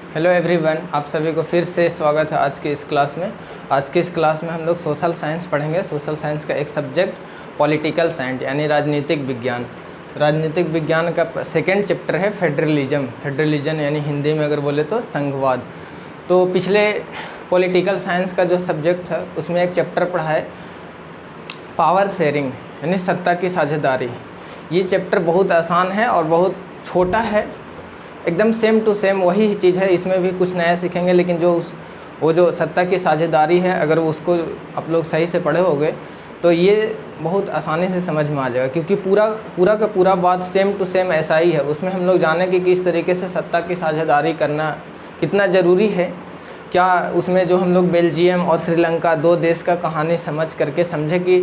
Hello everyone, आप सभी को फिर से स्वागत है आज की इस क्लास में। आज की इस क्लास में हम लोग सोशल साइंस पढ़ेंगे। सोशल साइंस का एक सब्जेक्ट पॉलिटिकल साइंस यानी राजनीतिक विज्ञान। राजनीतिक विज्ञान का सेकंड चैप्टर है फेडरलिज्म। फेडरलिज्म यानी हिंदी में अगर बोले तो संघवाद। तो पिछले पॉलिटिकल साइंस का जो सब्जेक्ट था उसमें एक चैप्टर पढ़ा है पावर शेयरिंग यानी सत्ता की साझेदारी। ये चैप्टर बहुत आसान है और बहुत छोटा है, एकदम सेम टू सेम वही चीज़ है। इसमें भी कुछ नया सीखेंगे, लेकिन वो जो सत्ता की साझेदारी है, अगर उसको आप लोग सही से पढ़े होगे तो ये बहुत आसानी से समझ में आ जाएगा, क्योंकि पूरा का पूरा बात सेम टू सेम ऐसा ही है। उसमें हम लोग जाने कि किस तरीके से सत्ता की साझेदारी करना कितना ज़रूरी है। क्या उसमें जो हम लोग बेल्जियम और श्रीलंका दो देश का कहानी समझ करके समझे कि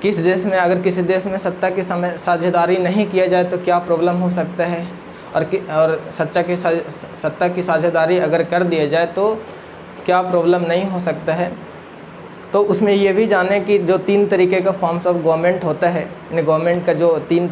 किस देश में अगर किसी देश में सत्ता की साझेदारी नहीं किया जाए तो क्या प्रॉब्लम हो सकता है, और सत्ता की साझेदारी अगर कर दिया जाए तो क्या प्रॉब्लम नहीं हो सकता है। तो उसमें ये भी जाने कि जो 3 तरीके का फॉर्म्स ऑफ गवर्नमेंट होता है, यानी गवर्नमेंट का जो 3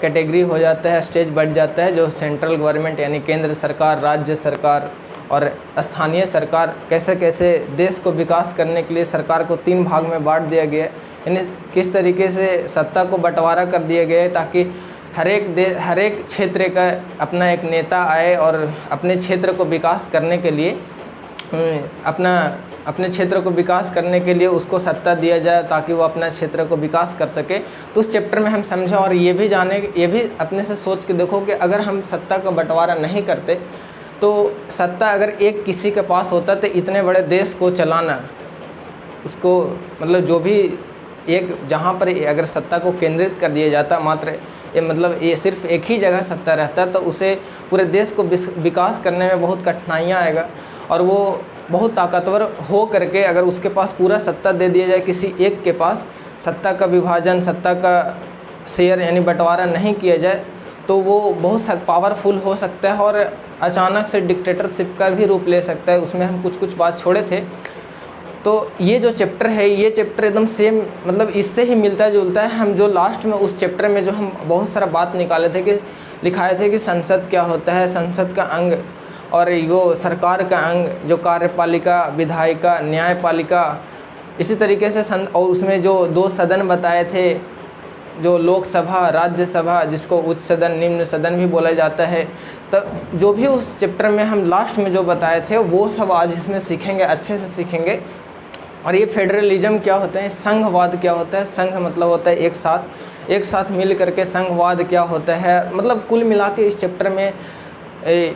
कैटेगरी हो जाता है, स्टेज बढ़ जाता है, जो सेंट्रल गवर्नमेंट यानी केंद्र सरकार, राज्य सरकार और स्थानीय सरकार, कैसे कैसे देश को विकास करने के लिए सरकार को 3 भाग में बांट दिया गया, यानी किस तरीके से सत्ता को बंटवारा कर दिया गया है ताकि हर एक क्षेत्र का अपना एक नेता आए और अपने क्षेत्र को विकास करने के लिए अपने क्षेत्र को विकास करने के लिए उसको सत्ता दिया जाए ताकि वो अपना क्षेत्र को विकास कर सके। तो उस चैप्टर में हम समझें और ये भी अपने से सोच के देखो कि अगर हम सत्ता का बंटवारा नहीं करते तो सत्ता अगर एक किसी के पास होता तो इतने बड़े देश को चलाना, उसको मतलब जो भी एक जहाँ पर अगर सत्ता को केंद्रित कर दिया जाता, मात्र ये सिर्फ एक ही जगह सत्ता रहता तो उसे पूरे देश को विकास करने में बहुत कठिनाइयाँ आएगा। और वो बहुत ताकतवर हो करके अगर उसके पास पूरा सत्ता दे दिया जाए किसी एक के पास, सत्ता का विभाजन, सत्ता का शेयर यानी बंटवारा नहीं किया जाए तो वो बहुत पावरफुल हो सकता है और अचानक से डिक्टेटरशिप का भी रूप ले सकता है। उसमें हम कुछ बात छोड़े थे। तो ये जो चैप्टर है, ये चैप्टर एकदम सेम मतलब इससे ही मिलता जुलता है। हम जो लास्ट में उस चैप्टर में जो हम बहुत सारा बात निकाले थे कि लिखाए थे कि संसद क्या होता है, संसद का अंग और वो सरकार का अंग, जो कार्यपालिका, विधायिका, न्यायपालिका, इसी तरीके से और उसमें जो 2 सदन बताए थे, जो लोकसभा, राज्यसभा, जिसको उच्च सदन, निम्न सदन भी बोला जाता है। तो जो भी उस चैप्टर में हम लास्ट में जो बताए थे वो सब आज इसमें सीखेंगे, अच्छे से सीखेंगे। और ये फेडरलिज्म क्या होता है, संघवाद क्या होता है, संघ मतलब होता है एक साथ मिल करके, संघवाद क्या होता है, मतलब कुल मिला के इस चैप्टर में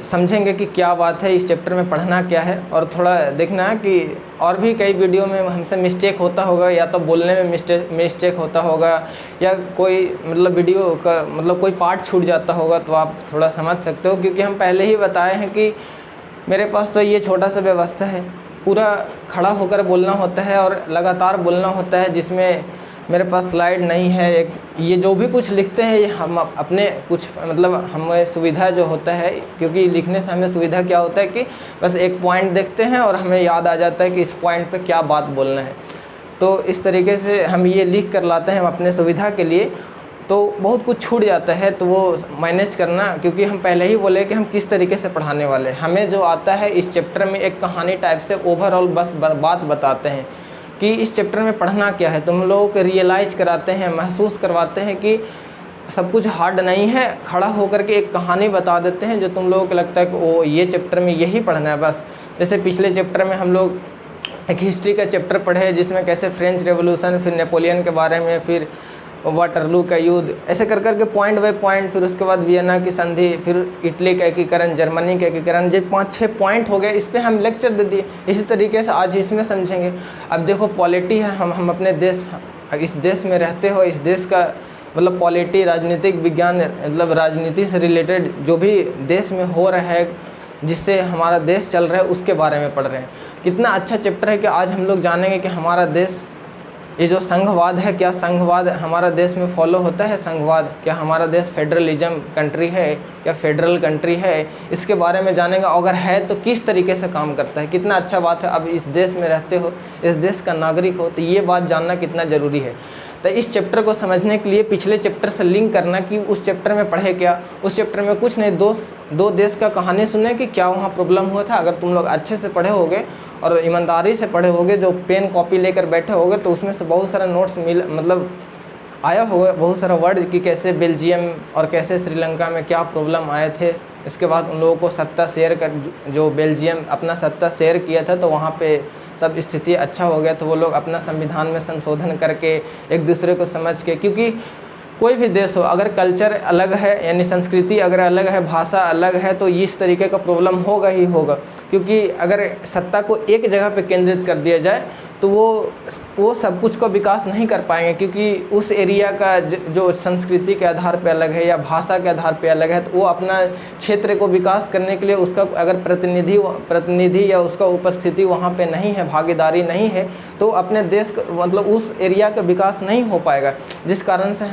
समझेंगे कि क्या बात है, इस चैप्टर में पढ़ना क्या है। और थोड़ा देखना है कि और भी कई वीडियो में हमसे मिस्टेक होता होगा, या तो बोलने में मिस्टेक होता होगा, या कोई मतलब वीडियो का मतलब कोई पार्ट छूट जाता होगा, तो आप थोड़ा समझ सकते हो, क्योंकि हम पहले ही बताए हैं कि मेरे पास तो ये छोटा सा व्यवस्था है, पूरा खड़ा होकर बोलना होता है और लगातार बोलना होता है, जिसमें मेरे पास स्लाइड नहीं है। ये जो भी कुछ लिखते हैं ये हम अपने कुछ मतलब हमें सुविधा जो होता है, क्योंकि लिखने से हमें सुविधा क्या होता है कि बस एक पॉइंट देखते हैं और हमें याद आ जाता है कि इस पॉइंट पे क्या बात बोलना है। तो इस तरीके से हम ये लिख कर लाते हैं अपने सुविधा के लिए, तो बहुत कुछ छूट जाता है, तो वो मैनेज करना, क्योंकि हम पहले ही बोले कि हम किस तरीके से पढ़ाने वाले हैं। हमें जो आता है इस चैप्टर में एक कहानी टाइप से ओवरऑल बस बात बताते हैं कि इस चैप्टर में पढ़ना क्या है, तुम लोगों को रियलाइज़ कराते हैं, महसूस करवाते हैं कि सब कुछ हार्ड नहीं है। खड़ा होकर के एक कहानी बता देते हैं जो तुम लोगों को लगता है कि ओ ये चैप्टर में यही पढ़ना है बस। जैसे पिछले चैप्टर में हम लोग एक हिस्ट्री का चैप्टर पढ़े, जिसमें कैसे फ्रेंच रेवोल्यूशन, फिर नेपोलियन के बारे में, फिर वाटरलू का युद्ध, ऐसे कर करके पॉइंट बाय पॉइंट, फिर उसके बाद वियना की संधि, फिर इटली का एकीकरण, जर्मनी का एकीकरण, जो 5-6 पॉइंट हो गए, इस पे हम लेक्चर दे दिए। इसी तरीके से आज इसमें समझेंगे। अब देखो पॉलिटी है, हम अपने देश, इस देश में रहते हो, इस देश का मतलब पॉलिटी, राजनीतिक विज्ञान, मतलब राजनीति से रिलेटेड जो भी देश में हो रहा है, जिससे हमारा देश चल रहा है, उसके बारे में पढ़ रहे हैं। कितना अच्छा चैप्टर है कि आज हम लोग जानेंगे कि हमारा देश, ये जो संघवाद है, क्या संघवाद हमारा देश में फॉलो होता है, संघवाद क्या हमारा देश फेडरलिज्म कंट्री है, क्या फेडरल कंट्री है, इसके बारे में जानेंगे। अगर है तो किस तरीके से काम करता है। कितना अच्छा बात है, अब इस देश में रहते हो, इस देश का नागरिक हो, तो ये बात जानना कितना ज़रूरी है। तो इस चैप्टर को समझने के लिए पिछले चैप्टर से लिंक करना कि उस चैप्टर में पढ़े क्या, उस चैप्टर में कुछ नहीं, दो देश का कहानी सुने कि क्या वहाँ प्रॉब्लम हुआ था। अगर तुम लोग अच्छे से पढ़े होगे और ईमानदारी से पढ़े होगे, जो पेन कॉपी लेकर बैठे होगे, तो उसमें से बहुत सारा नोट्स मतलब आया होगा, बहुत सारा वर्ड कि कैसे बेल्जियम और कैसे श्रीलंका में क्या प्रॉब्लम आए थे। इसके बाद उन लोगों को सत्ता शेयर कर, जो बेल्जियम अपना सत्ता शेयर किया था तो वहाँ पे सब स्थिति अच्छा हो गया, तो वो लोग अपना संविधान में संशोधन करके एक दूसरे को समझ के, क्योंकि कोई भी देश हो अगर कल्चर अलग है यानी संस्कृति अगर अलग है, भाषा अलग है, तो इस तरीके का प्रॉब्लम होगा ही होगा। क्योंकि अगर सत्ता को एक जगह पे केंद्रित कर दिया जाए तो वो सब कुछ का विकास नहीं कर पाएंगे, क्योंकि उस एरिया का जो संस्कृति के आधार पे अलग है या भाषा के आधार पे अलग है, तो वो अपना क्षेत्र को विकास करने के लिए उसका अगर प्रतिनिधि या उसका उपस्थिति वहाँ पे नहीं है, भागीदारी नहीं है, तो अपने देश मतलब उस एरिया का विकास नहीं हो पाएगा। जिस कारण से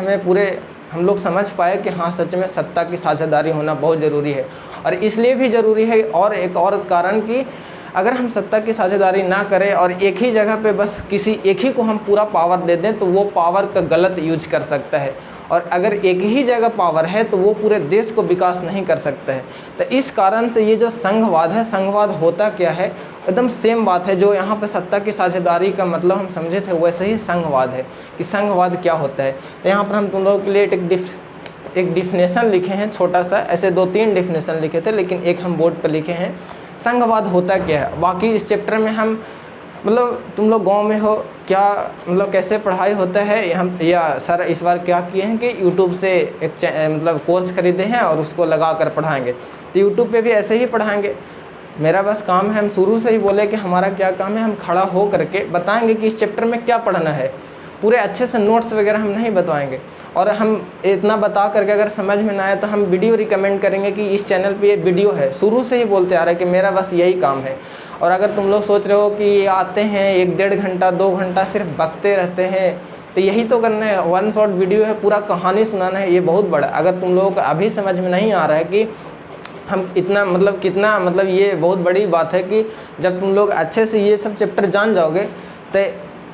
हम लोग समझ पाए कि हाँ सच में सत्ता की साझेदारी होना बहुत ज़रूरी है। और इसलिए भी ज़रूरी है और एक और कारण कि अगर हम सत्ता की साझेदारी ना करें और एक ही जगह पे बस किसी एक ही को हम पूरा पावर दे दें तो वो पावर का गलत यूज कर सकता है, और अगर एक ही जगह पावर है तो वो पूरे देश को विकास नहीं कर सकता है। तो इस कारण से ये जो संघवाद है, संघवाद होता क्या है, एकदम सेम बात है जो यहाँ पे सत्ता की साझेदारी का मतलब हम समझे थे, वैसे ही संघवाद है कि संघवाद क्या होता है। तो यहाँ पर हम तुम लोगों के लिए एक डिफिनेशन लिखे हैं छोटा सा, ऐसे 2-3 डिफिनेशन लिखे थे लेकिन एक हम बोर्ड पर लिखे हैं। संघवाद होता क्या है, बाकी इस चैप्टर में हम मतलब तुम लोग गांव में हो क्या, मतलब कैसे पढ़ाई होता है, हम या सर इस बार क्या किए हैं कि यूट्यूब से एक मतलब कोर्स खरीदे हैं और उसको लगा कर पढ़ाएंगे, तो यूट्यूब पे भी ऐसे ही पढ़ाएंगे। मेरा बस काम है, हम शुरू से ही बोले कि हमारा क्या काम है, हम खड़ा हो करके बताएंगे कि इस चैप्टर में क्या पढ़ना है। पूरे अच्छे से नोट्स वगैरह हम नहीं बताएंगे, और हम इतना बता करके अगर समझ में ना आए तो हम वीडियो रिकमेंड करेंगे कि इस चैनल पे ये वीडियो है। शुरू से ही बोलते आ रहे हैं कि मेरा बस यही काम है। और अगर तुम लोग सोच रहे हो कि ये आते हैं 1-1.5 घंटा 2 घंटा सिर्फ बकते रहते हैं, तो यही तो करना है। 1 शॉट वीडियो है, पूरा कहानी सुनाना है, ये बहुत बड़ा। अगर तुम लोगों को अभी समझ में नहीं आ रहा है कि हम इतना मतलब कितना मतलब ये बहुत बड़ी बात है कि जब तुम लोग अच्छे से ये सब चैप्टर जान जाओगे तो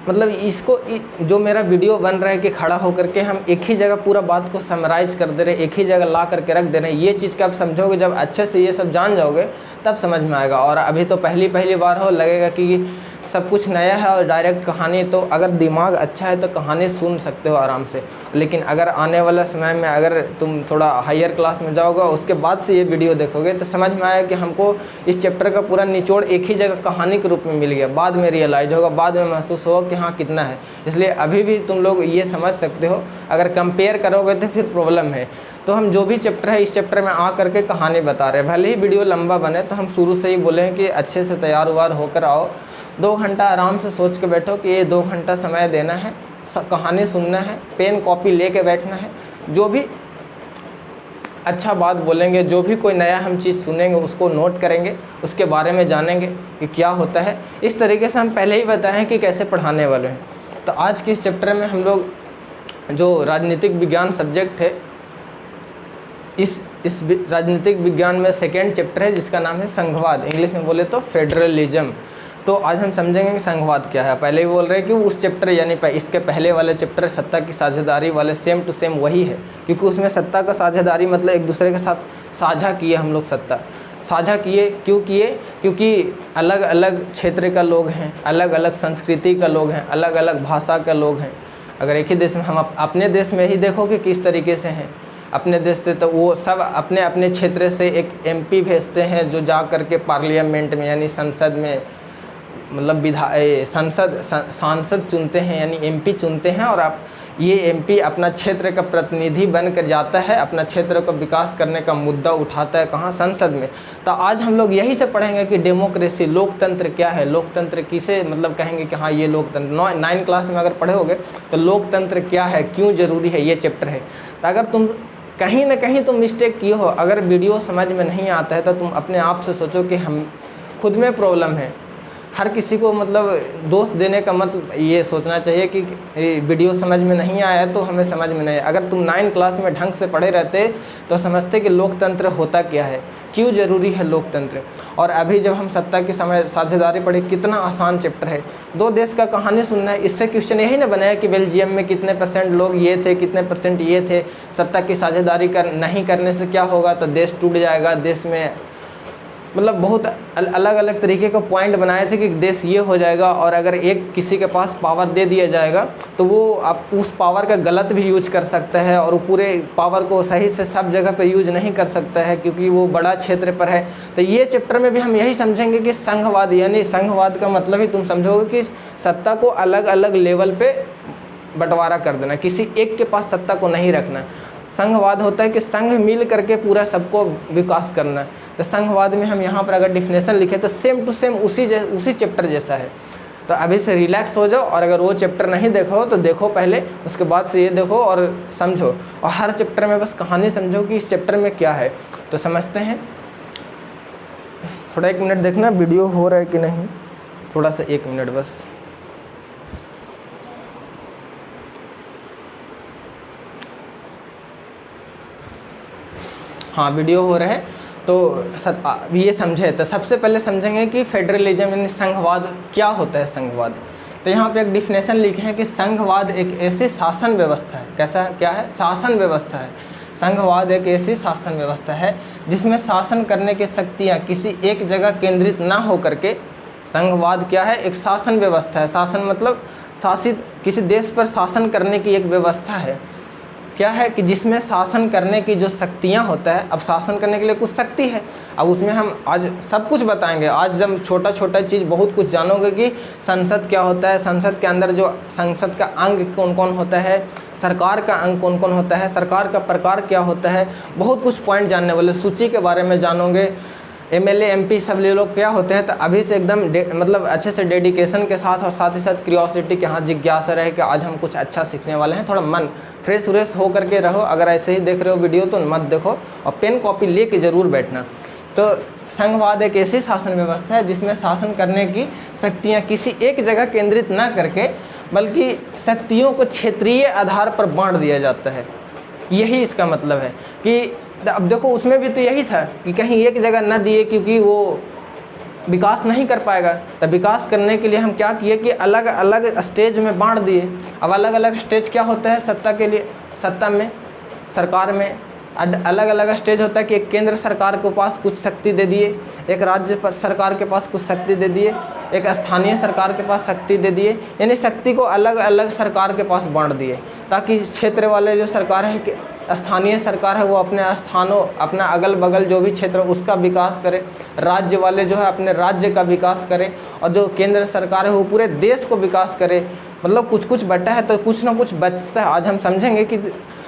मतलब इसको जो मेरा वीडियो बन रहा है कि खड़ा होकर के हम एक ही जगह पूरा बात को समराइज कर दे रहे, एक ही जगह ला करके रख दे रहे हैं, ये चीज़ का आप समझोगे। जब अच्छे से ये सब जान जाओगे तब समझ में आएगा। और अभी तो पहली बार हो, लगेगा कि सब कुछ नया है और डायरेक्ट कहानी, तो अगर दिमाग अच्छा है तो कहानी सुन सकते हो आराम से। लेकिन अगर आने वाला समय में अगर तुम थोड़ा हायर क्लास में जाओगे उसके बाद से ये वीडियो देखोगे तो समझ में आया कि हमको इस चैप्टर का पूरा निचोड़ एक ही जगह कहानी के रूप में मिल गया। बाद में रियलाइज होगा, बाद में महसूस होगा कि हाँ कितना है। इसलिए अभी भी तुम लोग ये समझ सकते हो, अगर कंपेयर करोगे तो फिर प्रॉब्लम है। तो हम जो भी चैप्टर है इस चैप्टर में आ करके कहानी बता रहे हैं। भले ही वीडियो लंबा बने तो हम शुरू से ही बोले हैं कि अच्छे से तैयार वार होकर आओ, 2 घंटा आराम से सोच के बैठो कि ये 2 घंटा समय देना है, कहानी सुनना है, पेन कॉपी लेके बैठना है। जो भी अच्छा बात बोलेंगे, जो भी कोई नया हम चीज़ सुनेंगे उसको नोट करेंगे, उसके बारे में जानेंगे कि क्या होता है। इस तरीके से हम पहले ही बताएं कि कैसे पढ़ाने वाले हैं। तो आज के इस चैप्टर में हम लोग जो राजनीतिक विज्ञान सब्जेक्ट है, इस राजनीतिक विज्ञान में 2nd चैप्टर है जिसका नाम है संघवाद, इंग्लिश में बोले तो फेडरलिज्म। तो आज हम समझेंगे कि संघवाद क्या है। पहले ही बोल रहे हैं कि उस चैप्टर यानी इसके पहले वाले चैप्टर सत्ता की साझेदारी वाले सेम टू सेम वही है, क्योंकि उसमें सत्ता का साझेदारी मतलब एक दूसरे के साथ साझा किए हम लोग। सत्ता साझा किए क्यों किए? क्योंकि अलग अलग क्षेत्र का लोग हैं, अलग अलग संस्कृति का लोग हैं, अलग अलग भाषा का लोग हैं। अगर एक ही देश में, हम अपने देश में ही देखो कि किस तरीके से हैं अपने देश से, तो वो सब अपने अपने क्षेत्र से एक MP भेजते हैं जो जा कर के पार्लियामेंट में यानी संसद में मतलब सांसद चुनते हैं यानी MP चुनते हैं। और आप ये MP अपना क्षेत्र का प्रतिनिधि बन कर जाता है, अपना क्षेत्र को विकास करने का मुद्दा उठाता है, कहाँ? संसद में। तो आज हम लोग यही से पढ़ेंगे कि डेमोक्रेसी, लोकतंत्र क्या है, लोकतंत्र किसे मतलब कहेंगे कि हाँ ये लोकतंत्र। 9 क्लास में अगर पढ़े होगे तो लोकतंत्र क्या है, क्यों ज़रूरी है, ये चैप्टर है। तो अगर तुम कहीं ना कहीं तुम मिस्टेक किए हो, अगर वीडियो समझ में नहीं आता है तो तुम अपने आप से सोचो कि हम खुद में प्रॉब्लम है। हर किसी को मतलब दोष देने का मतलब ये सोचना चाहिए कि वीडियो समझ में नहीं आया तो हमें समझ में नहीं। अगर तुम 9 क्लास में ढंग से पढ़े रहते तो समझते कि लोकतंत्र होता क्या है, क्यों ज़रूरी है लोकतंत्र। और अभी जब हम सत्ता की समय साझेदारी पढ़े, कितना आसान चैप्टर है, 2 देश का कहानी सुनना है। इससे क्वेश्चन यही ना बनाया कि बेल्जियम में कितने % लोग ये थे, कितने % ये थे, सत्ता की साझेदारी नहीं करने से क्या होगा, तो देश टूट जाएगा, देश में मतलब बहुत अलग अलग तरीके का पॉइंट बनाए थे कि देश ये हो जाएगा। और अगर एक किसी के पास पावर दे दिया जाएगा तो वो आप उस पावर का गलत भी यूज कर सकता है, और वो पूरे पावर को सही से सब जगह पे यूज नहीं कर सकता है क्योंकि वो बड़ा क्षेत्र पर है। तो ये चैप्टर में भी हम यही समझेंगे कि संघवाद, यानी संघवाद का मतलब ही तुम समझोगे कि सत्ता को अलग अलग लेवल पे बंटवारा कर देना, किसी एक के पास सत्ता को नहीं रखना। संघवाद होता है कि संघ मिल करके पूरा सबको विकास करना। तो संघवाद में हम यहाँ पर अगर डिफिनेशन लिखें तो सेम टू सेम उसी चैप्टर जैसा है। तो अभी से रिलैक्स हो जाओ, और अगर वो चैप्टर नहीं देखो तो देखो पहले, उसके बाद से ये देखो और समझो। और हर चैप्टर में बस कहानी समझो कि इस चैप्टर में क्या है। तो समझते हैं, थोड़ा 1 मिनट देखना वीडियो हो रहा है कि नहीं, थोड़ा सा 1 मिनट बस। हाँ वीडियो हो रहा है, तो ये समझे। तो सबसे पहले समझेंगे कि फेडरलिज्म यानी संघवाद क्या होता है। संघवाद, तो यहाँ पे एक डिफिनेशन लिखे हैं कि संघवाद एक ऐसी शासन व्यवस्था है। कैसा क्या है? शासन व्यवस्था है। संघवाद एक ऐसी शासन व्यवस्था है जिसमें शासन करने की शक्तियाँ किसी एक जगह केंद्रित ना हो करके, संघवाद क्या है? एक शासन व्यवस्था है। शासन मतलब शासित, किसी देश पर शासन करने की एक व्यवस्था है। क्या है कि जिसमें शासन करने की जो शक्तियाँ होता है, अब शासन करने के लिए कुछ शक्ति है, अब उसमें हम आज सब कुछ बताएंगे। आज जब छोटा छोटा चीज़ बहुत कुछ जानोगे कि संसद क्या होता है, संसद के अंदर जो संसद का अंग कौन कौन होता है, सरकार का अंग कौन कौन होता है, सरकार का प्रकार क्या होता है, बहुत कुछ पॉइंट जानने वाले। सूची के बारे में जानोगे, MLA MP सब ले लोग क्या होते हैं। तो अभी से एकदम मतलब अच्छे से डेडिकेशन के साथ, और साथ ही साथ क्यूरियोसिटी के, हाँ जिज्ञासा रहे कि आज हम कुछ अच्छा सीखने वाले हैं। थोड़ा मन फ्रेश व्रेश हो करके रहो। अगर ऐसे ही देख रहे हो वीडियो तो मत देखो, और पेन कॉपी ले के ज़रूर बैठना। तो संघवाद एक ऐसी शासन व्यवस्था है जिसमें शासन करने की शक्तियाँ किसी एक जगह केंद्रित ना करके, बल्कि शक्तियों को क्षेत्रीय आधार पर बांट दिया जाता है। यही इसका मतलब है कि अब देखो उसमें भी तो यही था कि कहीं एक जगह न दिए, क्योंकि वो विकास नहीं कर पाएगा। तो विकास करने के लिए हम क्या किए कि अलग अलग स्टेज में बांट दिए। अब अलग अलग स्टेज क्या होता है सत्ता के लिए, सत्ता में, सरकार में अलग अलग स्टेज होता है कि एक केंद्र सरकार के पास कुछ शक्ति दे दिए, एक राज्य सरकार के पास कुछ शक्ति दे दिए, एक स्थानीय सरकार के पास शक्ति दे दिए। यानी शक्ति को अलग अलग सरकार के पास बांट दिए, ताकि क्षेत्र वाले जो सरकार है कि स्थानीय सरकार है वो अपने स्थानों, अपना अगल बगल जो भी क्षेत्र उसका विकास करे, राज्य वाले जो है अपने राज्य का विकास करे, और जो केंद्र सरकार है वो पूरे देश को विकास करे। मतलब कुछ कुछ बटा है तो कुछ ना कुछ बचता है। आज हम समझेंगे कि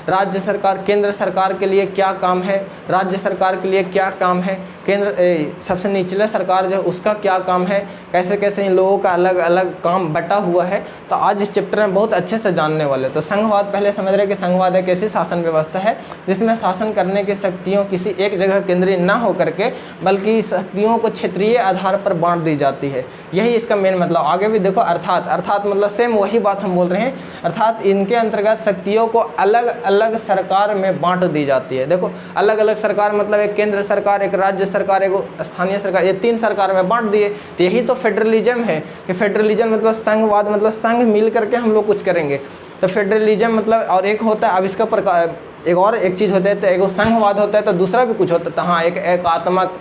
राज्य सरकार, केंद्र सरकार के लिए क्या काम है, राज्य सरकार के लिए क्या काम है, केंद्र सबसे निचले सरकार जो है उसका क्या काम है, कैसे कैसे इन लोगों का अलग अलग काम बटा हुआ है। तो आज इस चैप्टर में बहुत अच्छे से जानने वाले। तो संघवाद पहले समझ रहे कि संघवाद एक ऐसी शासन व्यवस्था है जिसमें शासन करने की शक्तियों किसी एक जगह केंद्रित ना हो करके, बल्कि शक्तियों को क्षेत्रीय आधार पर बांट दी जाती है। यही इसका मेन मतलब। आगे भी देखो, अर्थात मतलब सेम वही बात हम बोल रहे हैं। अर्थात इनके अंतर्गत शक्तियों को अलग अलग सरकार में बांट दी जाती है। देखो अलग अलग सरकार मतलब एक केंद्र सरकार, एक राज्य सरकार, एक स्थानीय सरकार, ये 3 सरकार में बांट दिए। तो यही तो फेडरलिज्म है कि फेडरलिज्म मतलब संघवाद, मतलब संघ मिल करके हम लोग कुछ करेंगे। तो फेडरलिज्म मतलब, और एक होता है, अब इसका प्रकार एक चीज़ होता है, तो एक संघवाद होता है तो दूसरा भी कुछ होता है। तो हाँ, एक एकात्मक,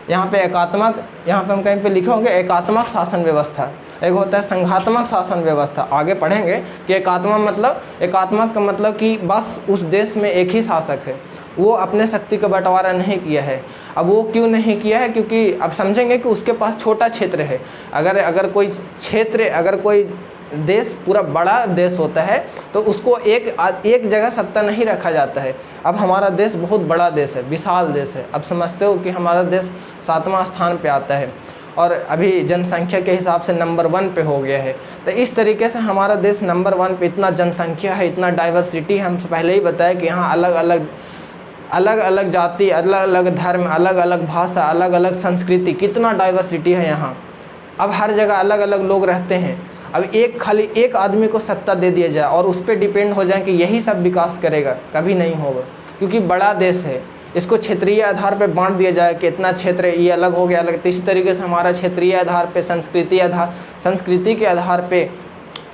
यहाँ पे एकात्मक, यहाँ पे हम कहीं पे लिखे होंगे एकात्मक शासन व्यवस्था, एक होता है संघात्मक शासन व्यवस्था। आगे पढ़ेंगे कि एकात्मक का मतलब कि बस उस देश में एक ही शासक है, वो अपने शक्ति का बंटवारा नहीं किया है। अब वो क्यों नहीं किया है? क्योंकि अब समझेंगे कि उसके पास छोटा क्षेत्र है। अगर कोई देश पूरा बड़ा देश होता है तो उसको एक जगह सत्ता नहीं रखा जाता है। अब हमारा देश बहुत बड़ा देश है, विशाल देश है। अब समझते हो कि हमारा देश 7वां स्थान पे आता है, और अभी जनसंख्या के हिसाब से नंबर 1 पे हो गया है। तो इस तरीके से हमारा देश नंबर 1 पे, इतना जनसंख्या है, इतना डाइवर्सिटी है। हम पहले ही बताया कि यहाँ अलग अलग जाति, अलग अलग धर्म, अलग अलग भाषा, अलग अलग संस्कृति, कितना डाइवर्सिटी है यहाँ। अब हर जगह अलग अलग लोग रहते हैं। अब खाली एक आदमी को सत्ता दे दिया जाए और उस पर डिपेंड हो जाए कि यही सब विकास करेगा, कभी नहीं होगा। क्योंकि बड़ा देश है, इसको क्षेत्रीय आधार पर बांट दिया जाए कि इतना क्षेत्र ये अलग हो गया अलग, तो इसी तरीके से हमारा क्षेत्रीय आधार पे, संस्कृति के आधार पे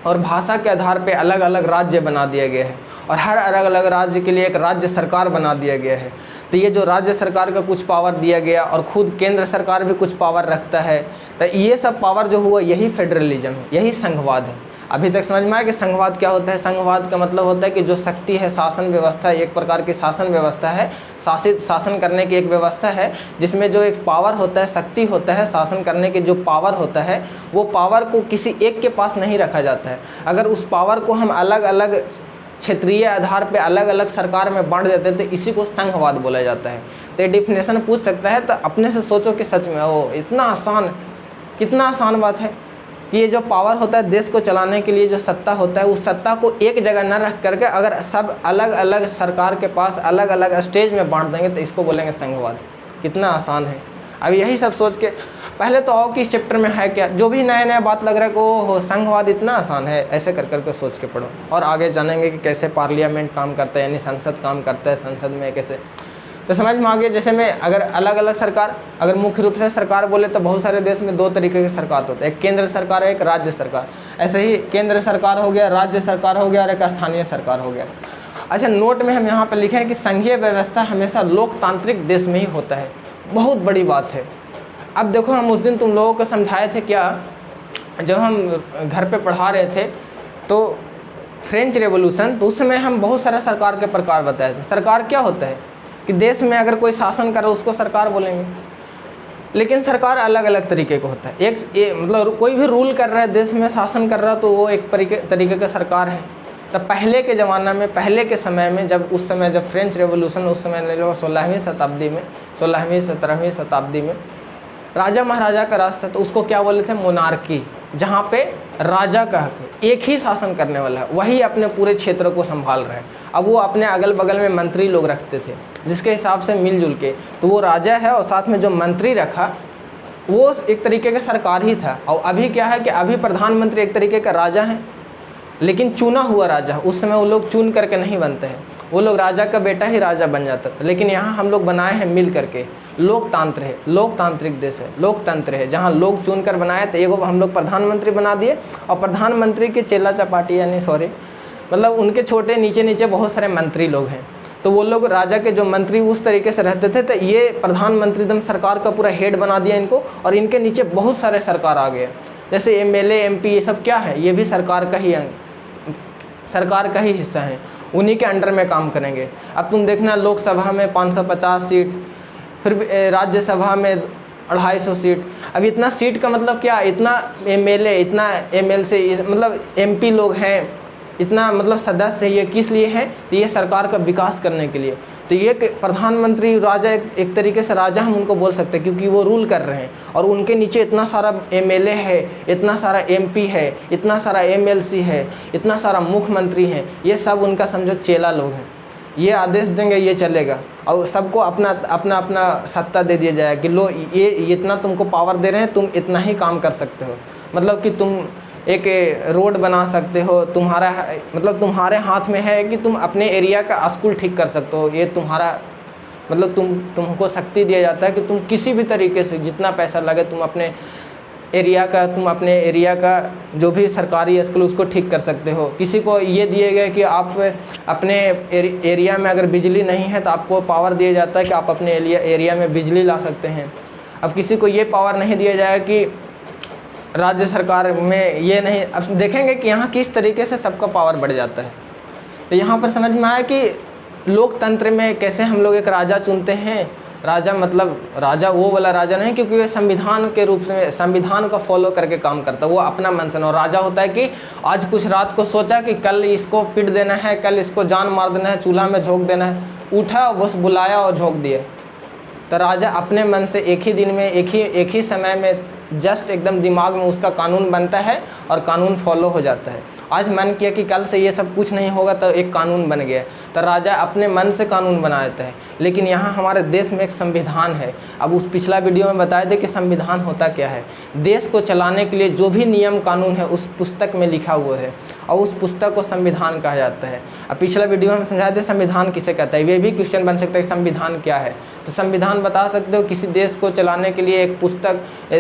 और भाषा के आधार पे अलग अलग राज्य बना दिया गया है और हर अलग अलग राज्य के लिए एक राज्य सरकार बना दिया गया है। तो ये जो राज्य सरकार का कुछ पावर दिया गया और खुद केंद्र सरकार भी कुछ पावर रखता है, तो ये सब पावर जो हुआ यही फेडरलिज्म है, यही संघवाद है। अभी तक समझ में आया कि संघवाद क्या होता है? संघवाद का मतलब होता है कि जो शक्ति है, शासन व्यवस्था, एक प्रकार की शासन व्यवस्था है, शासन करने की एक व्यवस्था है, जिसमें जो एक पावर होता है, शक्ति होता है, शासन करने के जो पावर होता है, वो पावर को किसी एक के पास नहीं रखा जाता है। अगर उस पावर को हम अलग अलग क्षेत्रीय आधार पे अलग अलग सरकार में बांट देते हैं तो इसी को संघवाद बोला जाता है। तो ये डिफिनेशन पूछ सकता है, तो अपने से सोचो कि सच में वो इतना आसान, कितना आसान बात है कि ये जो पावर होता है देश को चलाने के लिए, जो सत्ता होता है, उस सत्ता को एक जगह न रख करके अगर सब अलग अलग सरकार के पास अलग अलग स्टेज में बांट देंगे तो इसको बोलेंगे संघवाद। कितना आसान है। अब यही सब सोच के पहले तो आओ कि इस चैप्टर में है क्या, जो भी नया नया बात लग रहा है कि ओहो संघवाद इतना आसान है, ऐसे कर करके सोच के पढ़ो और आगे जानेंगे कि कैसे पार्लियामेंट काम करता है, यानी संसद काम करता है, संसद में कैसे, तो समझ में आ गया। जैसे में अगर अलग अलग सरकार, अगर मुख्य रूप से सरकार बोले तो बहुत सारे देश में दो तरीके की सरकार होते हैं, एक केंद्र सरकार है, एक राज्य सरकार। ऐसे ही केंद्र सरकार हो गया, राज्य सरकार हो गया और एक स्थानीय सरकार हो गया। अच्छा, नोट में हम यहाँ पर लिखे हैं कि संघीय व्यवस्था हमेशा लोकतांत्रिक देश में ही होता है। बहुत बड़ी बात है। अब देखो, हम उस दिन तुम लोगों को समझाए थे क्या, जब हम घर पे पढ़ा रहे थे तो फ्रेंच रेवोल्यूशन, तो उस समय हम बहुत सारा सरकार के प्रकार बताए थे। सरकार क्या होता है कि देश में अगर कोई शासन कर रहा है उसको सरकार बोलेंगे, लेकिन सरकार अलग अलग तरीके का होता है। मतलब कोई भी रूल कर रहा है देश में, शासन कर रहा है, तो वो एक तरीके का सरकार है। तब पहले के ज़माना में, पहले के समय में, जब फ्रेंच रेवोल्यूशन, उस समय ले लो 16वीं 17वीं शताब्दी में राजा महाराजा का राज था, तो उसको क्या बोले थे? मोनार्की, जहाँ पे राजा का हक, एक ही शासन करने वाला है, वही अपने पूरे क्षेत्र को संभाल रहा है। अब वो अपने अगल बगल में मंत्री लोग रखते थे जिसके हिसाब से मिलजुल के, तो वो राजा है और साथ में जो मंत्री रखा वो एक तरीके का सरकार ही था। और अभी क्या है कि अभी प्रधानमंत्री एक तरीके का राजा है, लेकिन चुना हुआ राजा। उस समय वो लोग चुन करके नहीं बनते हैं, वो लोग राजा का बेटा ही राजा बन जाता था। लेकिन यहाँ हम लोग बनाए हैं मिल करके, लोकतंत्र है, लोकतांत्रिक देश है, लोकतंत्र है, जहाँ लोग चुन कर बनाए। तो एगो हम लोग प्रधानमंत्री बना दिए और प्रधानमंत्री के चेला चपाटी, यानी मतलब उनके छोटे नीचे नीचे बहुत सारे मंत्री लोग हैं। तो वो लोग राजा के जो मंत्री उस तरीके से रहते थे, तो ये प्रधानमंत्री एकदम सरकार का पूरा हेड बना दिया इनको, और इनके नीचे बहुत सारे सरकार आ गए। जैसे MLA MP ये सब क्या है, ये भी सरकार का ही हिस्सा है, उन्हीं के अंडर में काम करेंगे। अब तुम देखना, लोकसभा में 550 सीट, फिर राज्यसभा में 250 सीट। अब इतना सीट का मतलब क्या, इतना MLA, इतना MLC, मतलब MP लोग हैं, इतना मतलब सदस्य है, ये किस लिए है? तो ये सरकार का विकास करने के लिए। तो ये प्रधानमंत्री राजा एक तरीके से राजा हम उनको बोल सकते हैं, क्योंकि वो रूल कर रहे हैं और उनके नीचे इतना सारा MLA है, इतना सारा MP है, इतना सारा MLC है, इतना सारा मुख्यमंत्री हैं। ये सब उनका समझो चेला लोग हैं, ये आदेश देंगे ये चलेगा, और सबको अपना अपना अपना सत्ता दे दिया जाएगा कि लो ये इतना तुमको पावर दे रहे हैं, तुम इतना ही काम कर सकते हो। मतलब कि तुम एक रोड बना सकते हो, तुम्हारे हाथ में है कि तुम अपने एरिया का स्कूल ठीक कर सकते हो। ये तुम्हारा मतलब तुमको शक्ति दिया जाता है कि तुम किसी भी तरीके से जितना पैसा लगे तुम अपने एरिया का जो भी सरकारी स्कूल उसको ठीक कर सकते हो। किसी को ये दिए गए कि आप अपने एरिया में अगर बिजली नहीं है तो आपको पावर दिया जाता है कि आप अपने एरिया में बिजली ला सकते हैं। अब किसी को ये पावर नहीं दिया जाएगा कि राज्य सरकार में ये नहीं। अब देखेंगे कि यहाँ किस तरीके से सबका पावर बढ़ जाता है। तो यहाँ पर समझ में आया कि लोकतंत्र में कैसे हम लोग एक राजा चुनते हैं। राजा मतलब राजा वो वाला राजा नहीं, क्योंकि वह संविधान के रूप में संविधान का फॉलो करके काम करता है, वो अपना मन से। और राजा होता है कि आज कुछ रात को सोचा कि कल इसको पीट देना है, कल इसको जान मार देना है, चूल्हा में झोंक देना है, उठा बस बुलाया और झोंक दिया। तो राजा अपने मन से एक ही दिन में एक ही समय में जस्ट एकदम दिमाग में उसका कानून बनता है और कानून फॉलो हो जाता है। आज मन किया कि कल से ये सब कुछ नहीं होगा, तो एक कानून बन गया, तो राजा अपने मन से कानून बना देता है। लेकिन यहाँ हमारे देश में एक संविधान है। अब उस पिछला वीडियो में बताए थे कि संविधान होता क्या है। देश को चलाने के लिए जो भी नियम कानून है उस पुस्तक में लिखा हुआ है, और उस पुस्तक को संविधान कहा जाता है। अब पिछला वीडियो में हम समझाए थे संविधान किसे कहता है। ये भी क्वेश्चन बन सकता है संविधान क्या है, तो संविधान बता सकते हो किसी देश को चलाने के लिए एक पुस्तक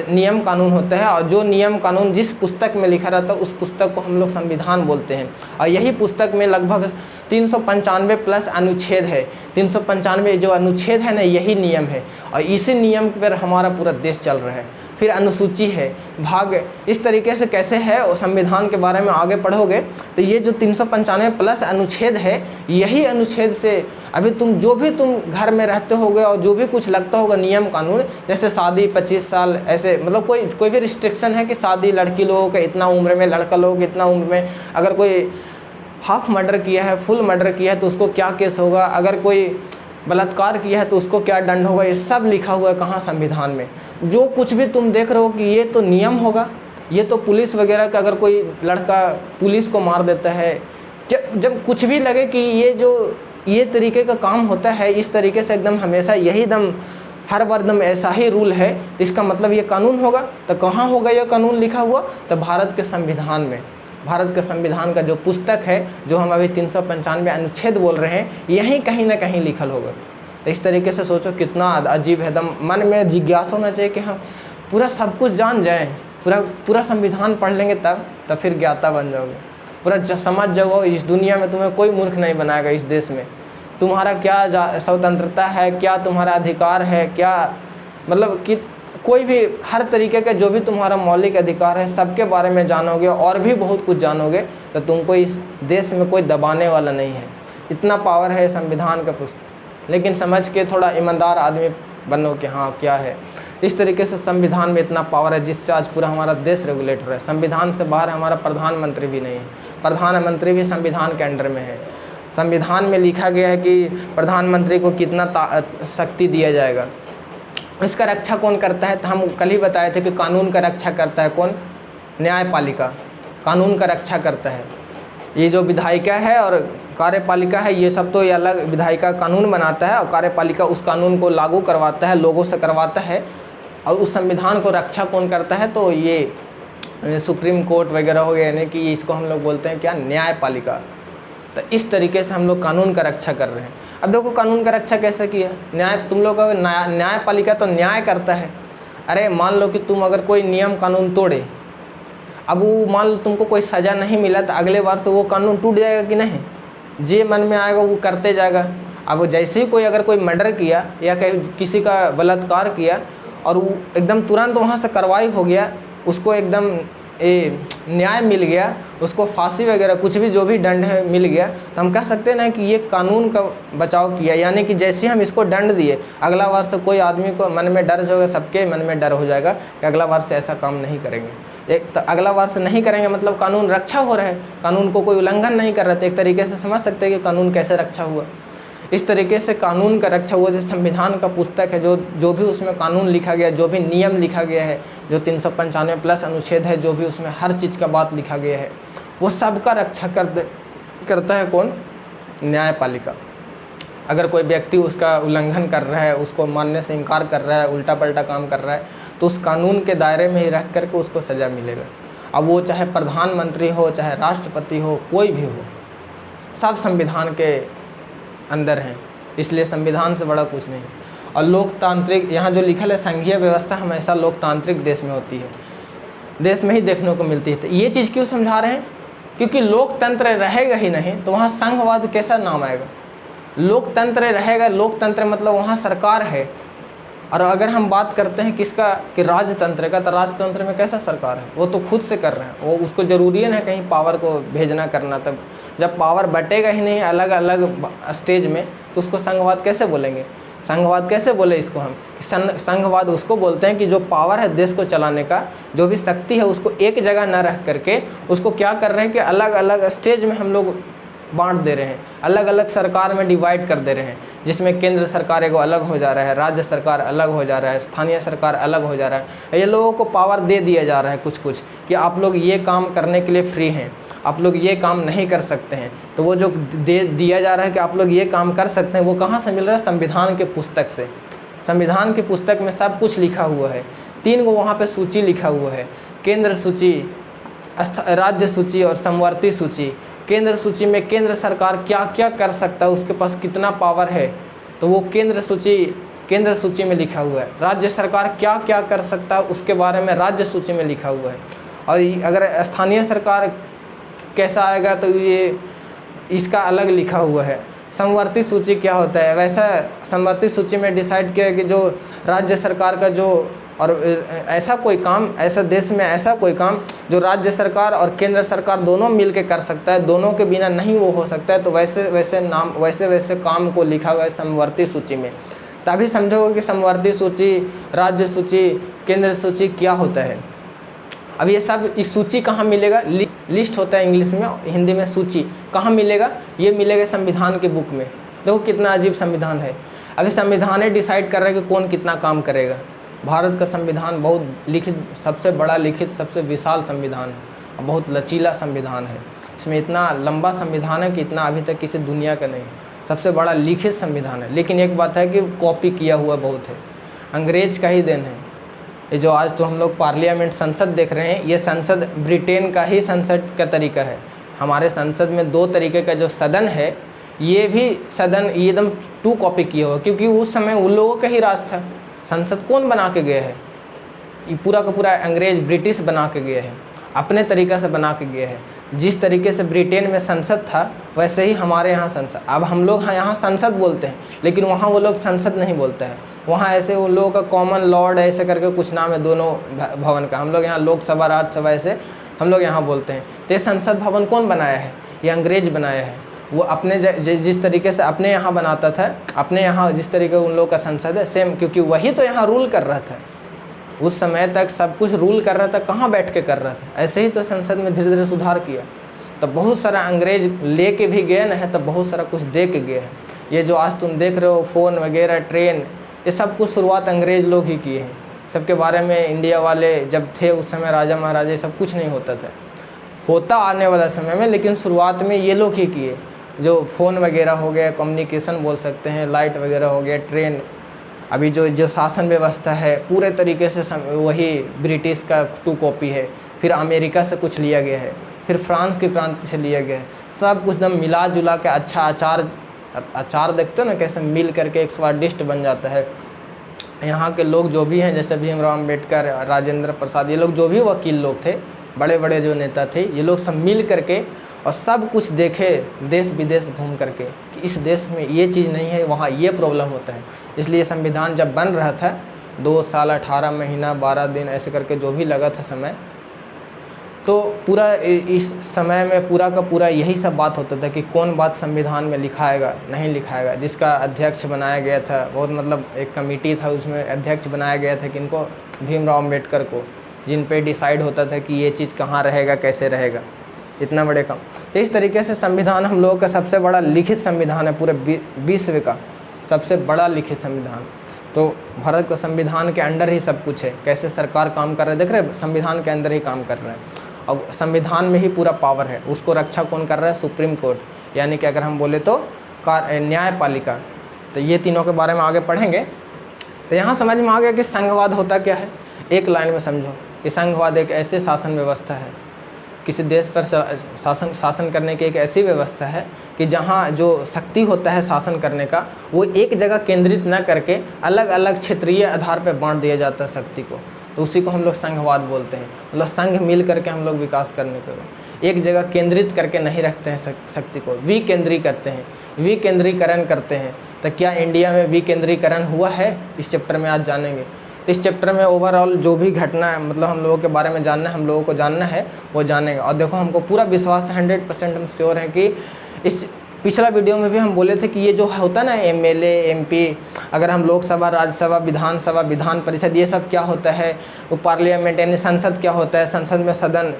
नियम कानून होता है, और जो नियम कानून जिस पुस्तक में लिखा रहता है उस पुस्तक को हम लोग संविधान बोलते हैं। और यही पुस्तक में लगभग 395 प्लस अनुच्छेद है। 395 जो अनुच्छेद है ना, यही नियम है, और इसी नियम पर हमारा पूरा देश चल रहा है। फिर अनुसूची है, भाग, इस तरीके से कैसे है और संविधान के बारे में आगे पढ़ोगे तो ये जो 395 प्लस अनुच्छेद है, यही अनुच्छेद से अभी तुम जो भी तुम घर में रहते होगे और जो भी कुछ लगता होगा नियम कानून, जैसे शादी 25 साल, ऐसे मतलब कोई भी रिस्ट्रिक्शन है कि शादी लड़की लोगों का इतना उम्र में, लड़का लोगों का इतना उम्र में, अगर कोई हाफ मर्डर किया है, फुल मर्डर किया है तो उसको क्या केस होगा, अगर कोई बलात्कार किया है तो उसको क्या दंड होगा, ये सब लिखा हुआ है कहाँ, संविधान में। जो कुछ भी तुम देख रहे हो कि ये तो नियम होगा, ये तो पुलिस वगैरह का, अगर कोई लड़का पुलिस को मार देता है, जब कुछ भी लगे कि ये तरीके का काम होता है, इस तरीके से एकदम हमेशा यही दम हर बार दम ऐसा ही रूल है, तो इसका मतलब ये कानून होगा। तो कहाँ होगा ये कानून लिखा हुआ, तो भारत के संविधान में। भारत के संविधान का जो पुस्तक है, जो हम अभी 395 अनुच्छेद बोल रहे हैं, यहीं कहीं ना कहीं लिखल होगा। तो इस तरीके से सोचो कितना अजीब है, दम मन में जिज्ञासा होना चाहिए कि हम पूरा सब कुछ जान जाएं, पूरा संविधान पढ़ लेंगे तब फिर ज्ञाता बन जाओगे, पूरा समझ जाओ। इस दुनिया में तुम्हें कोई मूर्ख नहीं बनाएगा। इस देश में तुम्हारा क्या स्वतंत्रता है, क्या तुम्हारा अधिकार है, क्या मतलब कि कोई भी हर तरीके का जो भी तुम्हारा मौलिक अधिकार है, सबके बारे में जानोगे और भी बहुत कुछ जानोगे। तो तुमको इस देश में कोई दबाने वाला नहीं है, इतना पावर है संविधान का पुस्तक। लेकिन समझ के थोड़ा ईमानदार आदमी बनो कि हाँ क्या है। इस तरीके से संविधान में इतना पावर है जिससे आज पूरा हमारा देश रेगुलेट हो रहा है। संविधान से बाहर हमारा प्रधानमंत्री भी नहीं है, प्रधानमंत्री भी संविधान के अंडर में है। संविधान में लिखा गया है कि प्रधानमंत्री को कितना शक्ति दिया जाएगा। इसका रक्षा कौन करता है, तो हम कल ही बताए थे कि कानून का रक्षा करता है कौन, न्यायपालिका कानून का रक्षा करता है। ये जो विधायिका है और कार्यपालिका है, ये सब तो ये अलग, विधायिका कानून बनाता है और कार्यपालिका उस कानून को लागू करवाता है, लोगों से करवाता है। और उस संविधान को रक्षा कौन करता है, तो ये सुप्रीम कोर्ट वगैरह हो गया, यानी कि इसको हम लोग बोलते हैं क्या, न्यायपालिका। तो इस तरीके से हम लोग कानून का रक्षा कर रहे हैं। अब देखो कानून का रक्षा कैसे किया, न्याय, तुम लोग का न्यायपालिका तो न्याय करता है। अरे मान लो कि तुम अगर कोई नियम कानून तोड़े, अब वो मान लो तुमको कोई सज़ा नहीं मिला, तो अगले बार से वो कानून टूट जाएगा कि नहीं, जे मन में आएगा वो करते जाएगा। अब जैसे ही कोई अगर कोई मर्डर किया या किसी का बलात्कार किया और वो एकदम तुरंत वहाँ से कार्रवाई हो गया, उसको एकदम न्याय मिल गया, उसको फांसी वगैरह कुछ भी जो भी दंड है मिल गया, तो हम कह सकते हैं ना कि ये कानून का बचाव किया। यानी कि जैसे हम इसको दंड दिए, अगला बार से कोई आदमी को मन में डर होगा, सबके मन में डर हो जाएगा कि अगला बार से ऐसा काम नहीं करेंगे। एक तो अगला बार से नहीं करेंगे मतलब कानून रक्षा हो रहा है, कानून को कोई उल्लंघन नहीं कर रहे थे। एक तरीके से समझ सकते हैं कि कानून कैसे रक्षा हुआ। इस तरीके से कानून का रक्षा हुआ। जैसे संविधान का पुस्तक है, जो भी उसमें कानून लिखा गया, जो भी नियम लिखा गया है, जो 395 प्लस अनुच्छेद है, जो भी उसमें हर चीज़ का बात लिखा गया है, वो सबका रक्षा करता है कौन, न्यायपालिका। अगर कोई व्यक्ति उसका उल्लंघन कर रहा है, उसको मानने से इनकार कर रहा है, उल्टा पल्टा काम कर रहा है, तो उस कानून के दायरे में ही रह करके उसको सज़ा मिलेगा। अब वो चाहे प्रधानमंत्री हो, चाहे राष्ट्रपति हो, कोई भी हो, सब संविधान के अंदर हैं। इसलिए संविधान से बड़ा कुछ नहीं। और लोकतांत्रिक, यहाँ जो लिखल है संघीय व्यवस्था हमेशा लोकतांत्रिक देश में होती है, देश में ही देखने को मिलती है। तो ये चीज़ क्यों समझा रहे हैं, क्योंकि लोकतंत्र रहेगा ही नहीं तो वहाँ संघवाद कैसा नाम आएगा। लोकतंत्र रहेगा, लोकतंत्र मतलब वहाँ सरकार है। और अगर हम बात करते हैं किसका, कि राजतंत्र का, तो राजतंत्र में कैसा सरकार है, वो तो खुद से कर रहे हैं, वो उसको ज़रूरी है कहीं पावर को भेजना करना। तब जब पावर बटेगा ही नहीं अलग अलग स्टेज में, तो उसको संघवाद कैसे बोलेंगे, संघवाद कैसे बोले इसको हम। संघवाद उसको बोलते हैं कि जो पावर है देश को चलाने का, जो भी शक्ति है, उसको एक जगह न रख करके उसको क्या कर रहे हैं कि अलग अलग स्टेज में हम लोग बांट दे रहे हैं, अलग अलग सरकार में डिवाइड कर दे रहे हैं, जिसमें केंद्र सरकार एगो अलग हो जा रहा है, राज्य सरकार अलग हो जा रहा है, स्थानीय सरकार अलग हो जा रहा है। ये लोगों को पावर दे दिया जा रहा है कुछ कुछ, कि आप लोग ये काम करने के लिए फ्री हैं। आप लोग ये काम नहीं कर सकते हैं। तो वो जो दिया जा रहा है कि आप लोग ये काम कर सकते हैं, वो कहाँ से मिल रहा है? संविधान के पुस्तक से। संविधान की पुस्तक में सब कुछ लिखा हुआ है। 3 गो वहाँ पे सूची लिखा हुआ है, केंद्र सूची, राज्य सूची और समवर्ती सूची। केंद्र सूची में केंद्र सरकार क्या क्या कर सकता है, उसके पास कितना पावर है, तो वो केंद्र सूची में लिखा हुआ है। राज्य सरकार क्या क्या कर सकता है उसके बारे में राज्य सूची में लिखा हुआ है। और अगर स्थानीय सरकार कैसा आएगा तो ये इसका अलग लिखा हुआ है। समवर्ती सूची क्या होता है? वैसा समवर्ती सूची में डिसाइड किया कि जो राज्य सरकार का जो और ऐसा कोई काम, ऐसा देश में ऐसा कोई काम जो राज्य सरकार और केंद्र सरकार दोनों मिल के कर सकता है, दोनों के बिना नहीं वो हो सकता है, तो वैसे काम को लिखा हुआ है समवर्ती सूची में। तभी समझोगे कि समवर्ती सूची, राज्य सूची, केंद्र सूची क्या होता है। अब ये सब, इस सूची कहाँ मिलेगा? लिस्ट होता है इंग्लिश में, हिंदी में सूची। कहाँ मिलेगा? ये मिलेगा संविधान के बुक में। देखो कितना अजीब संविधान है। अभी संविधान डिसाइड कर रहा है कि कौन कितना काम करेगा। भारत का संविधान बहुत लिखित, सबसे बड़ा लिखित, सबसे विशाल संविधान है, बहुत लचीला संविधान है। इसमें इतना लंबा संविधान है कि इतना अभी तक किसी दुनिया का नहीं, सबसे बड़ा लिखित संविधान है। लेकिन एक बात है कि कॉपी किया हुआ बहुत है, अंग्रेज का ही देन है। ये जो आज तो हम लोग पार्लियामेंट, संसद देख रहे हैं, ये संसद ब्रिटेन का ही संसद का तरीका है। हमारे संसद में 2 तरीके का जो सदन है, ये भी सदन एकदम 2 कॉपी किया हुआ, क्योंकि उस समय उन लोगों का ही राज था। संसद कौन बना के गया है? ये पूरा का पूरा अंग्रेज, ब्रिटिश बना के गए हैं, अपने तरीक़ा से बना के गए हैं। जिस तरीके से ब्रिटेन में संसद था, वैसे ही हमारे यहाँ संसद। अब हम लोग यहाँ संसद बोलते हैं, लेकिन वहाँ वो लोग संसद नहीं बोलते हैं। वहाँ ऐसे उन लोगों का कॉमन लॉर्ड ऐसे करके कुछ नाम है दोनों भवन का। हम लोग यहाँ लोकसभा, राज्यसभा ऐसे हम लोग यहाँ बोलते हैं। तो ये संसद भवन कौन बनाया है? ये अंग्रेज बनाया है। वो अपने जिस तरीके से अपने यहाँ बनाता था, अपने यहाँ जिस तरीके उन लोगों का संसद है सेम, क्योंकि वही तो यहाँ रूल कर रहा था। उस समय तक सब कुछ रूल कर रहा था, कहाँ बैठ के कर रहा था। ऐसे ही तो संसद में धीरे धीरे सुधार किया। तब बहुत सारा अंग्रेज ले के भी गए ना है, तब बहुत सारा कुछ दे के गए हैं। ये जो आज तुम देख रहे हो, फ़ोन वगैरह, ट्रेन, ये सब कुछ शुरुआत अंग्रेज लोग ही किए हैं। सबके बारे में इंडिया वाले जब थे उस समय, राजा महाराजा, सब कुछ नहीं होता था, होता आने वाला समय में, लेकिन शुरुआत में ये लोग ही किए। जो फ़ोन वगैरह हो गया, कम्युनिकेशन बोल सकते हैं, लाइट वगैरह हो गया, ट्रेन। अभी जो शासन व्यवस्था है पूरे तरीके से वही ब्रिटिश का 2 कॉपी है। फिर अमेरिका से कुछ लिया गया है, फिर फ्रांस की क्रांति से लिया गया है। सब कुछ एकदम मिला जुला के अच्छा अचार देखते हो ना कैसे मिल करके एक स्वादिष्ट बन जाता है। यहाँ के लोग जो भी हैं, जैसे भीमराव अम्बेडकर, राजेंद्र प्रसाद, ये लोग जो भी वकील लोग थे, बड़े बड़े जो नेता थे, ये लोग सब मिल करके और सब कुछ देखे देश विदेश घूम करके कि इस देश में ये चीज़ नहीं है, वहाँ ये प्रॉब्लम होता है। इसलिए संविधान जब बन रहा था, 2 साल 18 महीना 12 दिन ऐसे करके जो भी लगा था समय, तो पूरा इस समय में पूरा का पूरा यही सब बात होता था कि कौन बात संविधान में लिखाएगा, नहीं लिखाएगा। जिसका अध्यक्ष बनाया गया था, बहुत मतलब एक कमेटी था, उसमें अध्यक्ष बनाया गया था किनको? भीमराव अम्बेडकर को, जिन पे डिसाइड होता था कि ये चीज़ कहाँ रहेगा, कैसे रहेगा, इतना बड़े काम। तो इस तरीके से संविधान हम लोगों का सबसे बड़ा लिखित संविधान है, पूरे विश्व का सबसे बड़ा लिखित संविधान। तो भारत का संविधान के अंडर ही सब कुछ है। कैसे सरकार काम कर रहा है देख रहे हैं, संविधान के अंदर ही काम कर रहा है। अब संविधान में ही पूरा पावर है, उसको रक्षा कौन कर रहा है? सुप्रीम कोर्ट, यानी कि अगर हम बोले तो न्यायपालिका। तो ये तीनों के बारे में आगे पढ़ेंगे। तो यहाँ समझ में आ गया कि संघवाद होता क्या है। एक लाइन में समझो कि संघवाद एक ऐसे शासन व्यवस्था है, किसी देश पर शासन करने की एक ऐसी व्यवस्था है कि जहाँ जो शक्ति होता है शासन करने का, वो एक जगह केंद्रित न करके अलग अलग क्षेत्रीय आधार पर बांट दिया जाता है शक्ति को। तो उसी को हम लोग संघवाद बोलते हैं। मतलब संघ मिल करके हम लोग विकास करने को, एक जगह केंद्रित करके नहीं रखते हैं शक्ति को, विकेंद्री करते हैं, विकेंद्रीकरण करते हैं। तो क्या इंडिया में विकेंद्रीकरण हुआ है? इस चैप्टर में आज जानेंगे। इस चैप्टर में ओवरऑल जो भी घटना है, मतलब हम लोगों के बारे में जानना है, हम लोगों को जानना है, वो जानेंगे। और देखो हमको पूरा विश्वास है, 100% हम श्योर हैं कि इस पिछला वीडियो में भी हम बोले थे कि ये जो होता है ना एमएलए, एमपी, अगर हम लोकसभा, राज्यसभा, विधानसभा, विधान परिषद, ये सब क्या होता है, वो पार्लियामेंट यानी संसद क्या होता है, संसद में सदन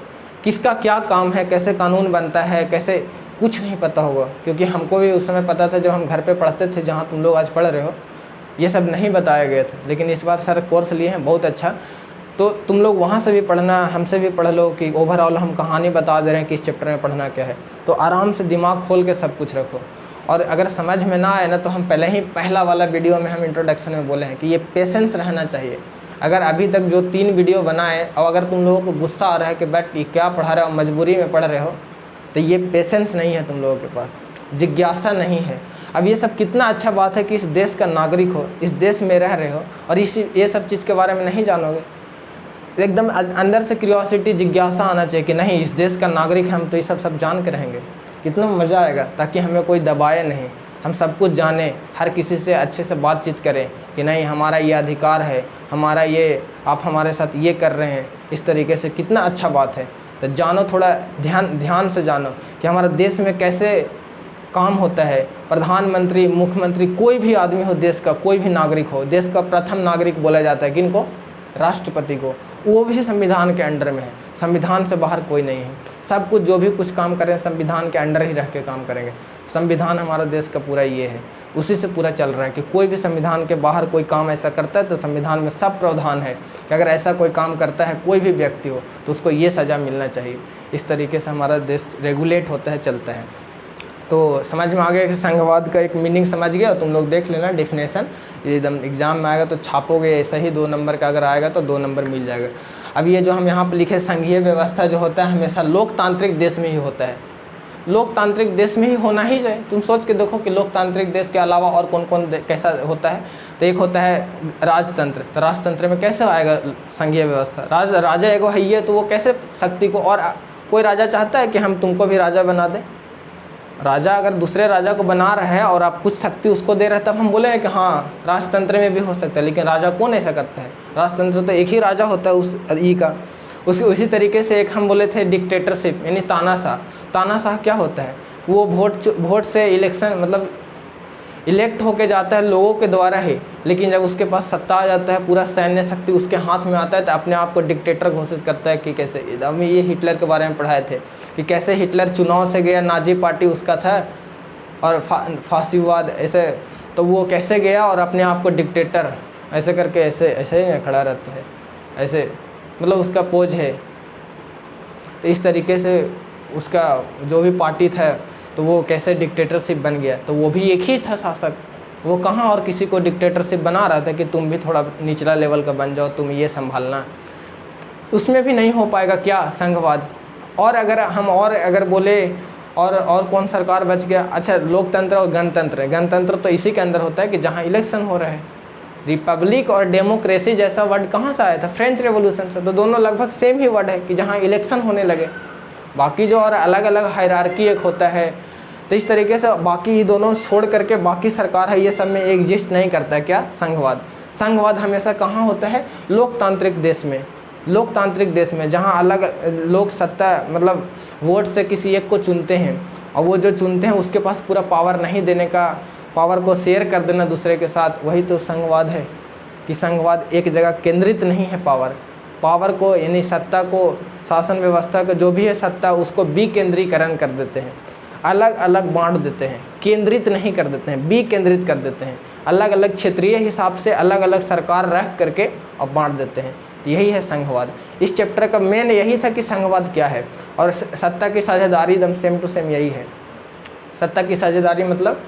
किसका क्या काम है, कैसे कानून बनता है, कैसे, कुछ नहीं पता होगा। क्योंकि हमको भी उस समय पता था जब हम घर पे पढ़ते थे, जहाँ तुम लोग आज पढ़ रहे हो, ये सब नहीं बताया गया था। लेकिन इस बार सर कोर्स लिए हैं, बहुत अच्छा। तो तुम लोग वहाँ से भी पढ़ना, हमसे भी पढ़ लो कि ओवरऑल हम कहानी बता दे रहे हैं कि इस चैप्टर में पढ़ना क्या है। तो आराम से दिमाग खोल के सब कुछ रखो। और अगर समझ में ना आए ना, तो हम पहले ही पहला वाला वीडियो में हम इंट्रोडक्शन में बोले हैं कि ये पेशेंस रहना चाहिए। अगर अभी तक जो 3 वीडियो बनाए और अगर तुम लोगों को गुस्सा आ रहा है कि बैठ ये क्या पढ़ा रहे हो, मजबूरी में पढ़ रहे हो, तो ये पेशेंस नहीं है तुम लोगों के पास, जिज्ञासा नहीं है। अब ये सब कितना अच्छा बात है कि इस देश का नागरिक हो, इस देश में रह रहे हो और ये सब चीज़ के बारे में नहीं जानोगे। एकदम अंदर से क्यूरियोसिटी, जिज्ञासा आना चाहिए कि नहीं, इस देश का नागरिक हम तो ये सब जान के रहेंगे, कितना मज़ा आएगा। ताकि हमें कोई दबाए नहीं, हम सब कुछ जाने, हर किसी से अच्छे से बातचीत करें कि नहीं हमारा ये अधिकार है, हमारा ये, आप हमारे साथ ये कर रहे हैं, इस तरीके से कितना अच्छा बात है। तो जानो, थोड़ा ध्यान से जानो कि हमारा देश में कैसे काम होता है। प्रधानमंत्री, मुख्यमंत्री, कोई भी आदमी हो, देश का कोई भी नागरिक हो, देश का प्रथम नागरिक बोला जाता है किनको? राष्ट्रपति को। वो भी संविधान के अंडर में है, संविधान से बाहर कोई नहीं है। सब कुछ जो भी कुछ काम करें संविधान के अंडर ही रह के काम करेंगे। संविधान हमारा देश का पूरा ये है, उसी से पूरा चल रहा है कि कोई भी संविधान के बाहर कोई काम ऐसा करता है तो संविधान में सब प्रावधान है कि अगर ऐसा कोई काम करता है कोई भी व्यक्ति हो तो उसको ये सज़ा मिलना चाहिए। इस तरीके से हमारा देश रेगुलेट होता है, चलता है। तो समझ में आ गया कि संघवाद का एक मीनिंग समझ गया। तुम लोग देख लेना डेफिनेशन, एकदम एग्जाम में आएगा तो छापोगे, ऐसा ही 2 नंबर का अगर आएगा तो 2 नंबर मिल जाएगा। अब ये जो हम यहाँ पर लिखे संघीय व्यवस्था जो होता है हमेशा लोकतांत्रिक देश में ही होता है, लोकतांत्रिक देश में ही होना ही चाहिए। तुम सोच के देखो कि लोकतांत्रिक देश के अलावा और कौन कौन कैसा होता है। तो एक होता है राजतंत्र, तो राजतंत्र में कैसे आएगा संघीय व्यवस्था? राजा एगो है ये, तो वो कैसे शक्ति को, और कोई राजा चाहता है कि हम तुमको भी राजा बना दें? राजा अगर दूसरे राजा को बना रहा है और आप कुछ शक्ति उसको दे रहे हैं तब हम बोले हैं कि हाँ राजतंत्र में भी हो सकता है। लेकिन राजा कौन ऐसा करता है? राजतंत्र तो एक ही राजा होता है उस ई का। उसी तरीके से एक हम बोले थे डिक्टेटरशिप, यानी तानाशाह। तानाशाह क्या होता है? वो वोट से इलेक्शन, मतलब इलेक्ट होके जाता है लोगों के द्वारा ही, लेकिन जब उसके पास सत्ता आ जाता है, पूरा सैन्य शक्ति उसके हाथ में आता है, तो अपने आप को डिक्टेटर घोषित करता है। कि कैसे, हम ये हिटलर के बारे में पढ़ाए थे कि कैसे हिटलर चुनाव से गया, नाजी पार्टी उसका था और फासीवाद ऐसे, तो वो कैसे गया और अपने आप को डिक्टेटर ऐसे करके ऐसे ही खड़ा रहता है, ऐसे मतलब उसका पोज है। तो इस तरीके से उसका जो भी पार्टी था तो वो कैसे डिक्टेटरशिप बन गया। तो वो भी एक ही था शासक, वो कहाँ और किसी को डिक्टेटरशिप बना रहा था कि तुम भी थोड़ा निचला लेवल का बन जाओ, तुम ये संभालना। उसमें भी नहीं हो पाएगा क्या? संघवाद। और अगर बोले और कौन सरकार बच गया? अच्छा, लोकतंत्र और गणतंत्र। गणतंत्र तो इसी के अंदर होता है कि जहाँ इलेक्शन हो रहा है। रिपब्लिक और डेमोक्रेसी जैसा वर्ड कहाँ से आया था? फ्रेंच रेवोल्यूशन से। तो दोनों लगभग सेम ही वर्ड है कि जहाँ इलेक्शन होने लगे। बाकी जो और अलग अलग हायरार्की एक होता है, तो इस तरीके से बाकी दोनों छोड़ करके बाकी सरकार है ये सब में एग्जिस्ट नहीं करता है। क्या? संघवाद। संघवाद हमेशा कहाँ होता है? लोकतांत्रिक देश में। लोकतांत्रिक देश में जहाँ अलग लोग सत्ता, मतलब वोट से किसी एक को चुनते हैं और वो जो चुनते हैं उसके पास पूरा पावर नहीं देने का, पावर को शेयर कर देना दूसरे के साथ, वही तो संघवाद है। कि संघवाद एक जगह केंद्रित नहीं है, पावर को, यानी सत्ता को, शासन व्यवस्था का जो भी है सत्ता, उसको विकेंद्रीकरण कर देते हैं, अलग अलग बांट देते हैं, केंद्रित नहीं कर देते हैं, विकेंद्रित कर देते हैं। अलग अलग क्षेत्रीय हिसाब से अलग अलग सरकार रख करके और बांट देते हैं। तो यही है संघवाद। इस चैप्टर का मेन यही था कि संघवाद क्या है, और सत्ता की साझेदारी एकदम सेम टू सेम यही है। सत्ता की साझेदारी मतलब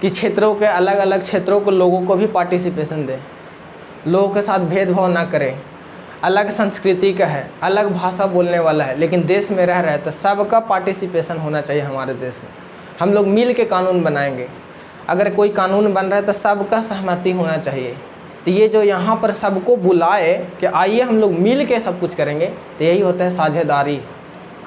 कि क्षेत्रों के, अलग अलग क्षेत्रों को लोगों को भी पार्टिसिपेशन दें, लोगों के साथ भेदभाव ना करें। अलग संस्कृति का है, अलग भाषा बोलने वाला है, लेकिन देश में रह रहा है, तो सबका पार्टिसिपेशन होना चाहिए हमारे देश में। हम लोग मिल के कानून बनाएंगे। अगर कोई कानून बन रहा है तो सबका सहमति होना चाहिए। तो ये जो यहाँ पर सबको बुलाए कि आइए हम लोग मिल के सब कुछ करेंगे, तो यही होता है साझेदारी।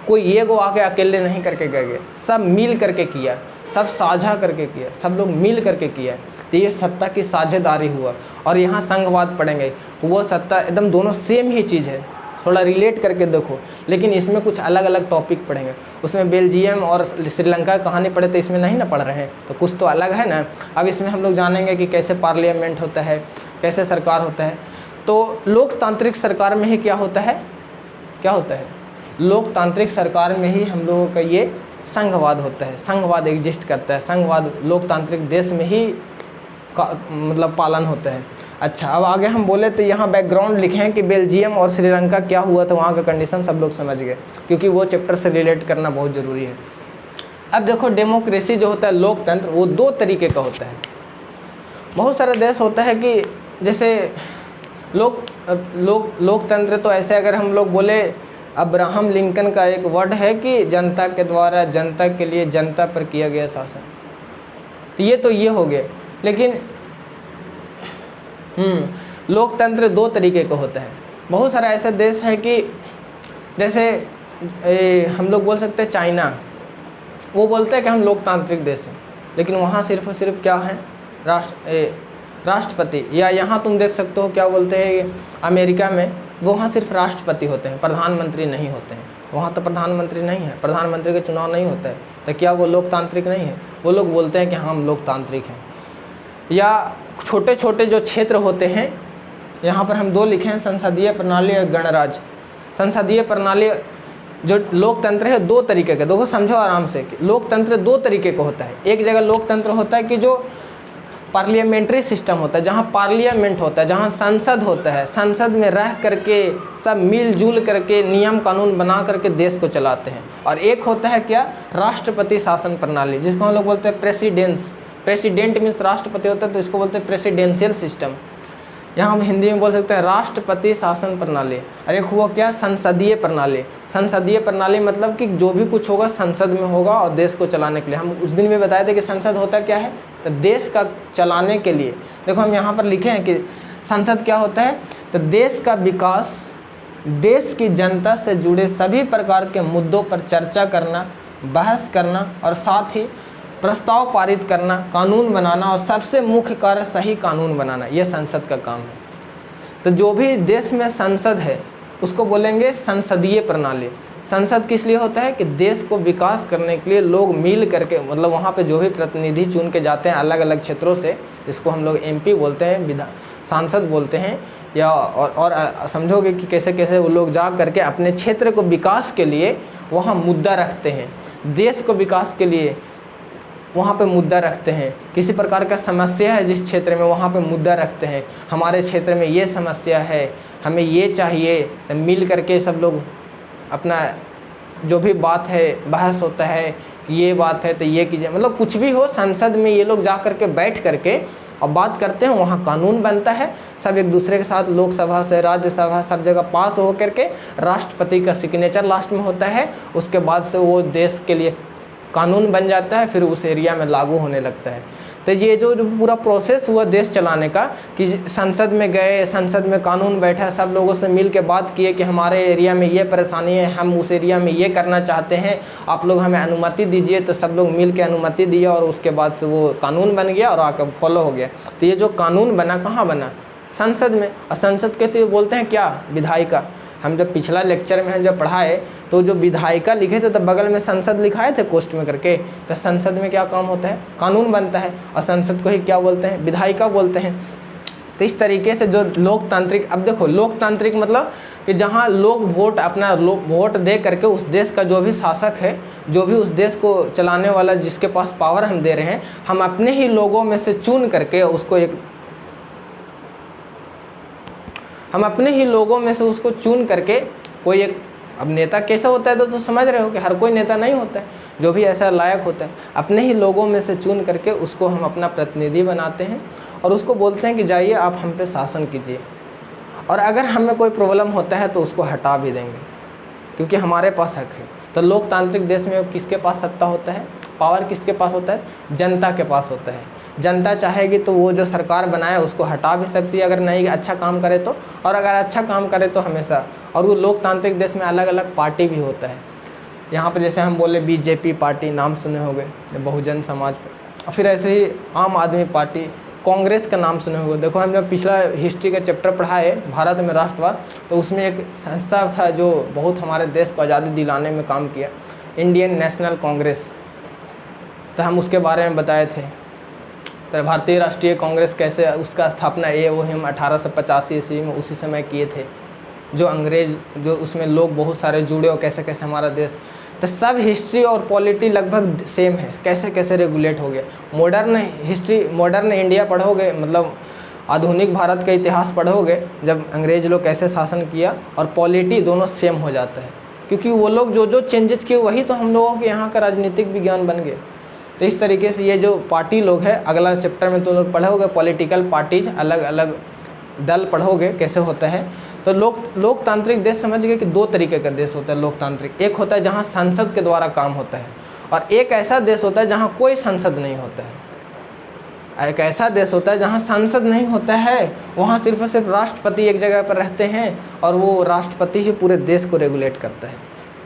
कोई ये को आके अकेले नहीं करके गए, सब मिल करके किया, सब साझा करके किया, सब लोग मिल करके किया। तो ये सत्ता की साझेदारी हुआ। और यहाँ संघवाद पढ़ेंगे, वो सत्ता एकदम दोनों सेम ही चीज़ है, थोड़ा रिलेट करके देखो, लेकिन इसमें कुछ अलग अलग टॉपिक पढ़ेंगे। उसमें बेल्जियम और श्रीलंका कहानी पढ़े तो इसमें नहीं ना पढ़ रहे हैं, तो कुछ तो अलग है ना। अब इसमें हम लोग जानेंगे कि कैसे पार्लियामेंट होता है, कैसे सरकार होता है। तो लोकतांत्रिक सरकार में ही क्या होता है, लोकतांत्रिक सरकार में ही हम लोगों का ये संघवाद होता है, संघवाद एग्जिस्ट करता है। संघवाद लोकतांत्रिक देश में ही मतलब पालन होता है। अच्छा, अब आगे हम बोले तो यहाँ बैकग्राउंड लिखे हैं कि बेल्जियम और श्रीलंका क्या हुआ था, वहाँ का कंडीशन सब लोग समझ गए, क्योंकि वो चैप्टर से रिलेट करना बहुत ज़रूरी है। अब देखो, डेमोक्रेसी जो होता है, लोकतंत्र, वो दो तरीके का होता है। बहुत सारे देश होता है कि जैसे लोकतंत्र तो ऐसे अगर हम लोग बोले, अब्राहम लिंकन का एक वर्ड है कि जनता के द्वारा, जनता के लिए, जनता पर किया गया शासन, तो ये हो गए। लेकिन लोकतंत्र दो तरीके का होता है। बहुत सारा ऐसा देश है कि जैसे हम लोग बोल सकते हैं चाइना, वो बोलते हैं कि हम लोकतांत्रिक देश हैं, लेकिन वहाँ सिर्फ और सिर्फ क्या है, राष्ट्रपति। या यहाँ तुम देख सकते हो क्या बोलते हैं, अमेरिका में वहाँ सिर्फ राष्ट्रपति होते हैं, प्रधानमंत्री नहीं होते हैं। वहाँ तो प्रधानमंत्री नहीं है, प्रधानमंत्री का चुनाव नहीं होता है, तो क्या वो लोकतांत्रिक नहीं है? वो लोग बोलते हैं कि हम लोकतांत्रिक हैं। या छोटे छोटे जो क्षेत्र होते हैं, यहाँ पर हम दो लिखे हैं, संसदीय प्रणाली और गणराज्य। संसदीय प्रणाली जो लोकतंत्र है दो तरीके का, देखो समझो आराम से कि लोकतंत्र दो तरीके का होता है। एक जगह लोकतंत्र होता है कि जो पार्लियामेंट्री सिस्टम होता है, जहाँ पार्लियामेंट होता है, जहाँ संसद होता है, संसद में रह करके सब मिलजुल करके नियम कानून बना करके देश को चलाते हैं। और एक होता है क्या, राष्ट्रपति शासन प्रणाली, जिसको हम लोग बोलते हैं प्रेसिडेंस। प्रेसिडेंट मीन्स राष्ट्रपति होता है, तो इसको बोलते हैं प्रेसिडेंशियल सिस्टम। यहाँ हम हिंदी में बोल सकते हैं राष्ट्रपति शासन प्रणाली। और एक हुआ क्या, संसदीय प्रणाली। संसदीय प्रणाली मतलब कि जो भी कुछ होगा संसद में होगा और देश को चलाने के लिए। हम उस दिन भी बताए थे कि संसद होता क्या है, तो देश का चलाने के लिए। देखो हम यहाँ पर लिखे हैं कि संसद क्या होता है, तो देश का विकास, देश की जनता से जुड़े सभी प्रकार के मुद्दों पर चर्चा करना, बहस करना और साथ ही प्रस्ताव पारित करना, कानून बनाना और सबसे मुख्य कार्य सही कानून बनाना, यह संसद का काम है। तो जो भी देश में संसद है उसको बोलेंगे संसदीय प्रणाली। संसद किस लिए होता है कि देश को विकास करने के लिए लोग मिल करके, मतलब वहाँ पे जो भी प्रतिनिधि चुन के जाते हैं अलग अलग क्षेत्रों से, जिसको हम लोग एमपी बोलते हैं, सांसद बोलते हैं, या और समझोगे कि कैसे कैसे वो लोग जा करके अपने क्षेत्र को विकास के लिए वहाँ मुद्दा रखते हैं, देश को विकास के लिए वहाँ पे मुद्दा रखते हैं। किसी प्रकार का समस्या है जिस क्षेत्र में, वहाँ पे मुद्दा रखते हैं, हमारे क्षेत्र में ये समस्या है, हमें ये चाहिए, तो मिल करके सब लोग अपना जो भी बात है, बहस होता है कि ये बात है तो ये कीजिए, मतलब कुछ भी हो, संसद में ये लोग जा करके बैठ करके और बात करते हैं, वहाँ कानून बनता है, सब एक दूसरे के साथ लोकसभा से राज्यसभा सब जगह पास हो करके राष्ट्रपति का सिग्नेचर लास्ट में होता है। उसके बाद से वो देश के लिए कानून बन जाता है, फिर उस एरिया में लागू होने लगता है। तो ये जो पूरा प्रोसेस हुआ देश चलाने का, कि संसद में गए, संसद में कानून बैठा, सब लोगों से मिल के बात किए कि हमारे एरिया में ये परेशानी है, हम उस एरिया में ये करना चाहते हैं, आप लोग हमें अनुमति दीजिए, तो सब लोग मिल के अनुमति दिया और उसके बाद से वो कानून बन गया और आकर फॉलो हो गया। तो ये जो कानून बना कहाँ बना, संसद में। और संसद के तो बोलते हैं क्या, विधायिका। हम जब पिछला लेक्चर में जब पढ़ाए तो जो विधायिका लिखे थे, तब बगल में संसद लिखाए थे पोस्ट में करके। तो संसद में क्या काम होता है, कानून बनता है, और संसद को ही क्या बोलते हैं, विधायिका बोलते हैं। तो इस तरीके से जो लोकतांत्रिक, अब देखो लोकतांत्रिक मतलब कि जहाँ लोग वोट, अपना वोट दे करके उस देश का जो भी शासक है, जो भी उस देश को चलाने वाला, जिसके पास पावर हम दे रहे हैं, हम अपने ही लोगों में से चुन करके उसको हम अपने ही लोगों में से उसको चुन करके कोई एक, अब नेता कैसा होता है तो समझ रहे हो कि हर कोई नेता नहीं होता है, जो भी ऐसा लायक होता है, अपने ही लोगों में से चुन करके उसको हम अपना प्रतिनिधि बनाते हैं और उसको बोलते हैं कि जाइए आप हम पे शासन कीजिए। और अगर हमें कोई प्रॉब्लम होता है तो उसको हटा भी देंगे, क्योंकि हमारे पास हक है। तो लोकतांत्रिक देश में किसके पास सत्ता होता है, पावर किसके पास होता है, जनता के पास होता है। जनता चाहेगी तो वो जो सरकार बनाए उसको हटा भी सकती है, अगर नहीं अच्छा काम करे तो, और अगर अच्छा काम करे तो हमेशा। और वो लोकतांत्रिक देश में अलग अलग पार्टी भी होता है। यहाँ पर जैसे हम बोले बीजेपी पार्टी, नाम सुने होंगे, बहुजन समाज पर, और फिर ऐसे ही आम आदमी पार्टी, कांग्रेस का नाम सुने होंगे। देखो हमने पिछला हिस्ट्री का चैप्टर पढ़ा है भारत में राष्ट्रवाद, तो उसमें एक संस्था था जो बहुत हमारे देश को आज़ादी दिलाने में काम किया, इंडियन नेशनल कांग्रेस। तो हम उसके बारे में बताए थे। तो भारतीय राष्ट्रीय कांग्रेस कैसे, उसका स्थापना वो हम 1885 ईस्वी में उसी समय किए थे। जो अंग्रेज, जो उसमें लोग बहुत सारे जुड़े और कैसे कैसे हमारा देश तो सब हिस्ट्री और पॉलिटी लगभग सेम है। कैसे कैसे रेगुलेट हो गया। मॉडर्न इंडिया पढ़ोगे, मतलब आधुनिक भारत का इतिहास पढ़ोगे, जब अंग्रेज लोग कैसे शासन किया, और पॉलिटी दोनों सेम हो जाता है, क्योंकि वो लोग जो जो चेंजेस किए वही तो हम लोगों के यहाँ का राजनीतिक विज्ञान बन गया। तो इस तरीके से ये जो पार्टी लोग है, अगला चैप्टर में तुम लोग पढ़ोगे पॉलिटिकल पार्टीज, अलग अलग दल पढ़ोगे कैसे होता है। तो लोकतांत्रिक देश समझ गए कि दो तरीके का देश होता है लोकतांत्रिक। एक होता है जहाँ संसद के द्वारा काम होता है, और एक ऐसा देश होता है जहाँ कोई संसद नहीं होता है। एक ऐसा देश होता है जहाँ संसद नहीं होता है, वहाँ सिर्फ और सिर्फ राष्ट्रपति एक जगह पर रहते हैं, और वो राष्ट्रपति ही पूरे देश को रेगुलेट करता है।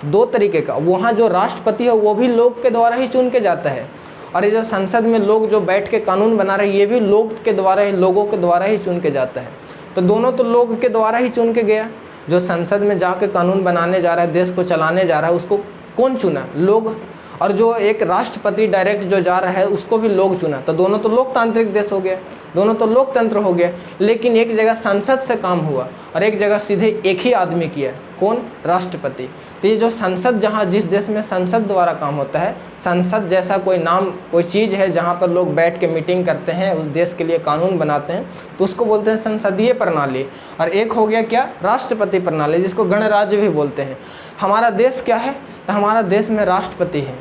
तो दो तरीके का, वहाँ जो राष्ट्रपति है वो भी लोग के द्वारा ही चुन के जाता है, और ये जो संसद में लोग जो बैठ के कानून बना रहे हैं ये भी लोग के द्वारा ही, लोगों के द्वारा ही चुन के जाता है। तो दोनों तो लोग के द्वारा ही चुन के गया। जो संसद में जाके कानून बनाने जा रहा है, देश को चलाने जा रहा है, उसको कौन चुना? लोग। और जो एक राष्ट्रपति डायरेक्ट जो जा रहा है उसको भी लोग चुना। तो दोनों तो लोकतांत्रिक देश हो गया, दोनों तो लोकतंत्र हो गया। लेकिन एक जगह संसद से काम हुआ और एक जगह सीधे एक ही आदमी किया, कौन? राष्ट्रपति। तो ये जो संसद, जहाँ जिस देश में संसद द्वारा काम होता है, संसद जैसा कोई नाम, कोई चीज़ है जहाँ पर लोग बैठ के मीटिंग करते हैं, उस देश के लिए कानून बनाते हैं, तो उसको बोलते हैं संसदीय प्रणाली। और एक हो गया क्या? राष्ट्रपति प्रणाली, जिसको गणराज्य भी बोलते हैं। हमारा देश क्या है? तो हमारा देश में राष्ट्रपति है,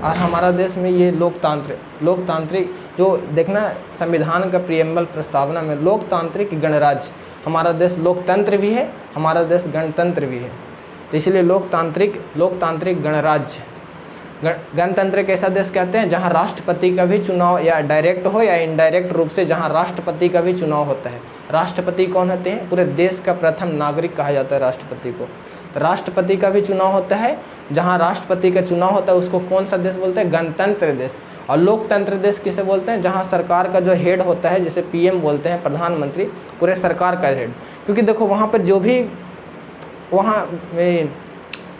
और हमारा देश में ये लोकतांत्रिक जो देखना संविधान का प्रियम्बल प्रस्तावना में लोकतांत्रिक गणराज्य। हमारा देश लोकतंत्र भी है, हमारा देश गणतंत्र भी है। तो इसलिए लोकतांत्रिक गणराज्य। गणतंत्र एक ऐसा देश कहते हैं जहां राष्ट्रपति का भी चुनाव या डायरेक्ट हो या इनडायरेक्ट रूप से, जहां राष्ट्रपति का भी चुनाव होता है। राष्ट्रपति कौन होते हैं? पूरे देश का प्रथम नागरिक कहा जाता है राष्ट्रपति को। तो राष्ट्रपति का भी चुनाव होता है। जहां राष्ट्रपति का चुनाव होता है उसको कौन सा देश बोलते हैं? गणतंत्र देश। और लोकतंत्र देश किसे बोलते हैं? जहां सरकार का जो हेड होता है, जिसे पीएम बोलते हैं, प्रधानमंत्री, पूरे सरकार का हेड। क्योंकि देखो वहाँ पर जो भी, वहाँ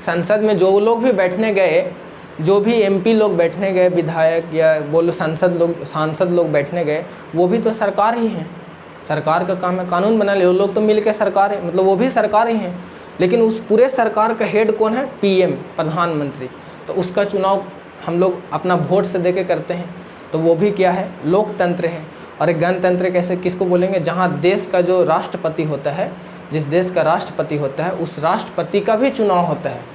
संसद में जो लोग भी बैठने गए, जो भी एमपी लोग बैठने गए, विधायक या बोलो सांसद लोग बैठने गए, वो भी तो सरकार ही हैं। सरकार का काम है कानून बना ले, वो लोग तो मिल के सरकार है, मतलब वो भी सरकार ही हैं। लेकिन उस पूरे सरकार का हेड कौन है? पीएम, प्रधानमंत्री। तो उसका चुनाव हम लोग अपना वोट से देके करते हैं। तो वो भी क्या है? लोकतंत्र है। और एक गणतंत्र कैसे, किसको बोलेंगे? जहाँ देश का जो राष्ट्रपति होता है, जिस देश का राष्ट्रपति होता है, उस राष्ट्रपति का भी चुनाव होता है।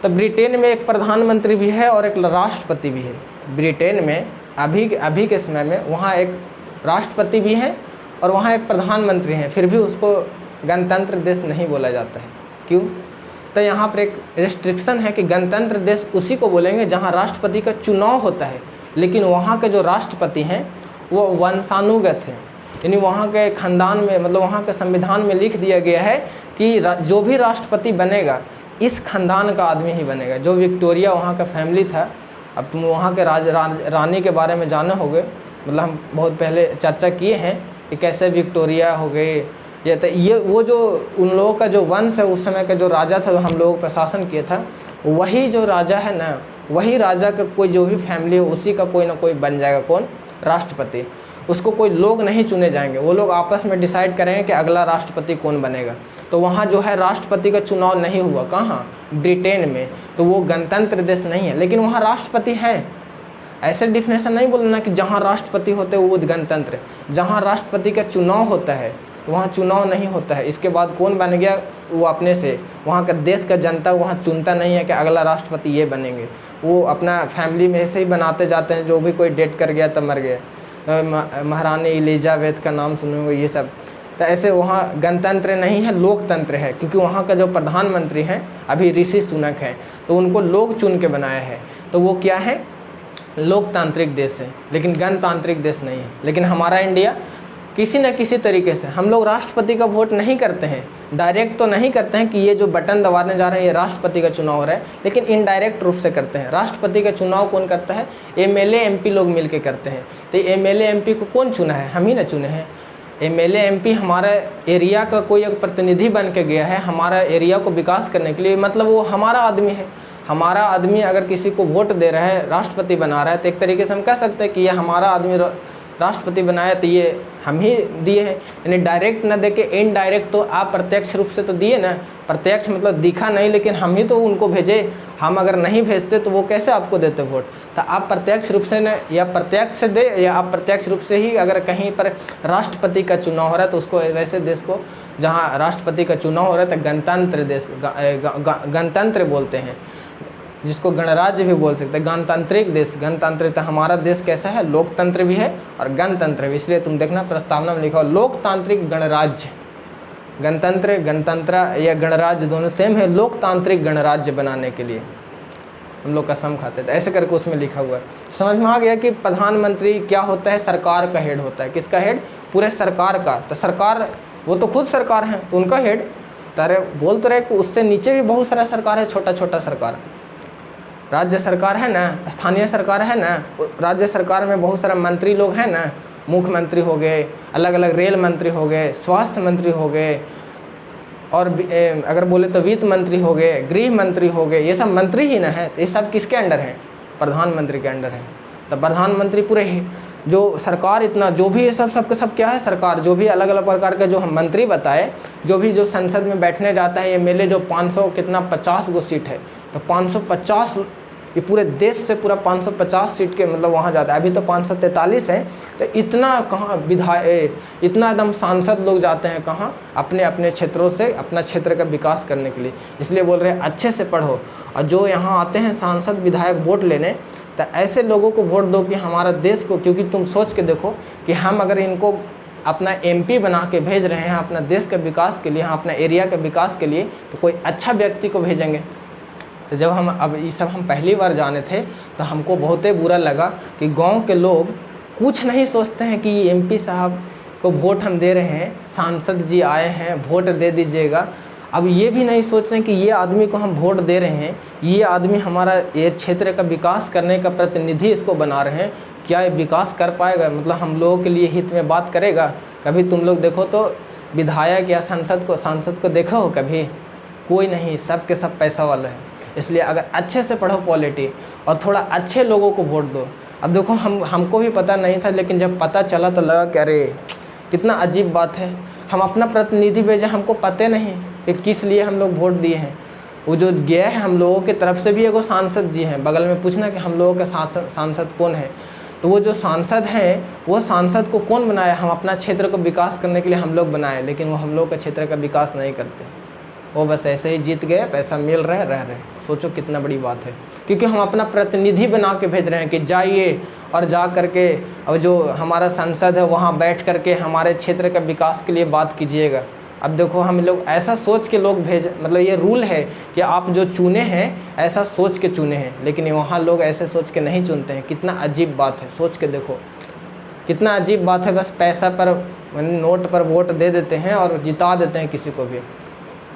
तो ब्रिटेन में एक प्रधानमंत्री भी है और एक राष्ट्रपति भी है। ब्रिटेन में अभी के समय में वहाँ एक राष्ट्रपति भी है और वहाँ एक प्रधानमंत्री हैं, फिर भी उसको गणतंत्र देश नहीं बोला जाता है। क्यों? तो यहाँ पर एक रिस्ट्रिक्शन है कि गणतंत्र देश उसी को बोलेंगे जहाँ राष्ट्रपति का चुनाव होता है, लेकिन वहाँ के जो राष्ट्रपति हैं वो वंशानुगत हैं। यानी वहाँ के खानदान में, मतलब वहाँ के संविधान में लिख दिया गया है कि जो भी राष्ट्रपति बनेगा इस खानदान का आदमी ही बनेगा। जो विक्टोरिया वहाँ का फैमिली था, अब तुम वहाँ के रानी के बारे में जाने होगे, मतलब हम बहुत पहले चर्चा किए हैं कि कैसे विक्टोरिया हो गए, ये वो जो उन लोगों का जो वंश है, उस समय का जो राजा था, जो हम लोगों पर शासन किया था, वही जो राजा है ना, वही राजा का कोई जो भी फैमिली हो उसी का कोई ना कोई बन जाएगा। कौन? राष्ट्रपति। उसको कोई लोग नहीं चुने जाएंगे, वो लोग आपस में डिसाइड करेंगे कि अगला राष्ट्रपति कौन बनेगा। तो वहाँ जो है राष्ट्रपति का चुनाव नहीं हुआ। कहाँ? ब्रिटेन में। तो वो गणतंत्र देश नहीं है, लेकिन वहाँ राष्ट्रपति है। ऐसे डिफिनेशन नहीं बोलना कि जहाँ राष्ट्रपति होते हैं वो गणतंत्र। जहाँ राष्ट्रपति का चुनाव होता है वहाँ चुनाव नहीं होता है। इसके बाद कौन बन गया वो अपने से, वहाँ का देश का जनता वहाँ चुनता नहीं है कि अगला राष्ट्रपति ये बनेंगे। वो अपना फैमिली में ऐसे ही बनाते जाते हैं, जो भी कोई डेट कर गया तब मर गया। महारानी एलिजाबेथ का नाम सुनोगे, ये सब। तो ऐसे वहाँ गणतंत्र नहीं है, लोकतंत्र है। क्योंकि वहाँ का जो प्रधानमंत्री हैं अभी ऋषि सुनक हैं, तो उनको लोग चुन के बनाया है। तो वो क्या है? लोकतांत्रिक देश है, लेकिन गणतांत्रिक देश नहीं है। लेकिन हमारा इंडिया किसी न किसी तरीके से, हम लोग राष्ट्रपति का वोट नहीं करते हैं, डायरेक्ट तो नहीं करते हैं कि ये जो बटन दबाने जा रहे हैं ये राष्ट्रपति का चुनाव हो रहा है, लेकिन इनडायरेक्ट रूप से करते हैं। राष्ट्रपति का चुनाव कौन करता है? एमएलए एमपी लोग मिलके करते हैं। तो एमएलए एमपी को कौन चुना है? हम ही ना चुने हैं। एमएलए एमपी हमारा एरिया का कोई एक प्रतिनिधि बन के गया है हमारा एरिया को विकास करने के लिए, मतलब वो हमारा आदमी है। हमारा आदमी अगर किसी को वोट दे रहा है, राष्ट्रपति बना रहा है, तो एक तरीके से हम कह सकते हैं कि ये हमारा आदमी राष्ट्रपति बनाया तो ये हम ही दिए हैं, यानी डायरेक्ट ना देके इनडायरेक्ट तो आप प्रत्यक्ष रूप से तो दिए ना। प्रत्यक्ष मतलब दिखा नहीं, लेकिन हम ही तो उनको भेजे। हम अगर नहीं भेजते तो वो कैसे आपको देते वोट। तो आप प्रत्यक्ष रूप से न, या प्रत्यक्ष से दे, या आप प्रत्यक्ष रूप से ही अगर कहीं पर राष्ट्रपति का चुनाव हो रहा है तो उसको, वैसे देश को जहाँ राष्ट्रपति का चुनाव हो रहा है तो गणतंत्र देश, गणतंत्र बोलते हैं, जिसको गणराज्य भी बोल सकते हैं, गणतांत्रिक देश। गणतंत्र हमारा देश कैसा है, लोकतंत्र भी है और गणतंत्र भी। इसलिए तुम देखना प्रस्तावना में लिखा हो लोकतांत्रिक गणराज्य। गणतंत्र, गणतंत्र या गणराज्य दोनों सेम है। लोकतांत्रिक गणराज्य बनाने के लिए हम लोग कसम खाते थे, ऐसे करके उसमें लिखा हुआ है। समझ में आ गया कि प्रधानमंत्री क्या होता है, सरकार का हेड होता है। किसका हेड, पूरे सरकार का। तो सरकार, वो तो खुद सरकार है तो उनका हेड। तारे बोल तो रहे कि उससे नीचे भी बहुत सारा सरकार है, छोटा छोटा सरकार। राज्य सरकार है ना, स्थानीय सरकार है ना, राज्य सरकार में बहुत सारा मंत्री लोग हैं ना, मुख्यमंत्री हो गए, अलग अलग रेल मंत्री हो गए, स्वास्थ्य मंत्री हो गए, और अगर बोले तो वित्त मंत्री हो गए, गृह मंत्री हो गए। ये सब मंत्री ही ना है, तो ये सब किसके अंडर है, प्रधानमंत्री के अंडर है। तो प्रधानमंत्री पूरे जो सरकार इतना जो भी ये सब के सब क्या है, सरकार। जो भी अलग अलग प्रकार के जो हम मंत्री बताए, जो भी जो संसद में बैठने जाता है, एमएलए जो 500 कितना 50 गो सीट है, तो 550 ये पूरे देश से पूरा 550 सीट के मतलब वहाँ जाता है। अभी तो 543 है, तो इतना कहाँ विधायक, इतना एकदम सांसद लोग जाते हैं कहाँ, अपने अपने क्षेत्रों से अपना क्षेत्र का विकास करने के लिए। इसलिए बोल रहे हैं अच्छे से पढ़ो, और जो यहाँ आते हैं सांसद विधायक वोट लेने, तो ऐसे लोगों को वोट दो कि हमारा देश को, क्योंकि तुम सोच के देखो कि हम अगर इनको अपना एमपी बना के भेज रहे हैं अपना देश के विकास के लिए, अपना एरिया के विकास के लिए, तो कोई अच्छा व्यक्ति को भेजेंगे। तो जब हम अब ये सब हम पहली बार जाने थे तो हमको बहुत ही बुरा लगा कि गांव के लोग कुछ नहीं सोचते हैं कि ये एमपी साहब को वोट हम दे रहे हैं, सांसद जी आए हैं वोट दे दीजिएगा। अब ये भी नहीं सोच रहे हैं कि ये आदमी को हम वोट दे रहे हैं, ये आदमी हमारा ये क्षेत्र का विकास करने का प्रतिनिधि इसको बना रहे हैं, क्या ये विकास कर पाएगा, मतलब हम लोगों के लिए हित में बात करेगा। कभी तुम लोग देखो तो विधायक या सांसद को देखो हो कभी, कोई नहीं, सब के सब पैसा वाला है। इसलिए अगर अच्छे से पढ़ो पॉलिटी और थोड़ा अच्छे लोगों को वोट दो। अब देखो हमको भी पता नहीं था, लेकिन जब पता चला तो लगा कि अरे कितना अजीब बात है, हम अपना प्रतिनिधि भेजे, हमको पता नहीं कि किस लिए हम लोग वोट दिए हैं। वो जो गया है हम लोगों की तरफ से भी एगो सांसद जी हैं, बगल में पूछना कि हम लोगों के सांसद कौन है, तो वो जो सांसद हैं वो सांसद को कौन बनाया, हम अपना क्षेत्र को विकास करने के लिए हम लोग बनाए, लेकिन वो हम लोग का क्षेत्र का विकास नहीं करते। वो बस ऐसे ही जीत गए, पैसा मिल रहा है, रह रहे। सोचो कितना बड़ी बात है, क्योंकि हम अपना प्रतिनिधि बना के भेज रहे हैं कि जाइए और जा करके अब जो हमारा संसद है वहाँ बैठ करके हमारे क्षेत्र का विकास के लिए बात कीजिएगा। अब देखो हम लोग ऐसा सोच के लोग भेज, मतलब ये रूल है कि आप जो चुने हैं ऐसा सोच के चुने हैं, लेकिन वहाँ लोग ऐसे सोच के नहीं चुनते हैं। कितना अजीब बात है, सोच के देखो कितना अजीब बात है। बस पैसा पर, नोट पर वोट दे देते हैं और जिता देते हैं किसी को भी।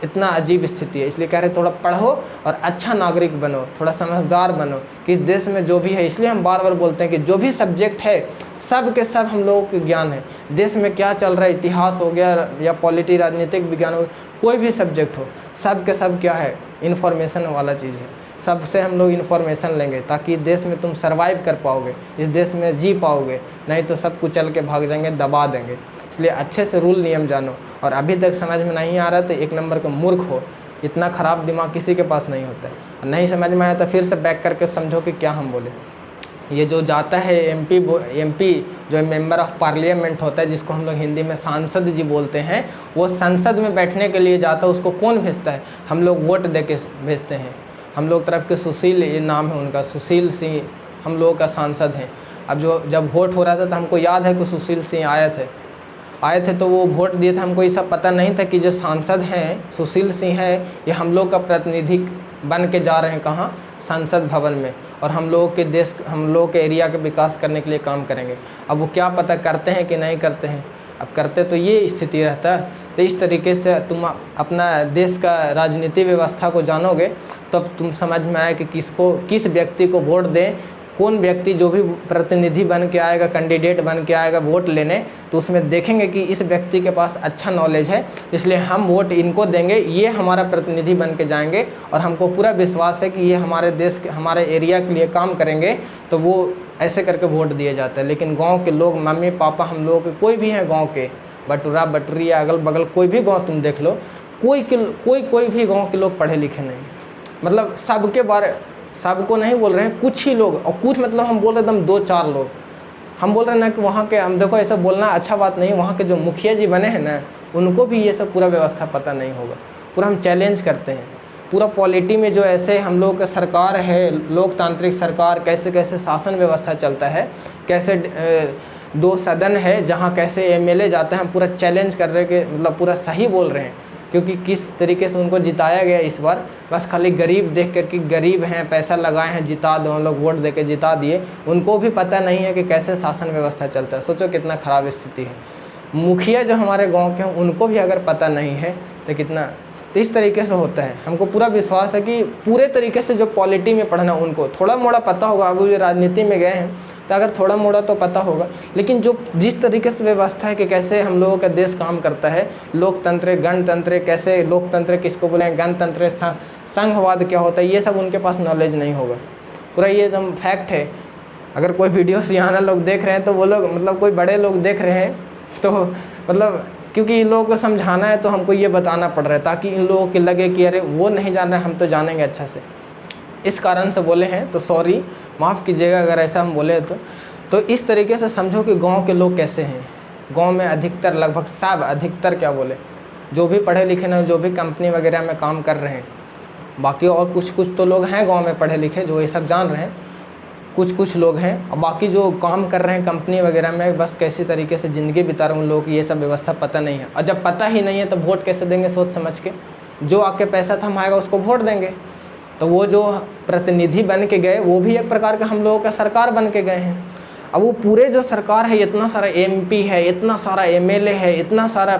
इतना अजीब स्थिति है। इसलिए कह रहे थोड़ा पढ़ो और अच्छा नागरिक बनो, थोड़ा समझदार बनो कि इस देश में जो भी है। इसलिए हम बार बार बोलते हैं कि जो भी सब्जेक्ट है सब के सब हम लोगों के ज्ञान है। देश में क्या चल रहा है, इतिहास हो गया या पॉलिटी राजनीतिक विज्ञान हो, कोई भी सब्जेक्ट हो, सब के सब क्या है, इन्फॉर्मेशन वाला चीज़ है। सबसे हम लोग इन्फॉर्मेशन लेंगे ताकि देश में तुम सर्वाइव कर पाओगे, इस देश में जी पाओगे, नहीं तो सब कुछ चल के भाग जाएंगे, दबा देंगे। इसलिए अच्छे से रूल नियम जानो। और अभी तक समझ में नहीं आ रहा तो एक नंबर का मूर्ख हो। इतना ख़राब दिमाग किसी के पास नहीं होता है। और नहीं समझ में आया तो फिर से बैक करके समझो कि क्या हम बोले। ये जो जाता है एमपी जो मेंबर ऑफ पार्लियामेंट होता है, जिसको हम लोग हिंदी में सांसद जी बोलते हैं, वो संसद में बैठने के लिए जाता है। उसको कौन भेजता है, हम लोग वोट दे के भेजते हैं। हम लोग तरफ के सुशील, ये नाम है उनका, सुशील सिंह हम लोगों का सांसद हैं। अब जब वोट हो रहा था तो हमको याद है कि सुशील सिंह आए थे तो वो वोट दिए थे। हमको ये सब पता नहीं था कि जो सांसद हैं सुशील सिंह है, ये हम लोग का प्रतिनिधि बन के जा रहे हैं कहाँ, संसद भवन में, और हम लोगों के देश, हम लोगों के एरिया के विकास करने के लिए काम करेंगे। अब वो क्या पता करते हैं कि नहीं करते हैं, अब करते तो ये स्थिति रहता है। तो इस तरीके से तुम अपना देश का राजनीति व्यवस्था को जानोगे तब तुम समझ में आए कि किस व्यक्ति को वोट दें, कौन व्यक्ति जो भी प्रतिनिधि बन के आएगा, कैंडिडेट बन के आएगा वोट लेने, तो उसमें देखेंगे कि इस व्यक्ति के पास अच्छा नॉलेज है, इसलिए हम वोट इनको देंगे, ये हमारा प्रतिनिधि बन के जाएंगे और हमको पूरा विश्वास है कि ये हमारे देश के, हमारे एरिया के लिए काम करेंगे, तो वो ऐसे करके वोट दिए जाते हैं। लेकिन गांव के लोग, मम्मी पापा, हम लोगों के कोई भी हैं गांव के, बटुरा बटरी या अगल बगल कोई भी गांव तुम देख लो, कोई भी गांव के लोग पढ़े लिखे नहीं। मतलब सबके बारे, सबको नहीं बोल रहे हैं, कुछ ही लोग, और कुछ मतलब हम बोल रहे एकदम 2-4 लोग। हम बोल रहे हैं ना कि वहाँ के, हम देखो ऐसा बोलना अच्छा बात नहीं है, वहाँ के जो मुखिया जी बने हैं ना, उनको भी ये सब पूरा व्यवस्था पता नहीं होगा। पूरा हम चैलेंज करते हैं, पूरा पॉलिटी में जो ऐसे हम लोगों का सरकार है, लोकतांत्रिक सरकार, कैसे कैसे शासन व्यवस्था चलता है, कैसे 2 सदन है जहाँ कैसे एमएलए जाते हैं, हम पूरा चैलेंज कर रहे हैं कि मतलब पूरा सही बोल रहे हैं, क्योंकि किस तरीके से उनको जिताया गया इस बार। बस खाली गरीब देख कर कि गरीब हैं, पैसा लगाए हैं, जिता दो, हम लोग वोट दे के जिता दिए, उनको भी पता नहीं है कि कैसे शासन व्यवस्था चलता है। सोचो कितना ख़राब स्थिति है। मुखिया जो हमारे गांव के हैं उनको भी अगर पता नहीं है तो कितना, तो इस तरीके से होता है। हमको पूरा विश्वास है कि पूरे तरीके से जो पॉलिटी में पढ़ना, उनको थोड़ा मोड़ा पता होगा, अब जो राजनीति में गए हैं तो अगर थोड़ा मोड़ा तो पता होगा, लेकिन जो जिस तरीके से व्यवस्था है कि कैसे हम लोगों का देश काम करता है, लोकतंत्र, गणतंत्र, कैसे लोकतंत्र किसको बोले, गणतंत्र, संघवाद क्या होता है, ये सब उनके पास नॉलेज नहीं होगा। पूरा ये एकदम फैक्ट है। अगर कोई वीडियो सियाना लोग देख रहे हैं तो वो लोग, मतलब कोई बड़े लोग देख रहे हैं तो मतलब, क्योंकि इन लोगों को समझाना है तो हमको ये बताना पड़ रहा है, ताकि इन लोगों को लगे कि अरे वो नहीं जान रहे, हम तो जानेंगे अच्छा से। इस कारण से बोले हैं, तो सॉरी, माफ़ कीजिएगा अगर ऐसा हम बोले तो इस तरीके से समझो कि गांव के लोग कैसे हैं। गांव में अधिकतर, लगभग सब, अधिकतर क्या बोले, जो भी पढ़े लिखे ना, जो भी कंपनी वगैरह में काम कर रहे हैं, बाकी और कुछ तो लोग हैं गांव में पढ़े लिखे जो ये सब जान रहे हैं, कुछ लोग हैं, और बाकी जो काम कर रहे हैं कंपनी वगैरह में, बस कैसी तरीके से ज़िंदगी बिता रहे हैं, उन लोगों की ये सब व्यवस्था पता नहीं है। और जब पता ही नहीं है तो वोट कैसे देंगे सोच समझ के? जो आके पैसा थमाएगा उसको वोट देंगे। तो वो जो प्रतिनिधि बन के गए वो भी एक प्रकार का हम लोगों का सरकार बन के गए हैं। अब वो पूरे जो सरकार है, इतना सारा एमपी है, इतना सारा एमएलए है, इतना सारा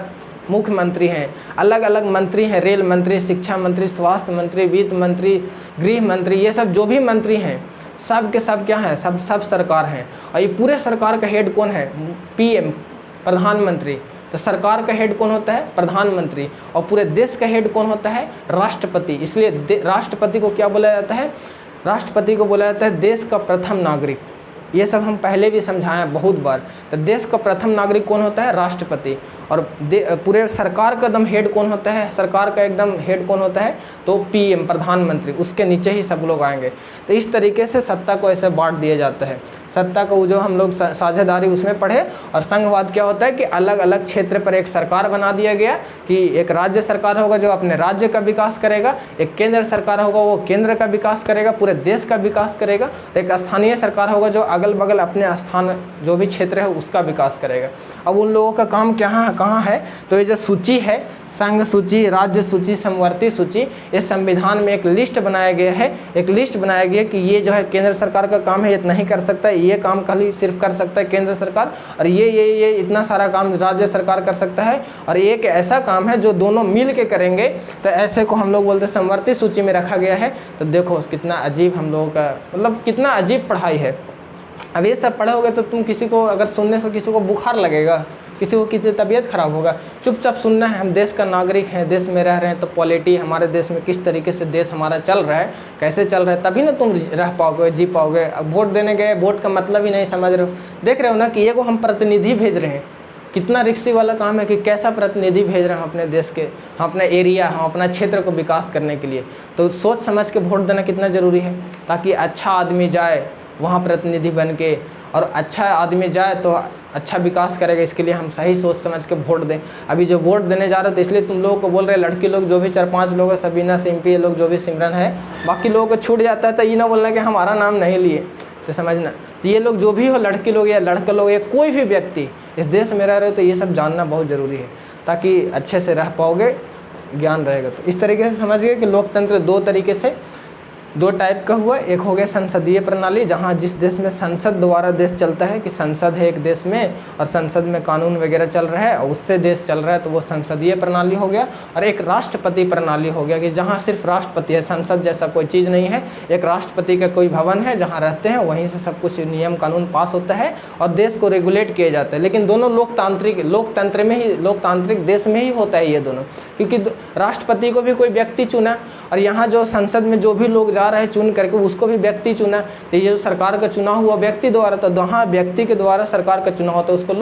मुख्यमंत्री हैं, अलग अलग मंत्री हैं, रेल मंत्री, शिक्षा मंत्री, स्वास्थ्य मंत्री, वित्त मंत्री, गृह मंत्री, ये सब जो भी मंत्री हैं सब के सब क्या हैं, सब सरकार हैं। और ये पूरे सरकार का हेड कौन है? पीएम, प्रधानमंत्री। तो सरकार का हेड कौन होता है? प्रधानमंत्री। और पूरे देश का हेड कौन होता है? राष्ट्रपति। इसलिए राष्ट्रपति को क्या बोला जाता है? राष्ट्रपति को बोला जाता है देश का प्रथम नागरिक। ये सब हम पहले भी समझाए हैं बहुत बार। तो देश का प्रथम नागरिक कौन होता है? राष्ट्रपति। और पूरे सरकार का एकदम हेड कौन होता है? सरकार का एकदम हेड कौन होता है? तो पीएम, प्रधानमंत्री। उसके नीचे ही सब लोग आएंगे। तो इस तरीके से सत्ता को ऐसे बांट दिया जाता है। सत्ता को जो हम लोग साझेदारी उसमें पढ़े। और संघवाद क्या होता है कि अलग अलग क्षेत्र पर एक सरकार बना दिया गया, कि एक राज्य सरकार होगा जो अपने राज्य का विकास करेगा, एक केंद्र सरकार होगा वो केंद्र का विकास करेगा, पूरे देश का विकास करेगा, एक स्थानीय सरकार होगा जो अगल बगल अपने स्थान जो भी क्षेत्र है उसका विकास करेगा। अब उन लोगों का काम कहाँ है? तो ये जो सूची है, संघ सूची, राज्य सूची, समवर्ती सूची, इस संविधान में एक लिस्ट बनाया गया है। एक लिस्ट बनाया गया कि ये जो है केंद्र सरकार का काम है, ये नहीं कर सकता, ये काम खाली सिर्फ कर सकता है केंद्र सरकार, और ये इतना सारा काम राज्य सरकार कर सकता है, और एक ऐसा काम है जो दोनों मिल के करेंगे। तो ऐसे को हम लोग बोलते हैं समवर्ती सूची में रखा गया है। तो देखो कितना अजीब हम लोगों का, मतलब कितना अजीब पढ़ाई है। अब ये सब पढ़ोगे तो तुम किसी को अगर सुनने से किसी को बुखार लगेगा, किसी को किसी तबीयत खराब होगा। चुपचाप सुनना है, हम देश का नागरिक हैं, देश में रह रहे हैं, तो पॉलिटी हमारे देश में किस तरीके से देश हमारा चल रहा है, कैसे चल रहा है, तभी ना तुम रह पाओगे, जी पाओगे। अब वोट देने गए, वोट का मतलब ही नहीं समझ रहे हो। देख रहे हो ना कि ये को हम प्रतिनिधि भेज रहे हैं, कितना रिक्सी वाला काम है कि कैसा प्रतिनिधि भेज रहे हैं अपने देश के, हम अपना एरिया, हम अपना क्षेत्र को विकास करने के लिए। तो सोच समझ के वोट देना कितना ज़रूरी है, ताकि अच्छा आदमी जाए वहाँ प्रतिनिधि बन के, और अच्छा आदमी जाए तो अच्छा विकास करेगा। इसके लिए हम सही सोच समझ के वोट दें। अभी जो वोट देने जा रहे हो तो इसलिए तुम लोगों को बोल रहे हैं, लड़की लोग जो भी 4-5 लोग हैं, सबीना, सिंपी, ये लोग जो भी सिमरन है, बाकी लोगों को छूट जाता है तो ये ना बोलना कि हमारा नाम नहीं लिए, तो समझना। तो ये लोग जो भी हो, लड़की लोग या लड़के लोग या कोई भी व्यक्ति इस देश में रह रहे हो, तो ये सब जानना बहुत ज़रूरी है, ताकि अच्छे से रह पाओगे, ज्ञान रहेगा। तो इस तरीके से समझिए कि लोकतंत्र 2 तरीके से दो टाइप का हुआ, एक हो गया संसदीय प्रणाली जहाँ जिस देश में संसद द्वारा देश चलता है, कि संसद है एक देश में और संसद में कानून वगैरह चल रहा है और उससे देश चल रहा है, तो वो संसदीय प्रणाली हो गया। और एक राष्ट्रपति प्रणाली हो गया कि जहाँ सिर्फ राष्ट्रपति है, संसद जैसा कोई चीज़ नहीं है, एक राष्ट्रपति का कोई भवन है जहाँ रहते हैं, वहीं से सब कुछ नियम कानून पास होता है और देश को रेगुलेट किया जाता है। लेकिन दोनों लोकतंत्र में ही, लोकतांत्रिक देश में ही होता है ये दोनों, क्योंकि राष्ट्रपति को भी कोई व्यक्ति चुना और यहाँ जो संसद में जो भी लोग जा रहे हैं चुन करके उसको भी व्यक्ति चुना, तो ये जो सरकार का चुनाव हुआ व्यक्ति द्वारा, तो जहाँ व्यक्ति के द्वारा सरकार का चुनाव होता है उसको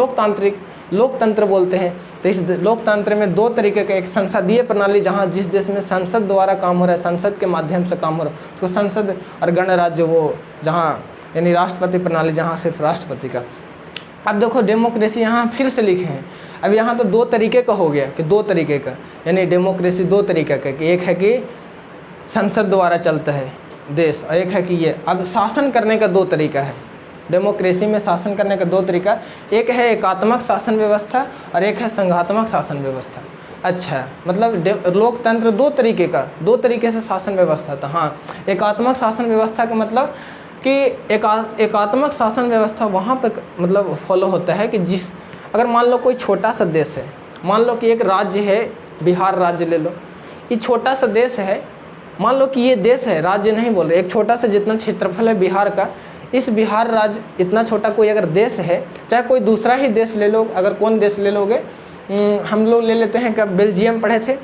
लोकतंत्र बोलते हैं। तो इस लोकतंत्र में दो तरीके का, एक संसदीय प्रणाली जहाँ जिस देश में संसद द्वारा काम हो रहा है, संसद के माध्यम से काम हो रहा है उसको संसद, और गणराज्य वो जहाँ यानी राष्ट्रपति प्रणाली जहाँ सिर्फ राष्ट्रपति का। अब देखो डेमोक्रेसी यहाँ फिर से लिखे हैं, अब यहाँ तो दो तरीके का हो गया कि दो तरीके का, यानी डेमोक्रेसी दो तरीके का, कि एक है कि संसद द्वारा चलता है देश और एक है कि ये। अब शासन करने का दो तरीका है, डेमोक्रेसी में शासन करने का दो तरीका, एक है एकात्मक शासन व्यवस्था और एक है संघात्मक शासन व्यवस्था। अच्छा, मतलब लोकतंत्र दो तरीके से शासन व्यवस्था था। हाँ, एकात्मक शासन व्यवस्था का मतलब कि एकात्मक शासन व्यवस्था वहाँ पर मतलब फॉलो होता है कि अगर मान लो कोई छोटा सा देश है, मान लो कि एक राज्य है, बिहार राज्य ले लो, ये छोटा सा देश है, मान लो कि ये देश है, राज्य नहीं बोल रहे, एक छोटा सा जितना क्षेत्रफल है बिहार का, इस बिहार राज्य इतना छोटा कोई अगर देश है, चाहे कोई दूसरा ही देश ले लो, अगर कौन देश ले लोगे, हम लोग ले लेते हैं, कब बेल्जियम पढ़े थे,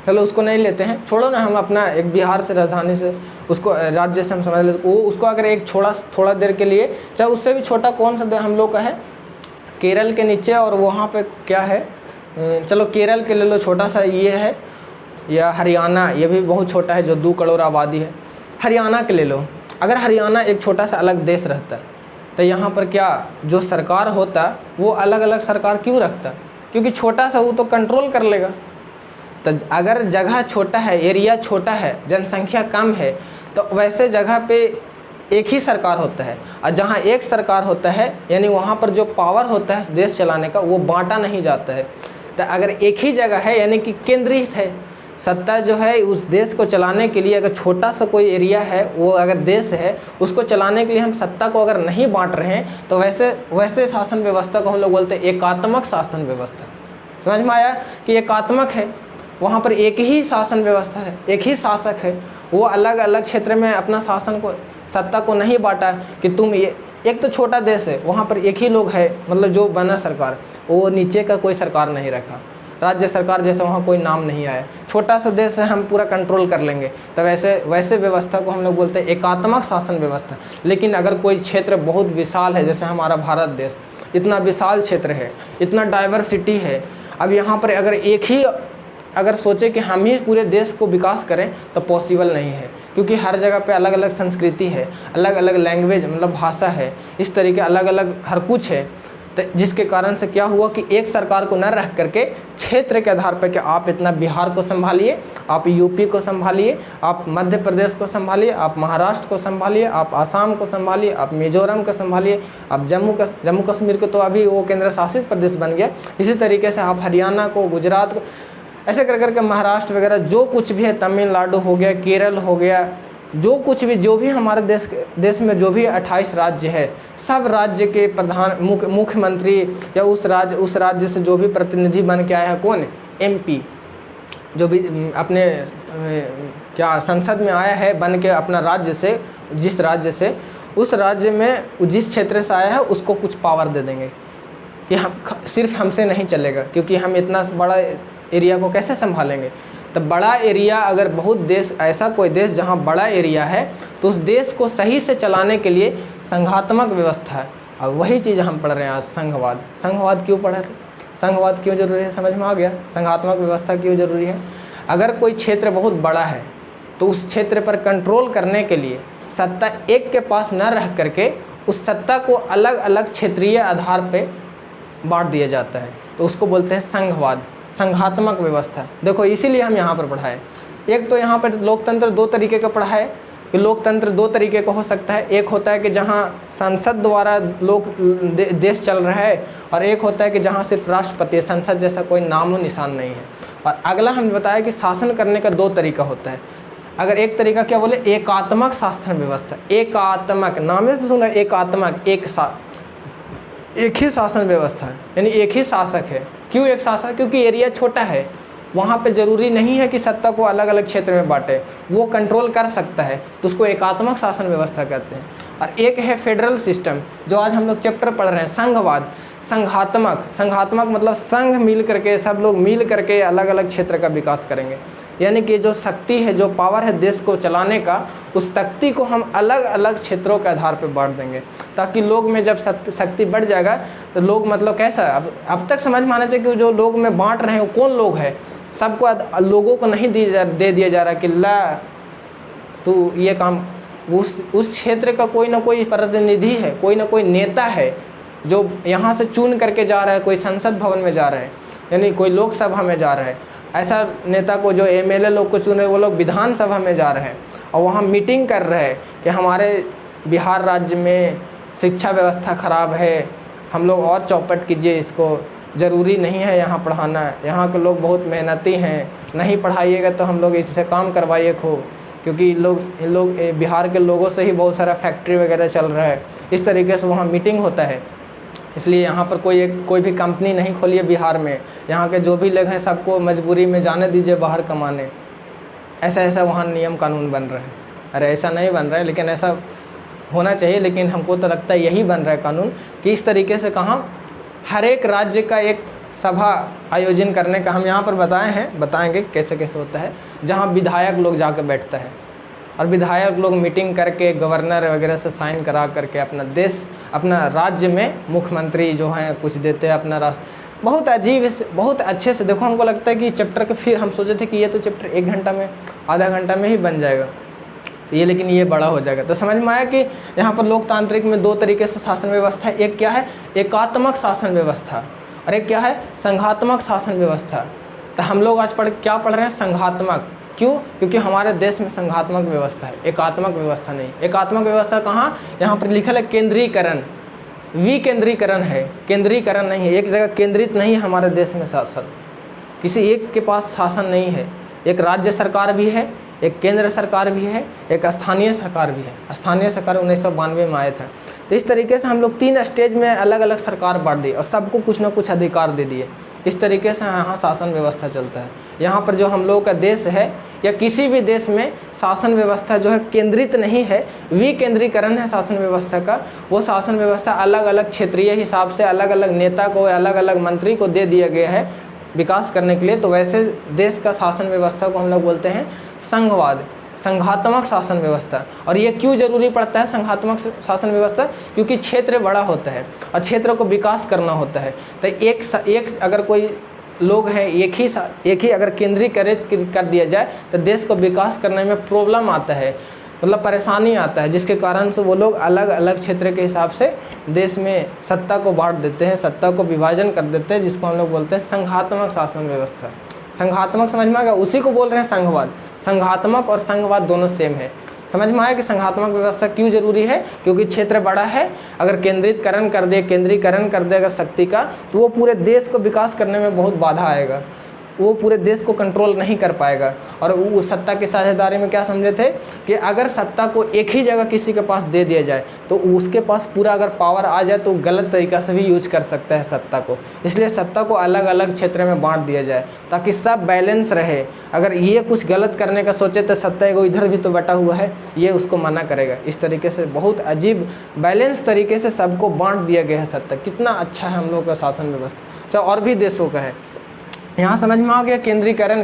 चलो उसको नहीं लेते हैं, छोड़ो ना, हम अपना एक बिहार से राजधानी से उसको राज्य से हम समझ लेते, उसको अगर एक थोड़ा देर के लिए, चाहे उससे भी छोटा कौन सा हम लोग का है, केरल के नीचे, और वहाँ पे क्या है, चलो केरल के ले लो, छोटा सा ये है, या हरियाणा, ये भी बहुत छोटा है जो 2 करोड़ आबादी है, हरियाणा के ले लो। अगर हरियाणा एक छोटा सा अलग देश रहता तो यहाँ पर क्या जो सरकार होता वो अलग अलग सरकार क्यों रखता, क्योंकि छोटा सा वो तो कंट्रोल कर लेगा। तो अगर जगह छोटा है, एरिया छोटा है, जनसंख्या कम है, तो वैसे जगह पे एक ही सरकार होता है, और जहाँ एक सरकार होता है यानी वहाँ पर जो पावर होता है देश चलाने का वो बांटा नहीं जाता है। तो अगर एक ही जगह है यानी कि केंद्रित है सत्ता जो है उस देश को चलाने के लिए, अगर छोटा सा कोई एरिया है, वो अगर देश है, उसको चलाने के लिए हम सत्ता को अगर नहीं बांट रहे हैं, तो वैसे शासन व्यवस्था को हम लोग बोलते हैं एकात्मक शासन व्यवस्था। समझ में आया कि एकात्मक है, वहाँ पर एक ही शासन व्यवस्था है, एक ही शासक है, वो अलग अलग क्षेत्र में अपना शासन को, सत्ता को नहीं बांटा कि तुम ये, एक तो छोटा देश है, वहाँ पर एक ही लोग है, मतलब जो बना सरकार, वो नीचे का कोई सरकार नहीं रखा, राज्य सरकार जैसे वहाँ कोई नाम नहीं आया, छोटा सा देश है, हम पूरा कंट्रोल कर लेंगे, तो वैसे व्यवस्था को हम लोग बोलते हैं एकात्मक शासन व्यवस्था। लेकिन अगर कोई क्षेत्र बहुत विशाल है, जैसे हमारा भारत देश इतना विशाल क्षेत्र है, इतना डाइवर्सिटी है, अब यहाँ पर अगर एक ही अगर सोचे कि हम ही पूरे देश को विकास करें तो पॉसिबल नहीं है, क्योंकि हर जगह पे अलग अलग संस्कृति है, अलग अलग लैंग्वेज मतलब भाषा है, इस तरीके अलग अलग हर कुछ है। तो जिसके कारण से क्या हुआ कि एक सरकार को न रख करके क्षेत्र के आधार पर कि आप इतना बिहार को संभालिए, आप यूपी को संभालिए, आप मध्य प्रदेश को संभालिए, आप महाराष्ट्र को संभालिए, आप आसाम को संभालिए, आप मिजोरम को संभालिए, आप जम्मू कश्मीर को तो अभी वो केंद्र शासित प्रदेश बन गया, इसी तरीके से आप हरियाणा को, गुजरात को, ऐसे कर करके महाराष्ट्र वगैरह जो कुछ भी है, तमिलनाडु हो गया, केरल हो गया, जो कुछ भी जो भी हमारे देश में जो भी 28 राज्य है, सब राज्य के प्रधान मुख्यमंत्री या उस राज्य से जो भी प्रतिनिधि बन के आया है, कौन MP, जो भी अपने क्या संसद में आया है बन के अपना राज्य से, जिस राज्य से, उस राज्य में जिस क्षेत्र से आया है उसको कुछ पावर दे देंगे कि हम सिर्फ हमसे नहीं चलेगा, क्योंकि हम इतना बड़ा एरिया को कैसे संभालेंगे। तो बड़ा एरिया अगर बहुत देश, ऐसा कोई देश जहाँ बड़ा एरिया है, तो उस देश को सही से चलाने के लिए संघात्मक व्यवस्था है। और वही चीज़ हम पढ़ रहे हैं आज, संघवाद क्यों पढ़ा थे, संघवाद क्यों जरूरी है, समझ में आ गया, संघात्मक व्यवस्था क्यों जरूरी है। अगर कोई क्षेत्र बहुत बड़ा है तो उस क्षेत्र पर कंट्रोल करने के लिए सत्ता एक के पास न रह करके उस सत्ता को अलग अलग क्षेत्रीय आधार पर बांट दिया जाता है, तो उसको बोलते हैं संघवाद, संघात्मक व्यवस्था। देखो इसीलिए हम यहाँ पर पढ़ाए, एक तो यहाँ पर लोकतंत्र दो तरीके का पढ़ा है कि लोकतंत्र दो तरीके का हो सकता है, एक होता है कि जहाँ संसद द्वारा देश चल रहा है, और एक होता है कि जहाँ सिर्फ राष्ट्रपति, संसद जैसा कोई नामो निशान नहीं है। और अगला हम बताया कि शासन करने का दो तरीका होता है, अगर एक तरीका क्या बोले, एकात्मक शासन व्यवस्था, एकात्मक, नामे से सुना, एकात्मक, एक ही शासन व्यवस्था है, यानी एक ही शासक है। क्यों एक शासक? क्योंकि एरिया छोटा है, वहाँ पे ज़रूरी नहीं है कि सत्ता को अलग अलग क्षेत्र में बांटे, वो कंट्रोल कर सकता है, तो उसको एकात्मक शासन व्यवस्था कहते हैं। और एक है फेडरल सिस्टम, जो आज हम लोग चैप्टर पढ़ रहे हैं, संघवाद। संघात्मक, संघात्मक मतलब संघ मिल करके, सब लोग मिल करके अलग अलग क्षेत्र का विकास करेंगे, यानी कि जो शक्ति है, जो पावर है देश को चलाने का, उस शक्ति को हम अलग अलग क्षेत्रों के आधार पर बांट देंगे, ताकि लोग में जब शक्ति बढ़ जाएगा तो लोग मतलब कैसा, अब तक समझ में आना चाहिए कि जो लोग में बांट रहे हैं वो कौन लोग हैं। सबको लोगों को नहीं दे दिया जा रहा कि ला तो ये काम, उस क्षेत्र का कोई ना कोई प्रतिनिधि है, कोई ना कोई नेता है जो यहाँ से चुन करके जा रहा है, कोई संसद भवन में जा रहा है, यानी कोई लोकसभा में जा रहा है। ऐसा नेता को जो एमएलए लोग को चुन रहे, वो लोग विधानसभा में जा रहे हैं और वहाँ मीटिंग कर रहे हैं कि हमारे बिहार राज्य में शिक्षा व्यवस्था ख़राब है, हम लोग और चौपट कीजिए, इसको ज़रूरी नहीं है यहाँ पढ़ाना, यहाँ के लोग बहुत मेहनती हैं, नहीं पढ़ाइएगा तो हम लोग इससे काम करवाइए खूब, क्योंकि इन लोग बिहार के लोगों से ही बहुत सारा फैक्ट्री वगैरह चल रहा है। इस तरीके से वहाँ मीटिंग होता है, इसलिए यहाँ पर कोई भी कंपनी नहीं खोलिए बिहार में, यहाँ के जो भी लोग हैं सबको मजबूरी में जाने दीजिए बाहर कमाने। ऐसा वहाँ नियम कानून बन रहा है। अरे ऐसा नहीं बन रहा है, लेकिन ऐसा होना चाहिए, लेकिन हमको तो लगता है यही बन रहा है कानून कि इस तरीके से कहाँ हर एक राज्य का एक सभा आयोजन करने का हम यहाँ पर बताएंगे कैसे कैसे होता है, जहाँ विधायक लोग जाकर बैठता है और विधायक लोग मीटिंग करके गवर्नर वगैरह से साइन करा करके अपना राज्य में मुख्यमंत्री जो हैं कुछ देते हैं अपना राष्ट्र। बहुत अजीब, बहुत अच्छे से देखो, हमको लगता है कि चैप्टर के फिर हम सोचे थे कि ये तो चैप्टर 1 घंटा में, आधा घंटा में ही बन जाएगा ये, लेकिन ये बड़ा हो जाएगा। तो समझ में आया कि यहाँ पर लोकतांत्रिक में 2 तरीके से शासन व्यवस्था है, एक क्या है एकात्मक शासन व्यवस्था और एक क्या है संघात्मक शासन व्यवस्था। तो हम लोग आज क्या पढ़ रहे हैं, संघात्मक। क्यों? क्योंकि हमारे देश में संघात्मक व्यवस्था है, एकात्मक व्यवस्था नहीं। एकात्मक व्यवस्था कहाँ? यहाँ पर लिखा है केंद्रीकरण, विकेंद्रीकरण है, केंद्रीकरण नहीं है, एक जगह केंद्रित नहीं है हमारे देश में शासन, किसी एक के पास शासन नहीं है। एक राज्य सरकार भी है, एक केंद्र सरकार भी है, एक स्थानीय सरकार भी है। स्थानीय सरकार 1992 में आए थे। तो इस तरीके से हम लोग 3 स्टेज में अलग अलग सरकार बांट दी और सबको कुछ ना कुछ अधिकार दे दिए। इस तरीके से यहाँ शासन व्यवस्था चलता है। यहाँ पर जो हम लोगों का देश है या किसी भी देश में शासन व्यवस्था जो है केंद्रित नहीं है, विकेंद्रीकरण है शासन व्यवस्था का। वो शासन व्यवस्था अलग अलग क्षेत्रीय हिसाब से अलग अलग नेता को, अलग अलग मंत्री को दे दिया गया है विकास करने के लिए। तो वैसे देश का शासन व्यवस्था को हम लोग बोलते हैं संघवाद, संघात्मक शासन व्यवस्था। और ये क्यों जरूरी पड़ता है संघात्मक शासन व्यवस्था? क्योंकि क्षेत्र बड़ा होता है और क्षेत्र को विकास करना होता है। तो एक अगर कोई लोग हैं, एक ही अगर केंद्रीकृत कर दिया जाए तो देश को विकास करने में प्रॉब्लम आता है, मतलब परेशानी आता है, जिसके कारण से वो लोग अलग अलग क्षेत्र के हिसाब से देश में सत्ता को बांट देते हैं, सत्ता को विभाजन कर देते हैं, जिसको हम लोग बोलते हैं संघात्मक शासन व्यवस्था। संघात्मक समझ में आ गया? उसी को बोल रहे हैं संघवाद। संघात्मक और संघवाद दोनों सेम है। समझ में आया कि संघात्मक व्यवस्था क्यों जरूरी है? क्योंकि क्षेत्र बड़ा है, अगर केंद्रीकरण कर दे अगर शक्ति का, तो वो पूरे देश को विकास करने में बहुत बाधा आएगा, वो पूरे देश को कंट्रोल नहीं कर पाएगा। और वो सत्ता की साझेदारी में क्या समझे थे कि अगर सत्ता को एक ही जगह किसी के पास दे दिया जाए तो उसके पास पूरा अगर पावर आ जाए तो गलत तरीक़ा से भी यूज कर सकता है सत्ता को। इसलिए सत्ता को अलग अलग क्षेत्र में बांट दिया जाए ताकि सब बैलेंस रहे। अगर ये कुछ गलत करने का सोचे तो सत्ता को इधर भी तो बटा हुआ है, ये उसको मना करेगा। इस तरीके से बहुत अजीब बैलेंस तरीके से सबको बांट दिया गया है सत्ता। कितना अच्छा है हम लोग का शासन व्यवस्था, चाहे और भी देशों का है। यहाँ समझ में आ गया केंद्रीकरण।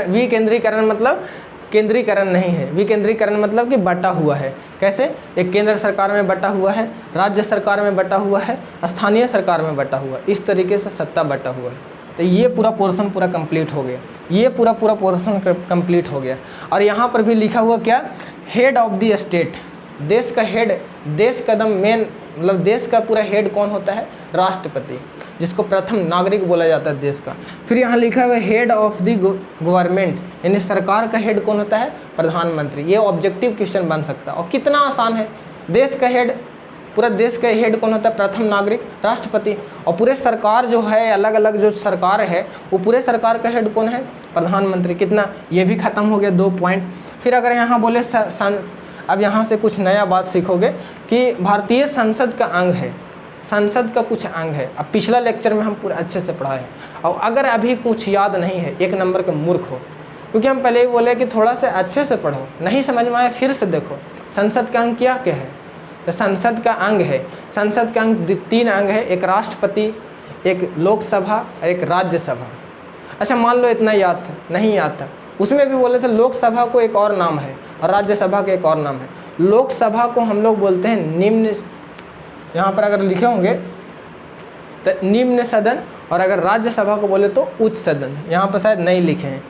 विकेंद्रीकरण मतलब केंद्रीकरण नहीं है, विकेंद्रीकरण मतलब कि बटा हुआ है। कैसे? एक केंद्र सरकार में बटा हुआ है, राज्य सरकार में बटा हुआ है, स्थानीय सरकार में बटा हुआ है, इस तरीके से सत्ता बटा हुआ है। तो ये पूरा पोर्शन पूरा कंप्लीट हो गया, ये पूरा पोर्शन कंप्लीट हो गया। और यहाँ पर भी लिखा हुआ क्या? Head of the state. देश का हेड, देश का एकदम मेन, मतलब देश का पूरा हेड कौन होता है? राष्ट्रपति, जिसको प्रथम नागरिक बोला जाता है देश का। फिर यहाँ लिखा हुआ है हेड ऑफ द गवर्नमेंट, यानी सरकार का हेड कौन होता है? प्रधानमंत्री। ये ऑब्जेक्टिव क्वेश्चन बन सकता है और कितना आसान है। देश का हेड पूरा देश का हेड कौन होता है? प्रथम नागरिक राष्ट्रपति। और पूरे सरकार जो है, अलग अलग जो सरकार है, वो पूरे सरकार का हेड कौन है? प्रधानमंत्री। कितना? ये भी खत्म हो गया 2 पॉइंट। फिर अगर यहाँ बोले अब यहाँ से कुछ नया बात सीखोगे कि भारतीय संसद का अंग है, संसद का कुछ अंग है। अब पिछला लेक्चर में हम पूरा अच्छे से पढ़ाए हैं, और अगर अभी कुछ याद नहीं है, 1 नंबर के मूर्ख हो, क्योंकि हम पहले ही बोले कि थोड़ा सा अच्छे से पढ़ो, नहीं समझ में आया फिर से देखो। संसद का अंग क्या क्या है? तो संसद का अंग है, संसद का अंग 3 अंग है, एक राष्ट्रपति, एक लोकसभा और एक राज्यसभा। अच्छा मान लो इतना याद था, नहीं याद था, उसमें भी बोले थे लोकसभा को एक और नाम है और राज्यसभा का एक और नाम है। लोकसभा को हम लोग बोलते हैं निम्न, यहाँ पर अगर लिखे होंगे तो निम्न सदन, और अगर राज्यसभा को बोले तो उच्च सदन। यहाँ पर शायद नहीं लिखे हैं।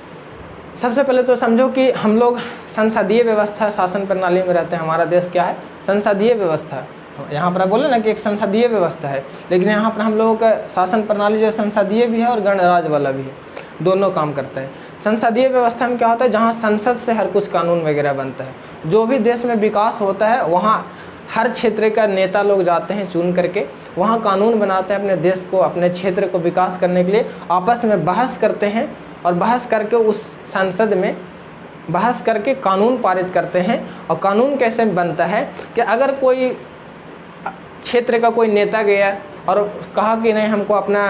सबसे पहले तो समझो कि हम लोग संसदीय व्यवस्था शासन प्रणाली में रहते हैं। हमारा देश क्या है? संसदीय व्यवस्था। यहाँ पर बोले ना कि एक संसदीय व्यवस्था है, लेकिन यहाँ पर हम लोगों का शासन प्रणाली जो संसदीय भी है और गणराज वाला भी है, दोनों काम करता है। संसदीय व्यवस्था में क्या होता है? जहाँ संसद से हर कुछ कानून वगैरह बनता है। जो भी देश में विकास होता है वहाँ हर क्षेत्र का नेता लोग जाते हैं चुन करके, वहाँ कानून बनाते हैं अपने देश को, अपने क्षेत्र को विकास करने के लिए, आपस में बहस करते हैं और बहस करके उस संसद में बहस करके कानून पारित करते हैं। और कानून कैसे बनता है कि अगर कोई क्षेत्र का कोई नेता गया और कहा कि नहीं हमको अपना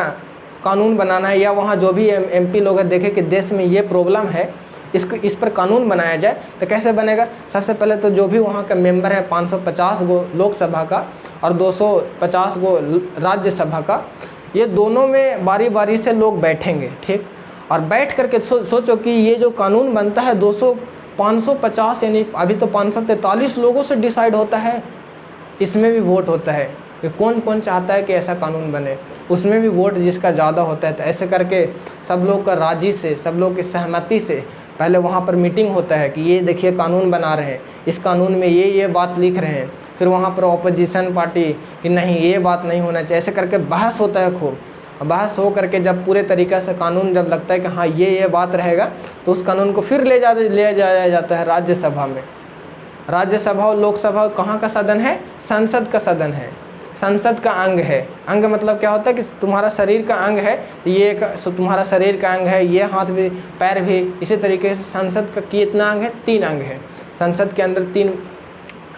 कानून बनाना है, या वहाँ जो भी MP लोग हैं देखे कि देश में ये प्रॉब्लम है, इस पर कानून बनाया जाए, तो कैसे बनेगा? सबसे पहले तो जो भी वहाँ का मेंबर है, 550 गो लोकसभा का और 250 गो राज्यसभा का, ये दोनों में बारी बारी से लोग बैठेंगे, ठीक। और बैठ करके सोचो कि ये जो कानून बनता है 550 यानी अभी तो 543 लोगों से डिसाइड होता है। इसमें भी वोट होता है कि कौन कौन चाहता है कि ऐसा कानून बने, उसमें भी वोट जिसका ज़्यादा होता है। तो ऐसे करके सब लोग का राजी से, सब लोग की सहमति से पहले वहाँ पर मीटिंग होता है कि ये देखिए कानून बना रहे हैं, इस कानून में ये बात लिख रहे हैं। फिर वहाँ पर ऑपोजिशन पार्टी कि नहीं ये बात नहीं होना चाहिए, ऐसे करके बहस होता है खूब। बहस हो करके जब पूरे तरीक़े से कानून जब लगता है कि हाँ ये बात रहेगा, तो उस कानून को फिर ले जाया जाता है राज्यसभा में। राज्यसभा और लोकसभा कहाँ का सदन है? संसद का सदन है, संसद का अंग है। अंग मतलब क्या होता है कि तुम्हारा शरीर का अंग है, तो ये तुम्हारा शरीर का अंग है, ये हाथ भी पैर भी। इसी तरीके से संसद का कितना अंग है? 3 अंग है। संसद के अंदर 3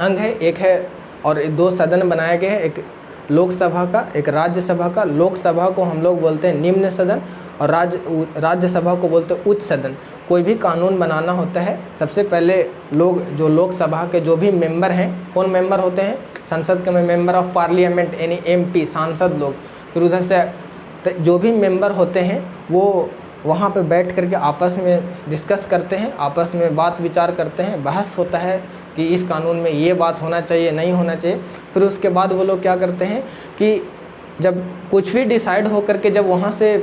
अंग है, एक है और 2 सदन बनाए गए हैं, एक लोकसभा का, एक राज्यसभा का। लोकसभा को हम लोग बोलते हैं निम्न सदन और राज्यसभा को बोलते हैं उच्च सदन। कोई भी कानून बनाना होता है, सबसे पहले जो लोकसभा के जो भी मेंबर हैं, कौन मेंबर होते हैं? संसद के मेंबर ऑफ पार्लियामेंट यानी MP, सांसद लोग। फिर उधर से जो भी मेंबर होते हैं वो वहाँ पे बैठ करके आपस में डिस्कस करते हैं, आपस में बात विचार करते हैं, बहस होता है कि इस कानून में ये बात होना चाहिए, नहीं होना चाहिए। फिर उसके बाद वो लोग क्या करते हैं कि जब कुछ भी डिसाइड हो करके जब वहाँ से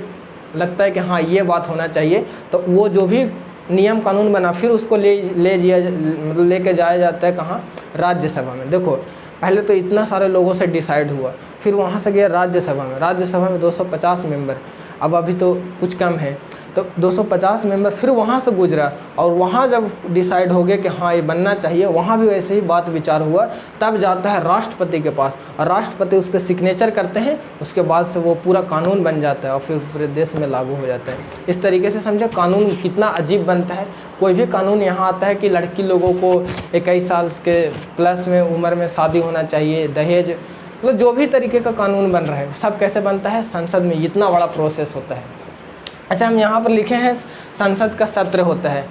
लगता है कि हाँ ये बात होना चाहिए, तो वो जो भी नियम कानून बना फिर उसको लेके जाया जाता है कहाँ? राज्यसभा में। देखो पहले तो इतना सारे लोगों से डिसाइड हुआ, फिर वहाँ से गया राज्यसभा में। राज्यसभा में 250 मेंबर, अब अभी तो कुछ कम है, तो 250 मेंबर फिर वहाँ से गुजरा, और वहाँ जब डिसाइड हो गया कि हाँ ये बनना चाहिए, वहाँ भी वैसे ही बात विचार हुआ, तब जाता है राष्ट्रपति के पास और राष्ट्रपति उस पर सिग्नेचर करते हैं। उसके बाद से वो पूरा कानून बन जाता है और फिर पूरे देश में लागू हो जाता है। इस तरीके से समझो कानून कितना अजीब बनता है। कोई भी कानून यहाँ आता है कि लड़की लोगों को 21 साल के प्लस में उम्र में शादी होना चाहिए, दहेज, मतलब जो भी तरीके का कानून बन रहा है सब कैसे बनता है? संसद में। इतना बड़ा प्रोसेस होता है। अच्छा हम यहाँ पर लिखे हैं संसद का सत्र होता है।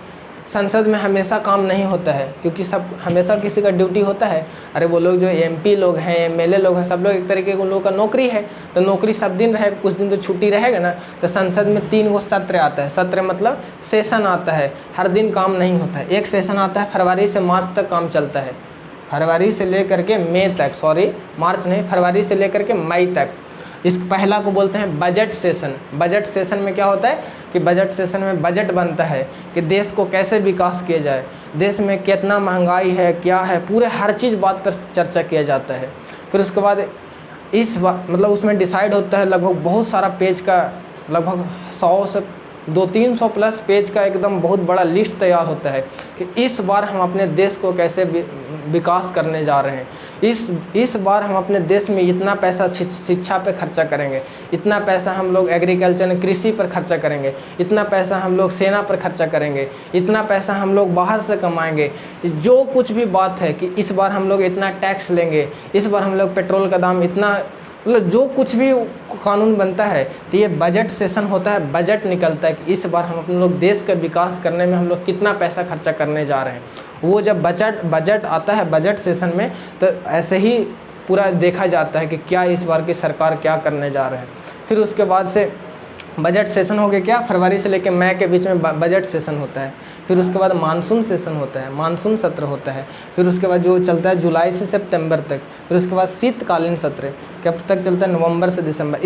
संसद में हमेशा काम नहीं होता है, क्योंकि सब हमेशा किसी का ड्यूटी होता है। अरे वो लोग जो MP लोग हैं, MLA लोग हैं, सब लोग एक तरीके के उन लोगों का नौकरी है, तो नौकरी सब दिन रहेगा, कुछ दिन तो छुट्टी रहेगा ना। तो संसद में 3 गो सत्र आता है। सत्र मतलब सेशन आता है, हर दिन काम नहीं होता है। एक सेशन आता है फरवरी से मार्च तक काम चलता है, फरवरी से लेकर के मई तक, मार्च नहीं, फरवरी से लेकर के मई तक। इस पहला को बोलते हैं बजट सेशन। बजट सेशन में क्या होता है कि बजट सेशन में बजट बनता है कि देश को कैसे विकास किया जाए, देश में कितना महंगाई है, क्या है, पूरे हर चीज़ बात पर चर्चा किया जाता है। फिर उसके बाद मतलब उसमें डिसाइड होता है लगभग बहुत सारा पेज का, लगभग 100 से 200-300 प्लस पेज का एकदम बहुत बड़ा लिस्ट तैयार होता है कि इस बार हम अपने देश को कैसे विकास करने जा रहे हैं। इस बार हम अपने देश में इतना पैसा शिक्षा पे खर्चा करेंगे, इतना पैसा हम लोग एग्रीकल्चर कृषि पर खर्चा करेंगे, इतना पैसा हम लोग सेना पर खर्चा करेंगे, इतना पैसा हम लोग बाहर से कमाएंगे। जो कुछ भी बात है कि इस बार हम लोग इतना टैक्स लेंगे, इस बार हम लोग पेट्रोल का दाम इतना, मतलब जो कुछ भी कानून बनता है तो ये बजट सेशन होता है, बजट निकलता है कि इस बार हम अपने लोग देश का विकास करने में हम लोग कितना पैसा खर्चा करने जा रहे हैं। वो जब बजट आता है बजट सेशन में, तो ऐसे ही पूरा देखा जाता है कि क्या इस बार की सरकार क्या करने जा रहे हैं। फिर उसके बाद से बजट सेशन हो गया, क्या फरवरी से लेकर मई के बीच में बजट सेशन होता है। फिर उसके बाद मानसून सेशन होता है, मानसून सत्र होता है। फिर उसके बाद जो चलता है जुलाई से सितंबर तक। फिर उसके बाद शीतकालीन सत्र कब तक चलता है, नवंबर से दिसंबर।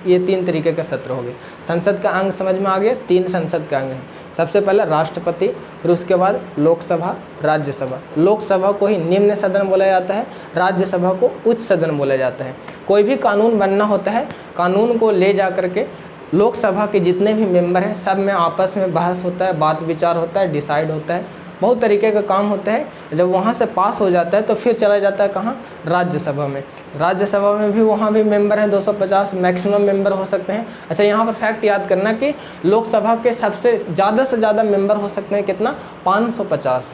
ये 3 तरीके का सत्र हो गए। संसद का अंग समझ में आ गया, 3 संसद का अंग है। सबसे पहला राष्ट्रपति, फिर उसके बाद लोकसभा, राज्यसभा। लोकसभा को ही निम्न सदन बोला जाता है, राज्यसभा को उच्च सदन बोला जाता है। कोई भी कानून बनना होता है, कानून को ले जा करके लोकसभा के जितने भी मेंबर हैं सब में आपस में बहस होता है, बात विचार होता है, डिसाइड होता है, बहुत तरीके का काम होता है। जब वहाँ से पास हो जाता है तो फिर चला जाता है कहाँ, राज्यसभा में। राज्यसभा में भी वहाँ भी मेंबर हैं 250 मैक्सिमम मेंबर हो सकते हैं। अच्छा, यहाँ पर फैक्ट याद करना कि लोकसभा के सबसे ज़्यादा से ज़्यादा मेंबर हो सकते हैं कितना, 550।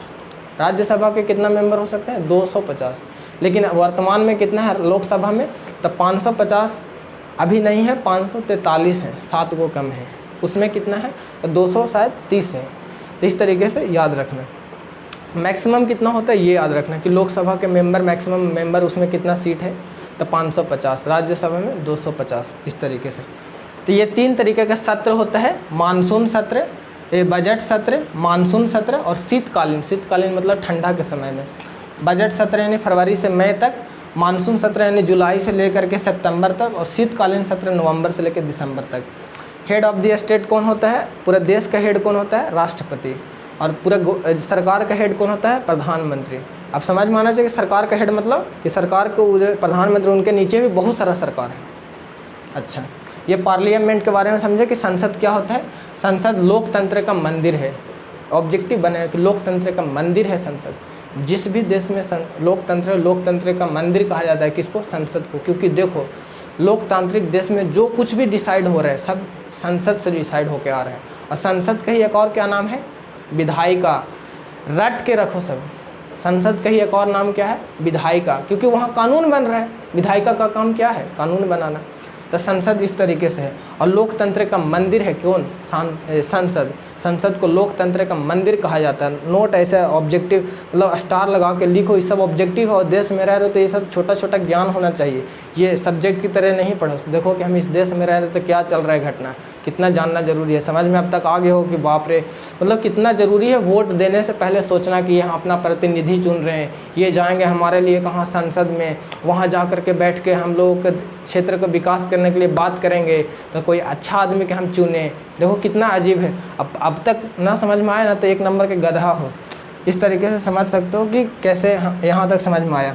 राज्यसभा के कितना मेंबर हो सकते हैं, 250। लेकिन वर्तमान में कितना है लोकसभा में, तो 550 अभी नहीं है, 543 है, 7 को कम है। उसमें कितना है, 200 शायद 30 है। तो इस तरीके से याद रखना। मैक्सिमम कितना होता है ये याद रखना कि लोकसभा के मेंबर, मैक्सिमम मेंबर उसमें कितना सीट है, तो 550, राज्यसभा में 250, इस तरीके से। तो ये 3 तरीके का सत्र होता है, मानसून सत्र, बजट सत्र, मानसून सत्र और शीतकालीन मतलब ठंडा के समय में। बजट सत्र यानी फरवरी से मई तक, मानसून सत्र यानी जुलाई से लेकर के सितंबर तक, और शीतकालीन सत्र नवंबर से लेकर दिसंबर तक। हेड ऑफ द स्टेट कौन होता है, पूरे देश का हेड कौन होता है, राष्ट्रपति। और पूरा सरकार का हेड कौन होता है, प्रधानमंत्री। अब समझ में आना चाहिए कि सरकार का हेड मतलब कि सरकार को प्रधानमंत्री, उनके नीचे भी बहुत सारा सरकार है। अच्छा, ये पार्लियामेंट के बारे में समझे कि संसद क्या होता है। संसद लोकतंत्र का मंदिर है, ऑब्जेक्टिव बने कि लोकतंत्र का मंदिर है संसद। जिस भी देश में लोकतंत्र का मंदिर कहा जाता है किसको, संसद को। क्योंकि देखो, लोकतांत्रिक देश में जो कुछ भी डिसाइड हो रहा है सब संसद से डिसाइड होकर आ रहा है। और संसद का ही एक और क्या नाम है, विधायिका। रट के रखो सब, संसद का ही एक और नाम क्या है, विधायिका। क्योंकि वहाँ कानून बन रहा है, विधायिका का काम क्या है, कानून बनाना। तो संसद इस तरीके से है। और लोकतंत्र का मंदिर है कौन, संसद। संसद को लोकतंत्र का मंदिर कहा जाता है। नोट ऐसे ऑब्जेक्टिव, मतलब स्टार लगा के लिखो, ये सब ऑब्जेक्टिव है। और देश में रह रहे हो तो ये सब छोटा छोटा ज्ञान होना चाहिए, ये सब्जेक्ट की तरह नहीं पढ़ो। देखो कि हम इस देश में रह रहे तो क्या चल रहा है घटना, कितना जानना जरूरी है। समझ में अब तक आ गए हो कि बाप रे, मतलब कितना ज़रूरी है वोट देने से पहले सोचना कि हम अपना प्रतिनिधि चुन रहे हैं, ये जाएंगे हमारे लिए कहाँ, संसद में। वहाँ जा कर के बैठ के हम लोगों के क्षेत्र को विकास करने के लिए बात करेंगे, तो कोई अच्छा आदमी के हम चुने। देखो कितना अजीब है। अब तक ना समझ में आया ना तो 1 नंबर के गधा हो। इस तरीके से समझ सकते हो कि कैसे यहाँ तक समझ में आया।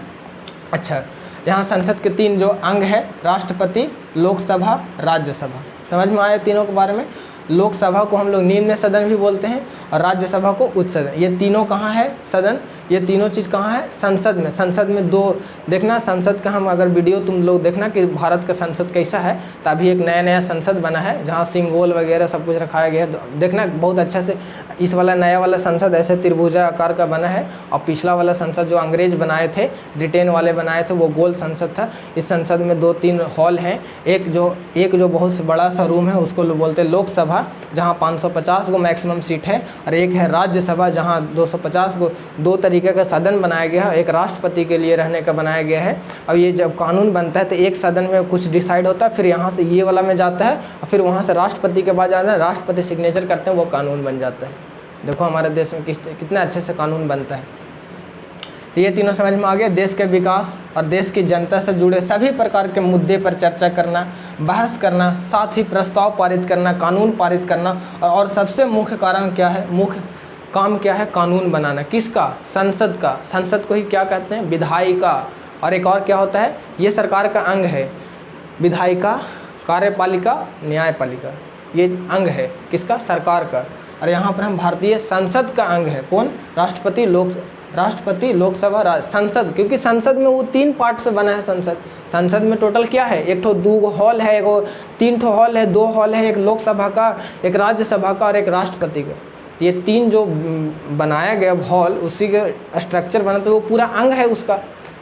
अच्छा, यहाँ संसद के 3 जो अंग है, राष्ट्रपति, लोकसभा, राज्यसभा। समझ में आया तीनों के बारे में। लोकसभा को हम लोग निम्न सदन भी बोलते हैं और राज्यसभा को उच्च सदन। ये तीनों कहाँ है सदन, ये तीनों चीज़ कहाँ है, संसद में। संसद में 2 देखना, संसद का हम अगर वीडियो तुम लोग देखना कि भारत का संसद कैसा है, तो अभी एक नया संसद बना है जहाँ सिंगोल वगैरह सब कुछ रखाया गया है। देखना बहुत अच्छा से। इस वाला नया वाला संसद ऐसे त्रिभुजा आकार का बना है, और पिछला वाला संसद जो अंग्रेज बनाए थे, ब्रिटेन वाले बनाए थे, वो गोल संसद था। इस संसद में 2-3 हॉल हैं। एक जो बहुत बड़ा सा रूम है उसको बोलते हैं लोकसभा, जहाँ 550 को मैक्सिमम सीट है, और एक है राज्यसभा जहाँ 250 को। 2 तरीके का सदन बनाया गया है, एक राष्ट्रपति के लिए रहने का बनाया गया है। अब ये जब कानून बनता है तो एक सदन में कुछ डिसाइड होता है, फिर यहाँ से ये वाला में जाता है, और फिर वहाँ से राष्ट्रपति के पास जाता है, राष्ट्रपति सिग्नेचर करते हैं, वो कानून बन जाता है। देखो हमारे देश में कितना अच्छे से कानून बनता है। तो ये तीनों समझ में आ गया। देश के विकास और देश की जनता से जुड़े सभी प्रकार के मुद्दे पर चर्चा करना, बहस करना, साथ ही प्रस्ताव पारित करना, कानून पारित करना, और सबसे मुख्य कारण क्या है, मुख्य काम क्या है, कानून बनाना। किसका, संसद का। संसद को ही क्या कहते हैं, विधायिका। और एक और क्या होता है, ये सरकार का अंग है, विधायिका, कार्यपालिका, न्यायपालिका। ये अंग है किसका, सरकार का। और यहाँ पर हम भारतीय संसद का अंग है कौन, राष्ट्रपति, राष्ट्रपति, लोकसभा, संसद, क्योंकि संसद में वो 3 पार्ट से बना है संसद। संसद में टोटल क्या है, एक तो 2 हॉल है, एगो 3 हॉल है, 2 हॉल है, एक लोकसभा का, एक राज्यसभा का और एक राष्ट्रपति का। तो ये 3 जो बनाया गया हॉल, उसी का स्ट्रक्चर बना, तो वो पूरा अंग है उसका,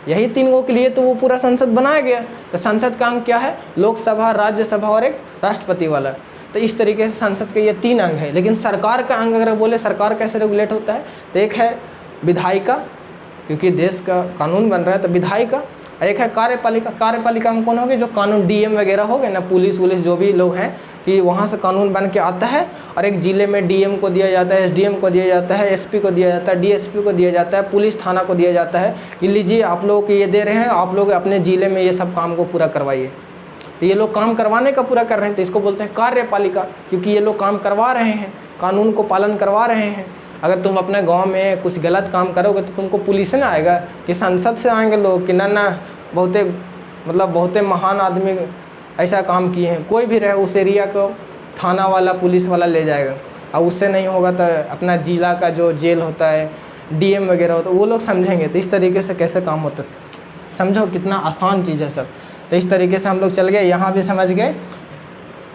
यही 3 गो के लिए तो वो पूरा संसद बनाया गया। तो संसद का अंग क्या है, लोकसभा, राज्यसभा और एक राष्ट्रपति वाला। तो इस तरीके से संसद के ये 3 अंग है। लेकिन सरकार का अंग अगर बोले, सरकार कैसे रेगुलेट होता है, तो एक है विधायिका, क्योंकि देश का कानून बन रहा है तो विधायिका, एक है कार्यपालिका। कार्यपालिका में कौन हो गए, जो कानून डीएम वगैरह हो गए ना, पुलिस वुलिस जो भी लोग हैं, कि वहाँ से कानून बन के आता है और एक ज़िले में डीएम को दिया जाता है, एसडीएम को दिया जाता है, एसपी को दिया जाता है, डीएसपी को दिया जाता है, पुलिस थाना को दिया जाता है कि लीजिए आप लोगों को ये दे रहे हैं, आप लोग अपने ज़िले में ये सब काम को पूरा करवाइए। तो ये लोग काम करवाने का पूरा कर रहे हैं, तो इसको बोलते हैं कार्यपालिका, क्योंकि ये लोग काम करवा रहे हैं, कानून को पालन करवा रहे हैं। अगर तुम अपने गांव में कुछ गलत काम करोगे तो तुमको पुलिस से ना आएगा, कि संसद से आएंगे लोग कि ना बहुते महान आदमी ऐसा काम किए हैं, कोई भी रहे उस एरिया को थाना वाला, पुलिस वाला ले जाएगा। और उससे नहीं होगा तो अपना जिला का जो जेल होता है, डीएम वगैरह होता है, वो लोग समझेंगे। तो इस तरीके से कैसे काम होता है, समझो कितना आसान चीज़ है सब। तो इस तरीके से हम लोग चल गए, यहाँ भी समझ गए।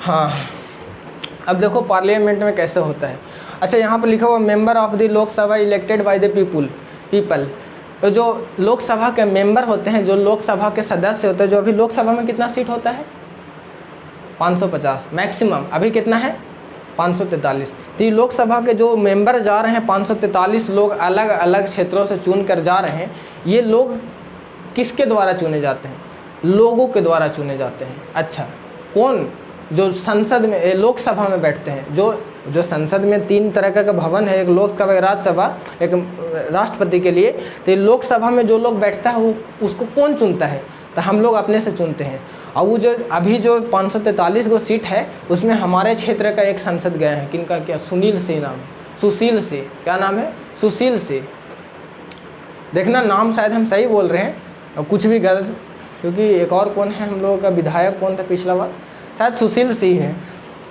हाँ, अब देखो पार्लियामेंट में कैसे होता है। अच्छा, यहाँ पर लिखा हुआ member of the Lok Sabha elected by the people. तो जो लोकसभा के मेंबर होते हैं, जो लोकसभा के सदस्य होते हैं, जो अभी लोकसभा में कितना सीट होता है, 550 मैक्सिमम, अभी कितना है 543। तो ये लोकसभा के जो मेंबर जा रहे हैं 543 लोग अलग अलग क्षेत्रों से चुन कर जा रहे हैं। ये लोग किसके द्वारा चुने जाते हैं, लोगों के द्वारा चुने जाते हैं। अच्छा, कौन, जो संसद में, लोकसभा में बैठते हैं, जो संसद में 3 तरह का भवन है, एक लोकसभा, एक राज्यसभा, एक राष्ट्रपति के लिए। तो लोकसभा में जो लोग बैठता है वो उसको कौन चुनता है, तो हम लोग अपने से चुनते हैं। और वो जो अभी जो 543 को सीट है, उसमें हमारे क्षेत्र का एक सांसद गए हैं, किनका, क्या, सुनील सिंह नाम है, सुशील सिंह, क्या नाम है, सुशील सिंह। देखना नाम शायद हम सही बोल रहे हैं और कुछ भी गलत, क्योंकि एक और कौन है हम लोगों का विधायक, कौन था पिछला बार, शायद सुशील सिंह है।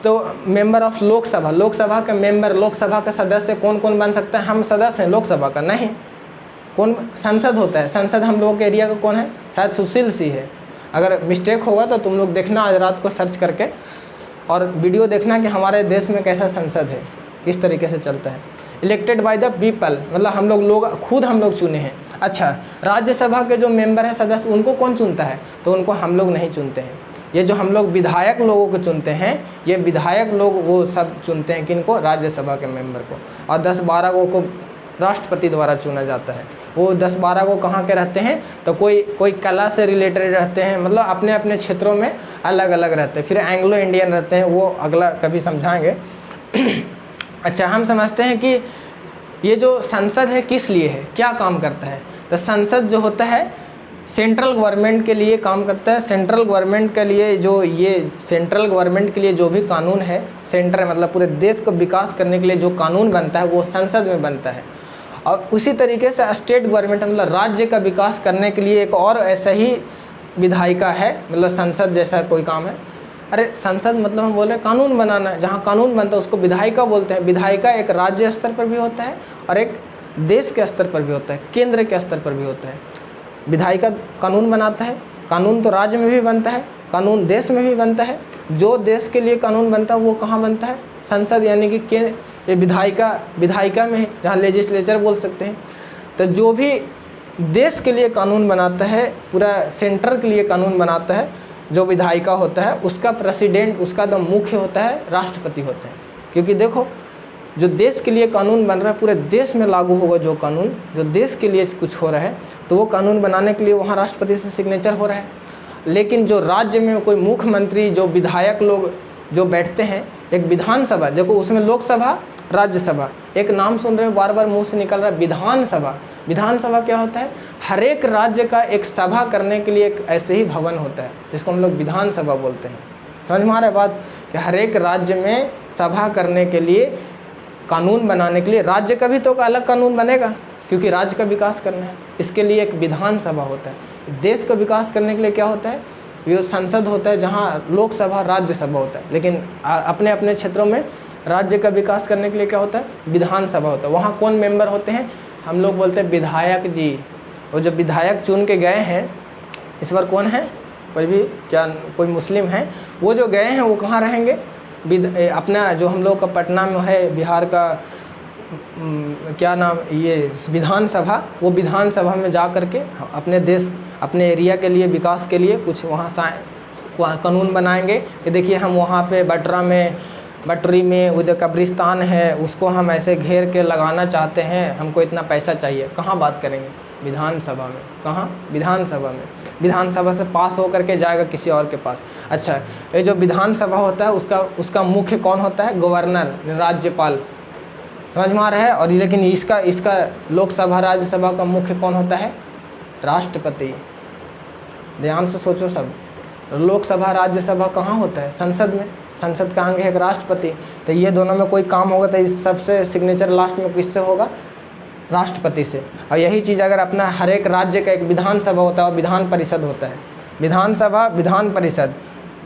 तो मेंबर ऑफ लोकसभा, लोकसभा का मेंबर, लोकसभा का सदस्य कौन कौन बन सकता है, हम सदस्य हैं लोकसभा का, नहीं, कौन संसद होता है, संसद हम लोगों के एरिया का कौन है, शायद सुशील सिंह है। अगर मिस्टेक होगा तो तुम लोग देखना आज रात को सर्च करके, और वीडियो देखना कि हमारे देश में कैसा संसद है, किस तरीके से चलता है। इलेक्टेड बाय द पीपल, मतलब हम लोग खुद हम लोग चुने हैं। अच्छा, राज्यसभा के जो मेंबर हैं, सदस्य, उनको कौन चुनता है, तो उनको हम लोग नहीं चुनते हैं। ये जो हम लोग विधायक लोगों को चुनते हैं, ये विधायक लोग वो सब चुनते हैं, किनको, राज्यसभा के मेंबर को। और 10-12 को राष्ट्रपति द्वारा चुना जाता है। वो 10-12 को कहाँ के रहते हैं, तो कोई कला से रिलेटेड रहते हैं, मतलब अपने अपने क्षेत्रों में अलग अलग रहते हैं। फिर एंग्लो इंडियन रहते हैं, वो अगला कभी समझाएंगे। अच्छा, हम समझते हैं कि ये जो संसद है किस लिए है, क्या काम करता है। तो संसद जो होता है सेंट्रल गवर्नमेंट के लिए काम करता है। सेंट्रल गवर्नमेंट के लिए सेंट्रल गवर्नमेंट के लिए जो भी कानून है, सेंटर मतलब पूरे देश को विकास करने के लिए जो कानून बनता है वो संसद में बनता है। और उसी तरीके से स्टेट गवर्नमेंट मतलब राज्य का विकास करने के लिए एक और ऐसा ही विधायिका है, मतलब संसद जैसा कोई काम है। अरे संसद मतलब हम बोल रहे हैं कानून बनाना, जहाँ कानून बनता है उसको विधायिका बोलते हैं। विधायिका एक राज्य स्तर पर भी होता है और एक देश के स्तर पर भी होता है, केंद्र के स्तर पर भी होता है। विधायिका कानून बनाता है, कानून तो राज्य में भी बनता है, कानून देश में भी बनता है। जो देश के लिए कानून बनता है वो कहाँ बनता है, संसद, यानी कि ये विधायिका में है, जहाँ लेजिस्लेचर बोल सकते हैं। तो जो भी देश के लिए कानून बनाता है, पूरा सेंटर के लिए कानून बनाता है, जो विधायिका होता है, उसका प्रेसिडेंट, उसका तो मुख्य होता है राष्ट्रपति होता है। क्योंकि देखो, जो देश के लिए कानून बन रहा है, पूरे देश में लागू होगा जो कानून, जो देश के लिए कुछ हो रहा है, तो वो कानून बनाने के लिए वहाँ राष्ट्रपति से सिग्नेचर हो रहा है। लेकिन जो राज्य में कोई मुख्यमंत्री, जो विधायक लोग जो बैठते हैं, एक विधानसभा, देखो उसमें लोकसभा, राज्यसभा, एक नाम सुन रहे हो बार बार मुंह से निकल रहा है, विधानसभा। विधानसभा क्या होता है, हर एक राज्य का एक सभा करने के लिए एक ऐसे ही भवन होता है, जिसको हम लोग विधानसभा बोलते हैं। समझ में आ रहा है बात, कि हर एक राज्य में सभा करने के लिए, कानून बनाने के लिए, राज्य का भी तो अलग कानून बनेगा, क्योंकि राज्य का विकास करना है, इसके लिए एक विधानसभा होता है। देश का विकास करने के लिए क्या होता है, ये संसद होता है, जहाँ लोकसभा, राज्यसभा होता है। लेकिन अपने अपने क्षेत्रों में राज्य का विकास करने के लिए क्या होता है, विधानसभा होता है। वहाँ कौन मेंबर होते हैं, हम लोग बोलते हैं विधायक जी, वो जो विधायक चुन के गए हैं, इस बार कौन है, कोई भी क्या कोई मुस्लिम है, वो जो गए हैं वो कहाँ रहेंगे, अपना जो हम लोग का पटना में है बिहार का क्या नाम, ये विधानसभा, वो विधानसभा में जा कर के अपने देश अपने एरिया के लिए विकास के लिए कुछ वहाँ कानून बनाएंगे कि देखिए हम वहाँ पे बटरी में वो जो कब्रिस्तान है उसको हम ऐसे घेर के लगाना चाहते हैं, हमको इतना पैसा चाहिए। कहाँ बात करेंगे, विधानसभा में। कहाँ, विधानसभा में। विधानसभा से पास होकर के जाएगा किसी और के पास। अच्छा, ये जो विधानसभा होता है उसका मुख्य कौन होता है, गवर्नर, राज्यपाल, समझ में आ रहा है। और लेकिन इसका लोकसभा राज्यसभा का मुख्य कौन होता है, राष्ट्रपति। ध्यान से सोचो सब, लोकसभा राज्यसभा कहाँ होता है, संसद में। संसद का अंग है एक राष्ट्रपति। तो ये दोनों में कोई काम होगा तो इस सबसे सिग्नेचर लास्ट में किससे होगा, राष्ट्रपति से। और यही चीज़ अगर अपना हर एक राज्य का एक विधानसभा होता है और विधान परिषद होता है, विधानसभा, विधान परिषद,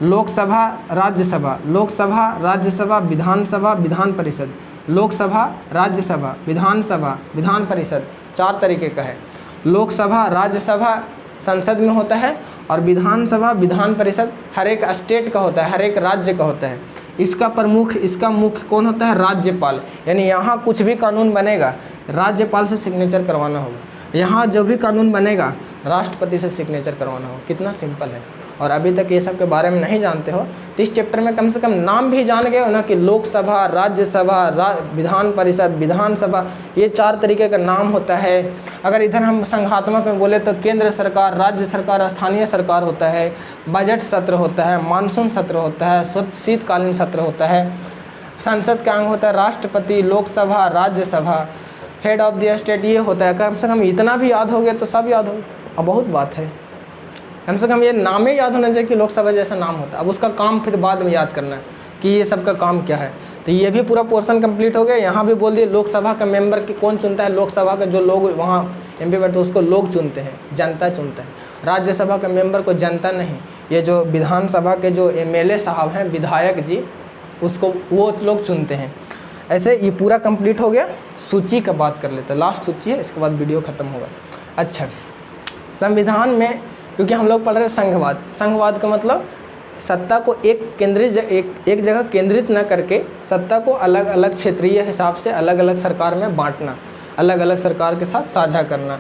लोकसभा, राज्यसभा, लोकसभा, राज्यसभा, विधानसभा, विधान परिषद, लोकसभा, राज्यसभा, विधानसभा, विधान परिषद, 4 तरीके का है। लोकसभा, राज्यसभा संसद में होता है और विधानसभा, विधान परिषद हर एक स्टेट का होता है, हर एक राज्य का होता है। इसका मुख्य कौन होता है, राज्यपाल। यानी यहाँ कुछ भी कानून बनेगा राज्यपाल से सिग्नेचर करवाना होगा, यहाँ जो भी कानून बनेगा राष्ट्रपति से सिग्नेचर करवाना होगा। कितना सिंपल है। और अभी तक ये सब के बारे में नहीं जानते हो तो इस चैप्टर में कम से कम नाम भी जान गए हो ना कि लोकसभा, राज्यसभा, विधान परिषद, विधानसभा, ये 4 तरीके का नाम होता है। अगर इधर हम संघात्मक में बोले तो केंद्र सरकार, राज्य सरकार, स्थानीय सरकार होता है, बजट सत्र होता है, मानसून सत्र होता है, शीतकालीन सत्र होता है, संसद का अंग होता है राष्ट्रपति, Lok Sabha, Rajya Sabha, head of the state ये होता है। कम से कम इतना भी याद हो गया तो सब याद हो गया। अब बहुत बात है, कम से कम ये नाम ही याद होना चाहिए कि लोकसभा जैसा नाम होता है। अब उसका काम फिर बाद में याद करना है कि ये सब का काम क्या है। तो ये भी पूरा पोर्शन कंप्लीट हो गया। यहाँ भी बोल दिए लोकसभा का मेंबर की कौन चुनता है, लोकसभा का जो लोग वहाँ MP बैठते हैं उसको लोग चुनते हैं, जनता चुनता है। राज्यसभा का मेंबर को जनता नहीं, ये जो विधानसभा के जो MLA साहब हैं, विधायक जी, उसको वो लोग चुनते हैं। ऐसे ये पूरा कंप्लीट हो गया। सूची का बात कर लेते हैं, लास्ट सूची है, इसके बाद वीडियो ख़त्म होगा। अच्छा, संविधान में क्योंकि हम लोग पढ़ रहे हैं संघवाद। संघवाद का मतलब सत्ता को एक जगह केंद्रित न करके सत्ता को अलग अलग क्षेत्रीय हिसाब से अलग अलग सरकार में बांटना, अलग अलग सरकार के साथ साझा करना।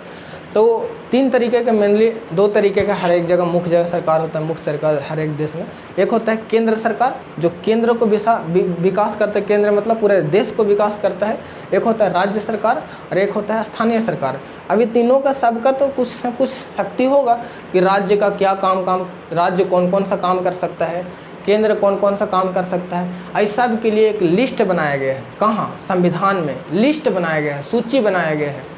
तो 3 तरीके के मेनली, 2 तरीके का हर एक जगह मुख्य जगह सरकार होता है, मुख्य सरकार हर एक देश में। एक होता है केंद्र सरकार जो केंद्र को विकास करता है, केंद्र मतलब पूरे देश को विकास करता है। एक होता है राज्य सरकार और एक होता है स्थानीय सरकार। अभी तीनों का सबका तो कुछ न कुछ शक्ति होगा कि राज्य का क्या काम राज्य कौन कौन सा काम कर सकता है, केंद्र कौन कौन सा काम कर सकता है। इस सब के लिए एक लिस्ट बनाया गया है। कहाँ, संविधान में लिस्ट बनाया गया है, सूची बनाया गया है।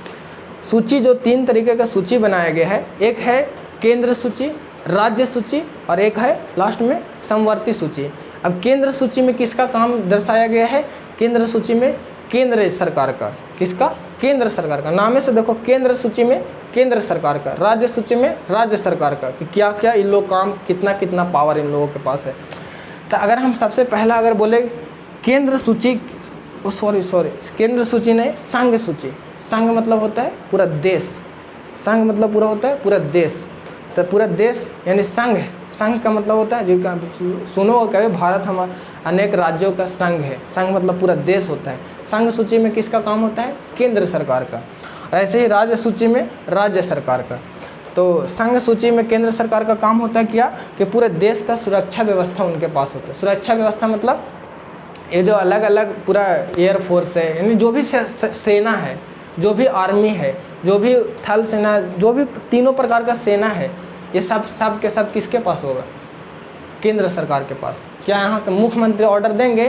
सूची जो 3 तरीके का सूची बनाया गया है, एक है केंद्र सूची, राज्य सूची और एक है लास्ट में समवर्ती सूची। अब केंद्र सूची में किसका काम दर्शाया गया है, केंद्र सूची में केंद्र सरकार का, किसका, केंद्र सरकार का। नामे से देखो, केंद्र सूची में केंद्र सरकार का, राज्य सूची में राज्य सरकार का, कि क्या क्या इन लोग काम, कितना कितना पावर इन लोगों के पास है। तो अगर हम सबसे पहला अगर बोले केंद्र सूची, केंद्र सूची नहीं, संघ सूची। संघ मतलब होता है पूरा देश, संघ मतलब पूरा होता है पूरा देश। तो पूरा देश यानी संघ, संघ का मतलब होता है, जो सुनो कभी भारत हम अनेक राज्यों का संघ है, संघ मतलब पूरा देश होता है। संघ सूची में किसका काम होता है, केंद्र सरकार का। और ऐसे ही राज्य सूची में राज्य सरकार का। तो संघ सूची में केंद्र सरकार का काम होता है क्या, कि पूरे देश का सुरक्षा व्यवस्था उनके पास होता है। सुरक्षा व्यवस्था मतलब ये जो अलग अलग पूरा एयरफोर्स है, यानी जो भी सेना है, जो भी आर्मी है, जो भी थल सेना, जो भी तीनों प्रकार का सेना है, ये सब के सब किसके पास होगा, केंद्र सरकार के पास। क्या यहाँ के मुख्यमंत्री ऑर्डर देंगे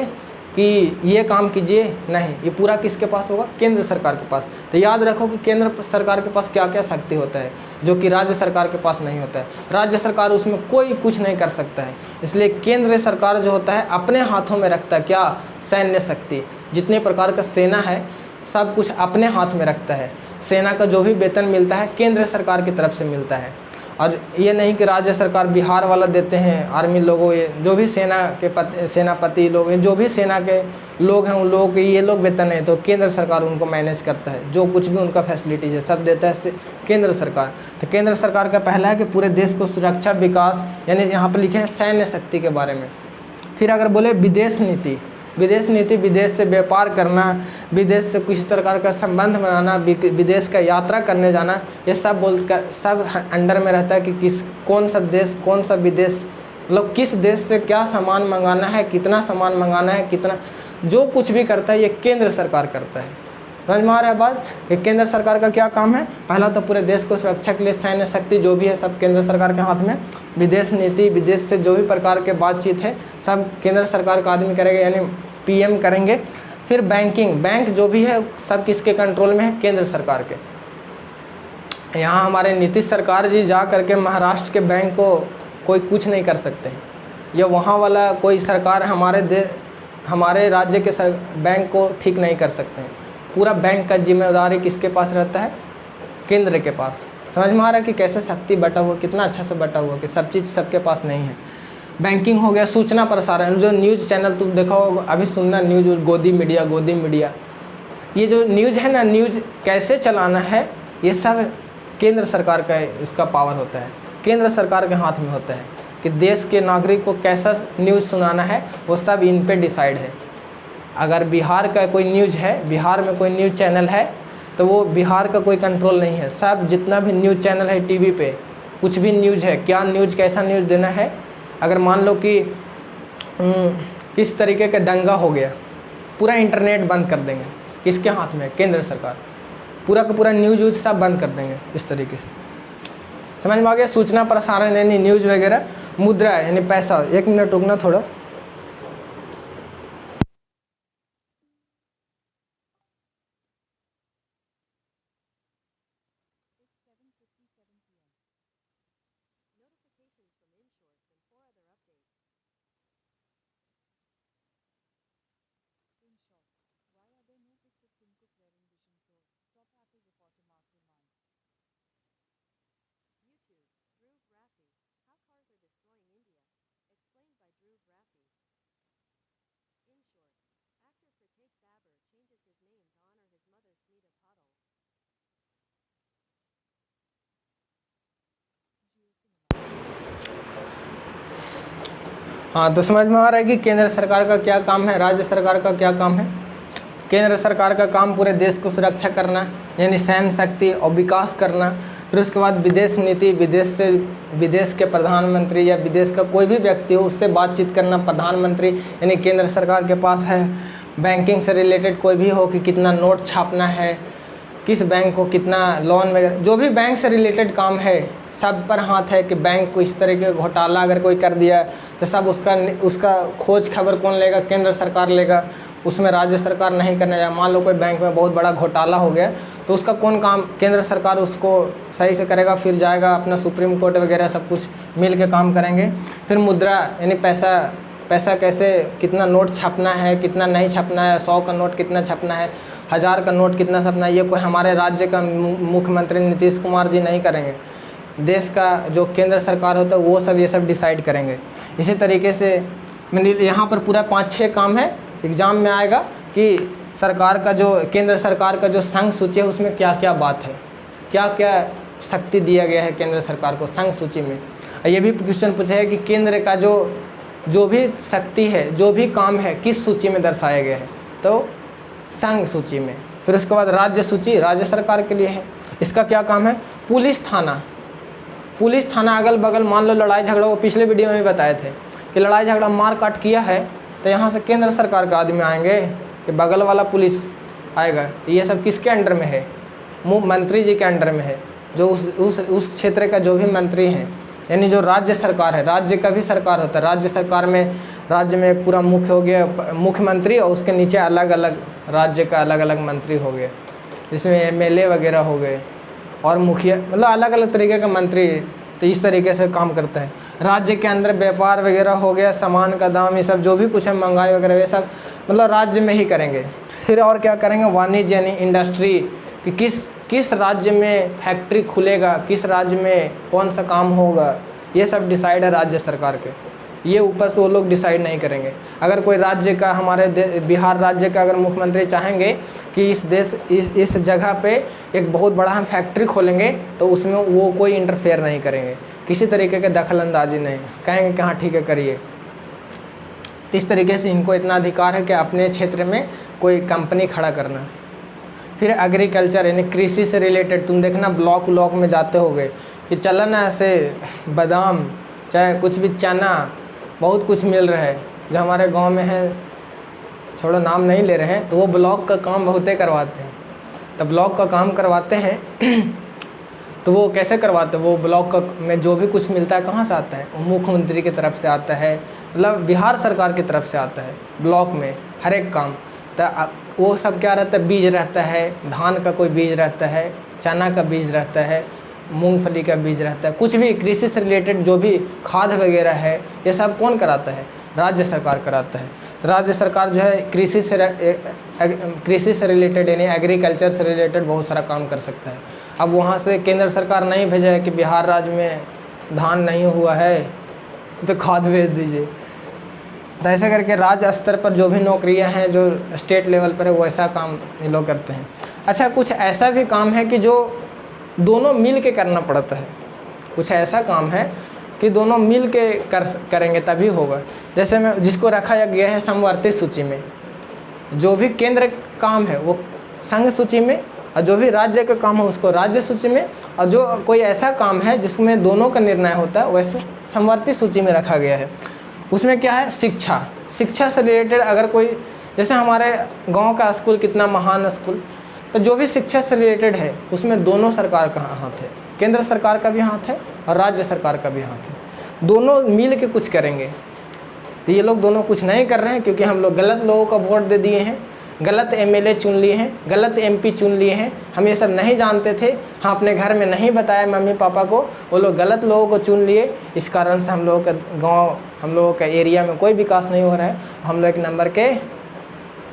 कि ये काम कीजिए, नहीं, ये पूरा किसके पास होगा, केंद्र सरकार के पास। तो याद रखो कि केंद्र सरकार के पास क्या क्या शक्ति होता है जो कि राज्य सरकार के पास नहीं होता है। राज्य सरकार उसमें कोई कुछ नहीं कर सकता है, इसलिए केंद्र सरकार जो होता है अपने हाथों में रखता है क्या, सैन्य शक्ति, जितने प्रकार का सेना है सब कुछ अपने हाथ में रखता है। सेना का जो भी वेतन मिलता है केंद्र सरकार की तरफ से मिलता है। और ये नहीं कि राज्य सरकार बिहार वाला देते हैं आर्मी लोगों, ये जो भी सेनापति लोग, जो भी सेना के लोग हैं उन लोगों के ये लोग वेतन है तो केंद्र सरकार उनको मैनेज करता है, जो कुछ भी उनका फैसिलिटीज है सब देता है केंद्र सरकार। तो केंद्र सरकार का पहला है कि पूरे देश को सुरक्षा विकास, यानी यहाँ पर लिखे हैं सैन्य शक्ति के बारे में। फिर अगर बोले विदेश नीति, विदेश से व्यापार करना, विदेश से किसी प्रकार का संबंध बनाना, विदेश का यात्रा करने जाना, ये सब बोलकर सब अंडर में रहता है कि कौन सा देश कौन सा विदेश, मतलब किस देश से क्या सामान मंगाना है, कितना सामान मंगाना है, कितना, जो कुछ भी करता है ये केंद्र सरकार करता है। समझ में आ रहा है बात? ये केंद्र सरकार का क्या काम है? पहला तो पूरे देश को सुरक्षा के लिए सैन्य शक्ति जो भी है सब केंद्र सरकार के हाथ में। विदेश नीति, विदेश से जो भी प्रकार के बातचीत है सब केंद्र सरकार का आदमी करेगा, यानी पीएम करेंगे। फिर बैंकिंग, बैंक जो भी है सब किसके कंट्रोल में है? केंद्र सरकार के। यहाँ हमारे नीतीश सरकार जी जा करके महाराष्ट्र के बैंक को कोई कुछ नहीं कर सकते हैं, या वहाँ वाला कोई सरकार हमारे राज्य के बैंक को ठीक नहीं कर सकते हैं। पूरा बैंक का जिम्मेदारी किसके पास रहता है? केंद्र के पास। समझ में आ रहा है कि कैसे शक्ति बटा हुआ, कितना अच्छा से बटा हुआ कि सब चीज़ सबके पास नहीं है। बैंकिंग हो गया, सूचना प्रसारण, जो न्यूज़ चैनल तुम देखो अभी सुनना, न्यूज़ गोदी मीडिया, ये जो न्यूज़ है ना, न्यूज़ कैसे चलाना है ये सब केंद्र सरकार का इसका पावर होता है, केंद्र सरकार के हाथ में होता है कि देश के नागरिक को कैसा न्यूज़ सुनाना है, वो सब इन पे डिसाइड है। अगर बिहार का कोई न्यूज़ है, बिहार में कोई न्यूज़ चैनल है तो वो बिहार का कोई कंट्रोल नहीं है, सब जितना भी न्यूज़ चैनल है टीवी पे कुछ भी न्यूज़ है, क्या न्यूज़ कैसा न्यूज़ देना है। अगर मान लो कि किस तरीके का दंगा हो गया, पूरा इंटरनेट बंद कर देंगे, किसके हाथ में? केंद्र सरकार। पूरा का पूरा न्यूज़ सब बंद कर देंगे इस तरीके से। समझ में आ गया? सूचना प्रसारण यानी न्यूज़ वगैरह। मुद्रा यानी पैसा। 1 मिनट रुकना थोड़ा। हाँ, तो समझ में आ रहा है कि केंद्र सरकार का क्या काम है, राज्य सरकार का क्या काम है। केंद्र सरकार का काम पूरे देश को सुरक्षा करना यानी सैन्य शक्ति और विकास करना। फिर उसके बाद विदेश नीति, विदेश के प्रधानमंत्री या विदेश का कोई भी व्यक्ति हो उससे बातचीत करना, प्रधानमंत्री यानी केंद्र सरकार के पास है। बैंकिंग से रिलेटेड कोई भी हो कि कितना नोट छापना है, किस बैंक को कितना लोन वगैरह, जो भी बैंक से रिलेटेड काम है सब पर हाथ है कि बैंक को इस तरह के घोटाला अगर कोई कर दिया तो सब उसका खोज खबर कौन लेगा? केंद्र सरकार लेगा, उसमें राज्य सरकार नहीं करना चाहिए। मान लो कोई बैंक में बहुत बड़ा घोटाला हो गया तो उसका कौन काम? केंद्र सरकार उसको सही से करेगा, फिर जाएगा अपना सुप्रीम कोर्ट वगैरह सब कुछ मिल के काम करेंगे। फिर मुद्रा यानी पैसा कैसे, कितना नोट छापना है, कितना नहीं छापना है, 100 का नोट कितना छापना है, 1000 का नोट कितना छापना है, ये कोई हमारे राज्य का मुख्यमंत्री नीतीश कुमार जी नहीं करेंगे। देश का जो केंद्र सरकार होता है वो सब ये सब डिसाइड करेंगे। इसी तरीके से मैंने यहाँ पर पूरा 5-6 काम है, एग्ज़ाम में आएगा कि सरकार का जो केंद्र सरकार का जो संघ सूची है उसमें क्या क्या बात है, क्या क्या शक्ति दिया गया है केंद्र सरकार को संघ सूची में। ये भी क्वेश्चन पूछा है कि केंद्र का जो भी शक्ति है, जो भी काम है किस सूची में दर्शाया गया है, तो संघ सूची में। फिर उसके बाद राज्य सूची राज्य सरकार के लिए है, इसका क्या काम है? पुलिस थाना अगल बगल, मान लो लड़ाई झगड़ा, वो पिछले वीडियो में बताए थे कि लड़ाई झगड़ा मार काट किया है तो यहाँ से केंद्र सरकार का आदमी आएंगे कि बगल वाला पुलिस आएगा। तो ये सब किसके अंडर में है? मंत्री जी के अंडर में है, जो उस क्षेत्र का जो भी मंत्री हैं, यानी जो राज्य सरकार है, राज्य का भी सरकार होता है। राज्य सरकार में राज्य में पूरा मुख्य हो गया मुख्यमंत्री और उसके नीचे अलग अलग राज्य का अलग अलग मंत्री हो गए, जिसमें MLA वगैरह हो गए और मुखिया, मतलब अलग अलग तरीके का मंत्री। तो इस तरीके से काम करता है। राज्य के अंदर व्यापार वगैरह हो गया, सामान का दाम, ये सब जो भी कुछ है महंगाई वगैरह ये सब मतलब राज्य में ही करेंगे। फिर और क्या करेंगे? वाणिज्य यानी इंडस्ट्री, कि किस राज्य में फैक्ट्री खुलेगा, किस राज्य में कौन सा काम होगा, ये सब डिसाइड है राज्य सरकार के। ये ऊपर से वो लोग डिसाइड नहीं करेंगे। अगर कोई राज्य का, हमारे बिहार राज्य का अगर मुख्यमंत्री चाहेंगे कि इस जगह पे एक बहुत बड़ा हम फैक्ट्री खोलेंगे, तो उसमें वो कोई इंटरफेयर नहीं करेंगे, किसी तरीके के दखल अंदाजी नहीं, कहेंगे कि हाँ ठीक है करिए। इस तरीके से इनको इतना अधिकार है कि अपने क्षेत्र में कोई कंपनी खड़ा करना। फिर एग्रीकल्चर यानी कृषि से रिलेटेड, तुम देखना ब्लॉक में जाते होगे कि चला ना ऐसे बादाम, चाहे कुछ भी चना, बहुत कुछ मिल रहा है। जो हमारे गांव में है, छोड़ो नाम नहीं ले रहे हैं, तो वो ब्लॉक का काम बहुते करवाते हैं। तो ब्लॉक का काम करवाते हैं तो वो कैसे करवाते हैं, वो ब्लॉक का में जो भी कुछ मिलता है कहाँ से आता है, वो मुख्यमंत्री की तरफ से आता है, मतलब बिहार सरकार की तरफ से आता है ब्लॉक में हर एक काम। तो वो सब क्या रहता है, बीज रहता है, धान का कोई बीज रहता है, चना का बीज रहता है, मूंगफली का बीज रहता है, कुछ भी कृषि से रिलेटेड जो भी खाद वगैरह है, ये सब कौन कराता है, राज्य सरकार कराता है। तो राज्य सरकार जो है कृषि से रिलेटेड यानी एग्रीकल्चर से रिलेटेड बहुत सारा काम कर सकता है। अब वहाँ से केंद्र सरकार नहीं भेजा है कि बिहार राज्य में धान नहीं हुआ है तो खाद भेज दीजिए। तो ऐसे करके राज्य स्तर पर जो भी नौकरियां हैं जो स्टेट लेवल पर है, वो ऐसा काम ये लोग करते हैं। अच्छा, कुछ ऐसा भी काम है कि जो दोनों मिल के करना पड़ता है। कुछ ऐसा काम है कि दोनों मिल के करेंगे तभी होगा। जैसे मैं जिसको रखा गया है समवर्ती सूची में, जो भी केंद्र काम है वो संघ सूची में, और जो भी राज्य का काम है उसको राज्य सूची में, और जो कोई ऐसा काम है जिसमें दोनों का निर्णय होता है वैसे समवर्ती सूची में रखा गया है। उसमें क्या है, शिक्षा से रिलेटेड अगर कोई, जैसे हमारे गांव का स्कूल कितना महान स्कूल, तो जो भी शिक्षा से रिलेटेड है उसमें दोनों सरकार का हाथ है, केंद्र सरकार का भी हाथ है और राज्य सरकार का भी हाथ है। दोनों मिल के कुछ करेंगे। तो ये लोग दोनों कुछ नहीं कर रहे हैं क्योंकि हम लोग गलत लोगों का वोट दे दिए हैं, गलत एमएलए चुन लिए हैं, गलत एमपी चुन लिए हैं। हम ये सब नहीं जानते थे, हाँ अपने घर में नहीं बताया मम्मी पापा को, वो लोग गलत लोगों को चुन लिए। इस कारण से हम लोगों का गांव, हम लोगों का एरिया में कोई विकास नहीं हो रहा है। हम लोग एक नंबर के,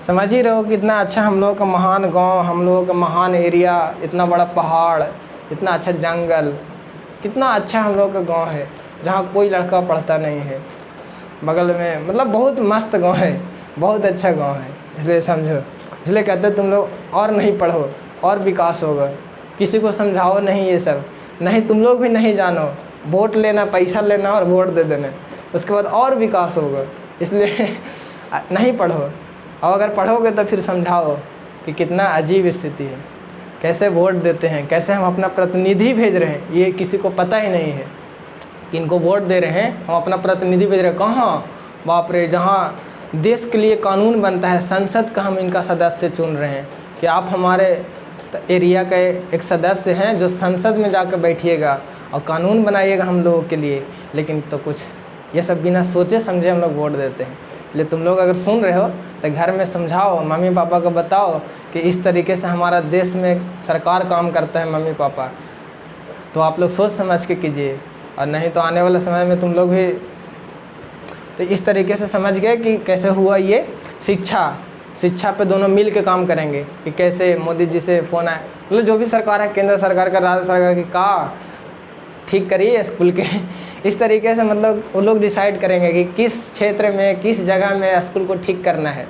समझ ही रहे हो कितना अच्छा हम लोगों का महान गांव, हम लोगों का महान एरिया, इतना बड़ा पहाड़, इतना अच्छा जंगल, कितना अच्छा हम लोगों का गाँव है जहाँ कोई लड़का पढ़ता नहीं है बगल में। मतलब बहुत मस्त गाँव है, बहुत अच्छा गाँव है। इसलिए समझो, इसलिए कहते तुम लोग और नहीं पढ़ो और विकास होगा। किसी को समझाओ नहीं ये सब, नहीं तुम लोग भी नहीं जानो, वोट लेना, पैसा लेना और वोट दे देना, उसके बाद और विकास होगा। इसलिए नहीं पढ़ो, और अगर पढ़ोगे तो फिर समझाओ कि कितना अजीब स्थिति है, कैसे वोट देते हैं, कैसे हम अपना प्रतिनिधि भेज रहे हैं, ये किसी को पता ही नहीं है। इनको वोट दे रहे हैं, हम अपना प्रतिनिधि भेज रहे हैं कहाँ, बाप रे, जहाँ देश के लिए कानून बनता है, संसद का हम इनका सदस्य चुन रहे हैं कि आप हमारे एरिया का एक सदस्य हैं जो संसद में जाकर बैठिएगा और कानून बनाइएगा हम लोगों के लिए। लेकिन तो कुछ ये सब बिना सोचे समझे हम लोग वोट देते हैं। इसलिए तुम लोग अगर सुन रहे हो तो घर में समझाओ, मम्मी पापा को बताओ कि इस तरीके से हमारा देश में सरकार काम करता है मम्मी पापा, तो आप लोग सोच समझ के कीजिए, और नहीं तो आने वाले समय में तुम लोग भी तो इस तरीके से समझ गए कि कैसे हुआ ये शिक्षा पे दोनों मिल के काम करेंगे कि कैसे मोदी जी से फ़ोन आए, मतलब जो भी सरकार है, केंद्र सरकार का, राज्य सरकार की, का ठीक करिए स्कूल के। इस तरीके से मतलब वो लोग डिसाइड करेंगे कि किस क्षेत्र में, किस जगह में स्कूल को ठीक करना है,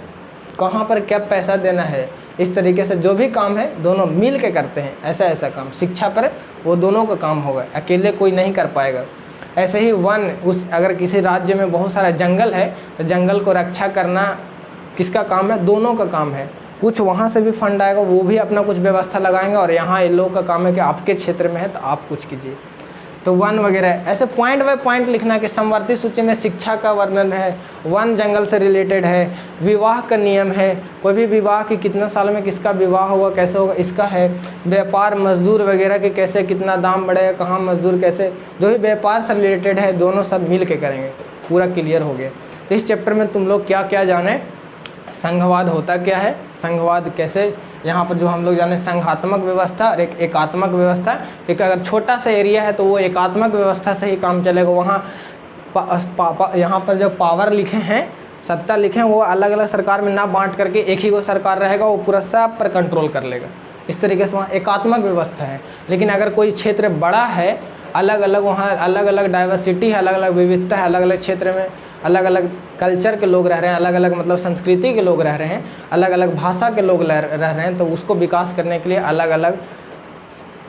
कहाँ पर क्या पैसा देना है। इस तरीके से जो भी काम है दोनों मिल के करते हैं। ऐसा काम शिक्षा पर वो दोनों का काम होगा, अकेले कोई नहीं कर पाएगा। ऐसे ही अगर किसी राज्य में बहुत सारा जंगल है तो जंगल को रक्षा करना किसका काम है, दोनों का काम है। कुछ वहाँ से भी फंड आएगा, वो भी अपना कुछ व्यवस्था लगाएंगे, और यहाँ इन लोगों का काम है कि आपके क्षेत्र में है तो आप कुछ कीजिए। तो वन वगैरह ऐसे पॉइंट बाय पॉइंट लिखना कि समवर्ती सूची में शिक्षा का वर्णन है, वन जंगल से रिलेटेड है, विवाह का नियम है, कोई भी विवाह की कितना साल में किसका विवाह होगा, कैसे होगा इसका है, व्यापार मजदूर वगैरह के कैसे कितना दाम बढ़ेगा, कहाँ मजदूर कैसे, जो भी व्यापार से रिलेटेड है दोनों सब मिल के करेंगे। पूरा क्लियर हो गया। तो इस चैप्टर में तुम लोग क्या क्या जाने, संघवाद होता क्या है, संघवाद कैसे, यहाँ पर जो हम लोग जाने संघात्मक व्यवस्था और एक एकात्मक व्यवस्था। एक अगर छोटा सा एरिया है तो वो एकात्मक व्यवस्था से ही काम चलेगा। वहाँ यहाँ पर जो पावर लिखे हैं, सत्ता लिखे हैं, वो अलग अलग सरकार में ना बांट करके एक ही को सरकार रहेगा, वो पूरा सब पर कंट्रोल कर लेगा। इस तरीके से वहाँ एकात्मक व्यवस्था है। लेकिन अगर कोई क्षेत्र बड़ा है, अलग अलग वहाँ अलग अलग डाइवर्सिटी है, अलग अलग विविधता है, अलग अलग क्षेत्र में अलग अलग कल्चर के लोग रह रहे हैं, अलग अलग मतलब संस्कृति के लोग रह रहे हैं, अलग अलग भाषा के लोग रह रहे हैं, तो उसको विकास करने के लिए अलग अलग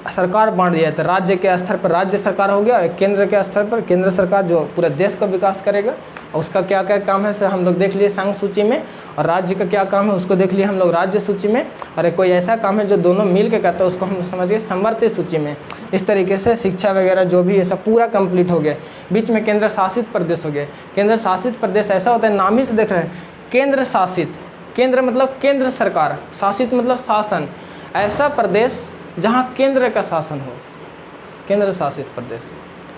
सरकार बांट दिया जाता है। राज्य के स्तर पर राज्य सरकार हो गया, केंद्र के स्तर पर केंद्र सरकार जो पूरे देश का विकास करेगा। और उसका क्या क्या काम है सर हम लोग देख लिए संघ सूची में, और राज्य का क्या काम है उसको देख लिए हम लोग राज्य सूची में, और कोई ऐसा काम है जो दोनों मिल के करता है उसको हम समझ गए समवर्ती सूची में। इस तरीके से शिक्षा वगैरह जो भी ये सब पूरा कंप्लीट हो गया। बीच में केंद्र शासित प्रदेश हो गए। केंद्र शासित प्रदेश ऐसा होता है, नाम ही से देख रहे हैं केंद्र शासित, केंद्र मतलब केंद्र सरकार, शासित मतलब शासन, ऐसा प्रदेश जहाँ केंद्र का शासन हो, केंद्र शासित प्रदेश,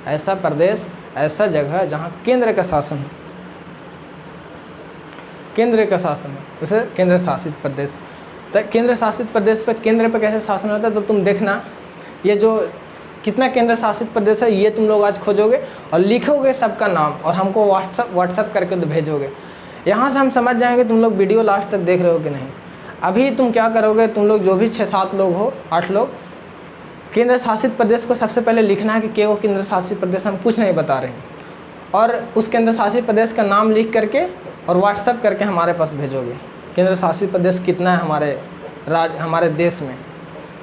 ऐसा प्रदेश ऐसा जगह जहाँ केंद्र का शासन हो, केंद्र का शासन हो, उसे केंद्र शासित प्रदेश। तो केंद्र शासित प्रदेश पर केंद्र पर कैसे शासन होता है, तो तुम देखना ये जो कितना केंद्र शासित प्रदेश है ये तुम लोग आज खोजोगे और लिखोगे सबका नाम और हमको व्हाट्सअप करके तो भेजोगे। यहाँ से हम समझ जाएंगे तुम लोग वीडियो लास्ट तक देख रहे हो कि नहीं। अभी तुम क्या करोगे, तुम लोग जो भी 6-7 लोग हो, 8 लोग, केंद्र शासित प्रदेश को सबसे पहले लिखना है कि वो केंद्र शासित प्रदेश हम कुछ नहीं बता रहे हैं, और उस केंद्र शासित प्रदेश का नाम लिख करके और व्हाट्सअप करके हमारे पास भेजोगे। केंद्र शासित प्रदेश कितना है हमारे देश में।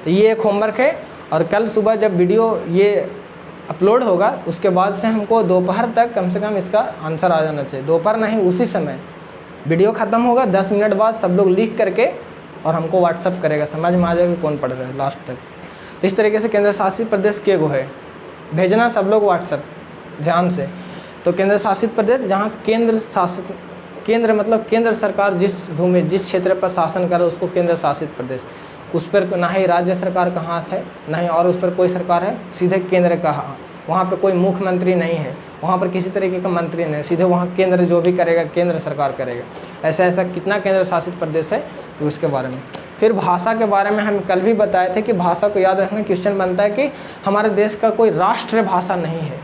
तो ये एक होमवर्क है, और कल सुबह जब वीडियो ये अपलोड होगा उसके बाद से हमको दोपहर तक कम से कम इसका आंसर आ जाना चाहिए। दोपहर नहीं, उसी समय वीडियो ख़त्म होगा 10 मिनट बाद सब लोग लिख करके और हमको व्हाट्सअप करेगा, समझ में आ जाएगा कौन पढ़ रहा है लास्ट तक। तो इस तरीके से केंद्र शासित प्रदेश के गो है, भेजना सब लोग व्हाट्सअप ध्यान से। तो केंद्र शासित प्रदेश जहाँ केंद्र शासित, केंद्र मतलब केंद्र सरकार जिस भूमि जिस क्षेत्र पर शासन करे उसको केंद्र शासित प्रदेश। उस पर ना ही राज्य सरकार का हाथ है, ना ही और उस पर कोई सरकार है, सीधे केंद्र का हाथ। वहाँ पे कोई मुख्यमंत्री नहीं है, वहाँ पर किसी तरीके का मंत्री नहीं, सीधे वहाँ केंद्र जो भी करेगा केंद्र सरकार करेगा। ऐसा ऐसा कितना केंद्र शासित प्रदेश है तो उसके बारे में। फिर भाषा के बारे में हम कल भी बताए थे कि भाषा को याद रखना, क्वेश्चन बनता है कि हमारे देश का कोई राष्ट्र भाषा नहीं है,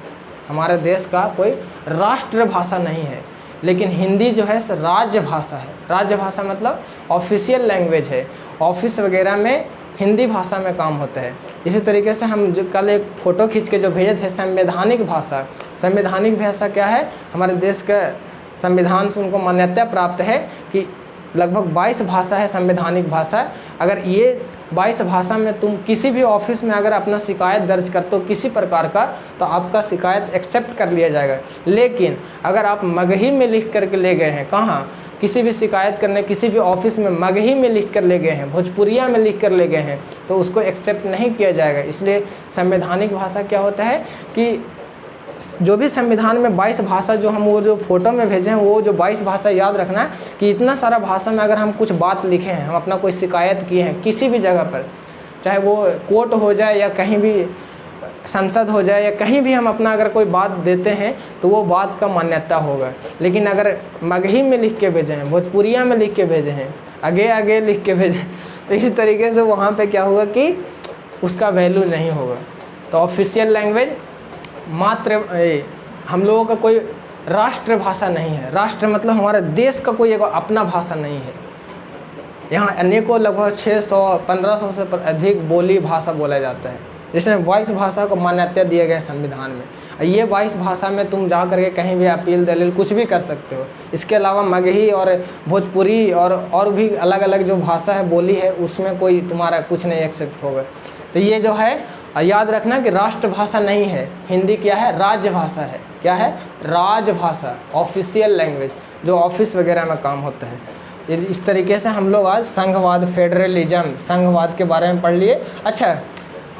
हमारे देश का कोई राष्ट्र भाषा नहीं है, लेकिन हिंदी जो है राज्य भाषा है। राज्य भाषा मतलब ऑफिशियल लैंग्वेज है, ऑफिस वगैरह में हिंदी भाषा में काम होता है। इसी तरीके से हम जो कल एक फ़ोटो खींच के जो भेजे थे संवैधानिक भाषा, संवैधानिक भाषा क्या है, हमारे देश का संविधान से उनको मान्यता प्राप्त है कि लगभग 22 भाषा है संवैधानिक भाषा। अगर ये 22 भाषा में तुम किसी भी ऑफिस में अगर अपना शिकायत दर्ज करते हो किसी प्रकार का, तो आपका शिकायत एक्सेप्ट कर लिया जाएगा। लेकिन अगर आप मगही में लिख करके ले गए हैं, कहाँ किसी भी शिकायत करने किसी भी ऑफिस में मगही में लिख कर ले गए हैं, भोजपुरिया में लिख कर ले गए हैं, तो उसको एक्सेप्ट नहीं किया जाएगा। इसलिए संवैधानिक भाषा क्या होता है कि जो भी संविधान में 22 भाषा जो हम वो जो फोटो में भेजे हैं वो जो 22 भाषा याद रखना है कि इतना सारा भाषा में अगर हम कुछ बात लिखे हैं, हम अपना कोई शिकायत किए हैं किसी भी जगह पर, चाहे वो कोर्ट हो जाए या कहीं भी संसद हो जाए या कहीं भी हम अपना अगर कोई बात देते हैं तो वो बात का मान्यता होगा। लेकिन अगर मगही में लिख के भेजे हैं, भोजपुरिया में लिख के भेजे हैं, आगे आगे लिख के भेजे, तो इसी तरीके से वहाँ पे क्या होगा कि उसका वैल्यू नहीं होगा। तो ऑफिशियल लैंग्वेज मात्र हम लोगों का कोई राष्ट्र भाषा नहीं है। राष्ट्र मतलब हमारे देश का कोई एक अपना भाषा नहीं है। यहाँ अनेकों लगभग 600-1500 से अधिक बोली भाषा बोला जाता है, जिसमें 22 भाषा को मान्यता दिया गया है संविधान में। ये 22 भाषा में तुम जा करके कहीं भी अपील दलील कुछ भी कर सकते हो। इसके अलावा मगही और भोजपुरी और भी अलग अलग जो भाषा है बोली है उसमें कोई तुम्हारा कुछ नहीं एक्सेप्ट होगा। तो ये जो है याद रखना कि राष्ट्रभाषा नहीं है, हिंदी क्या है, राजभाषा है। क्या है, राजभाषा, ऑफिशियल लैंग्वेज जो ऑफिस वगैरह में काम होता है। इस तरीके से हम लोग आज संघवाद, फेडरलिज्म, संघवाद के बारे में पढ़ लिए। अच्छा,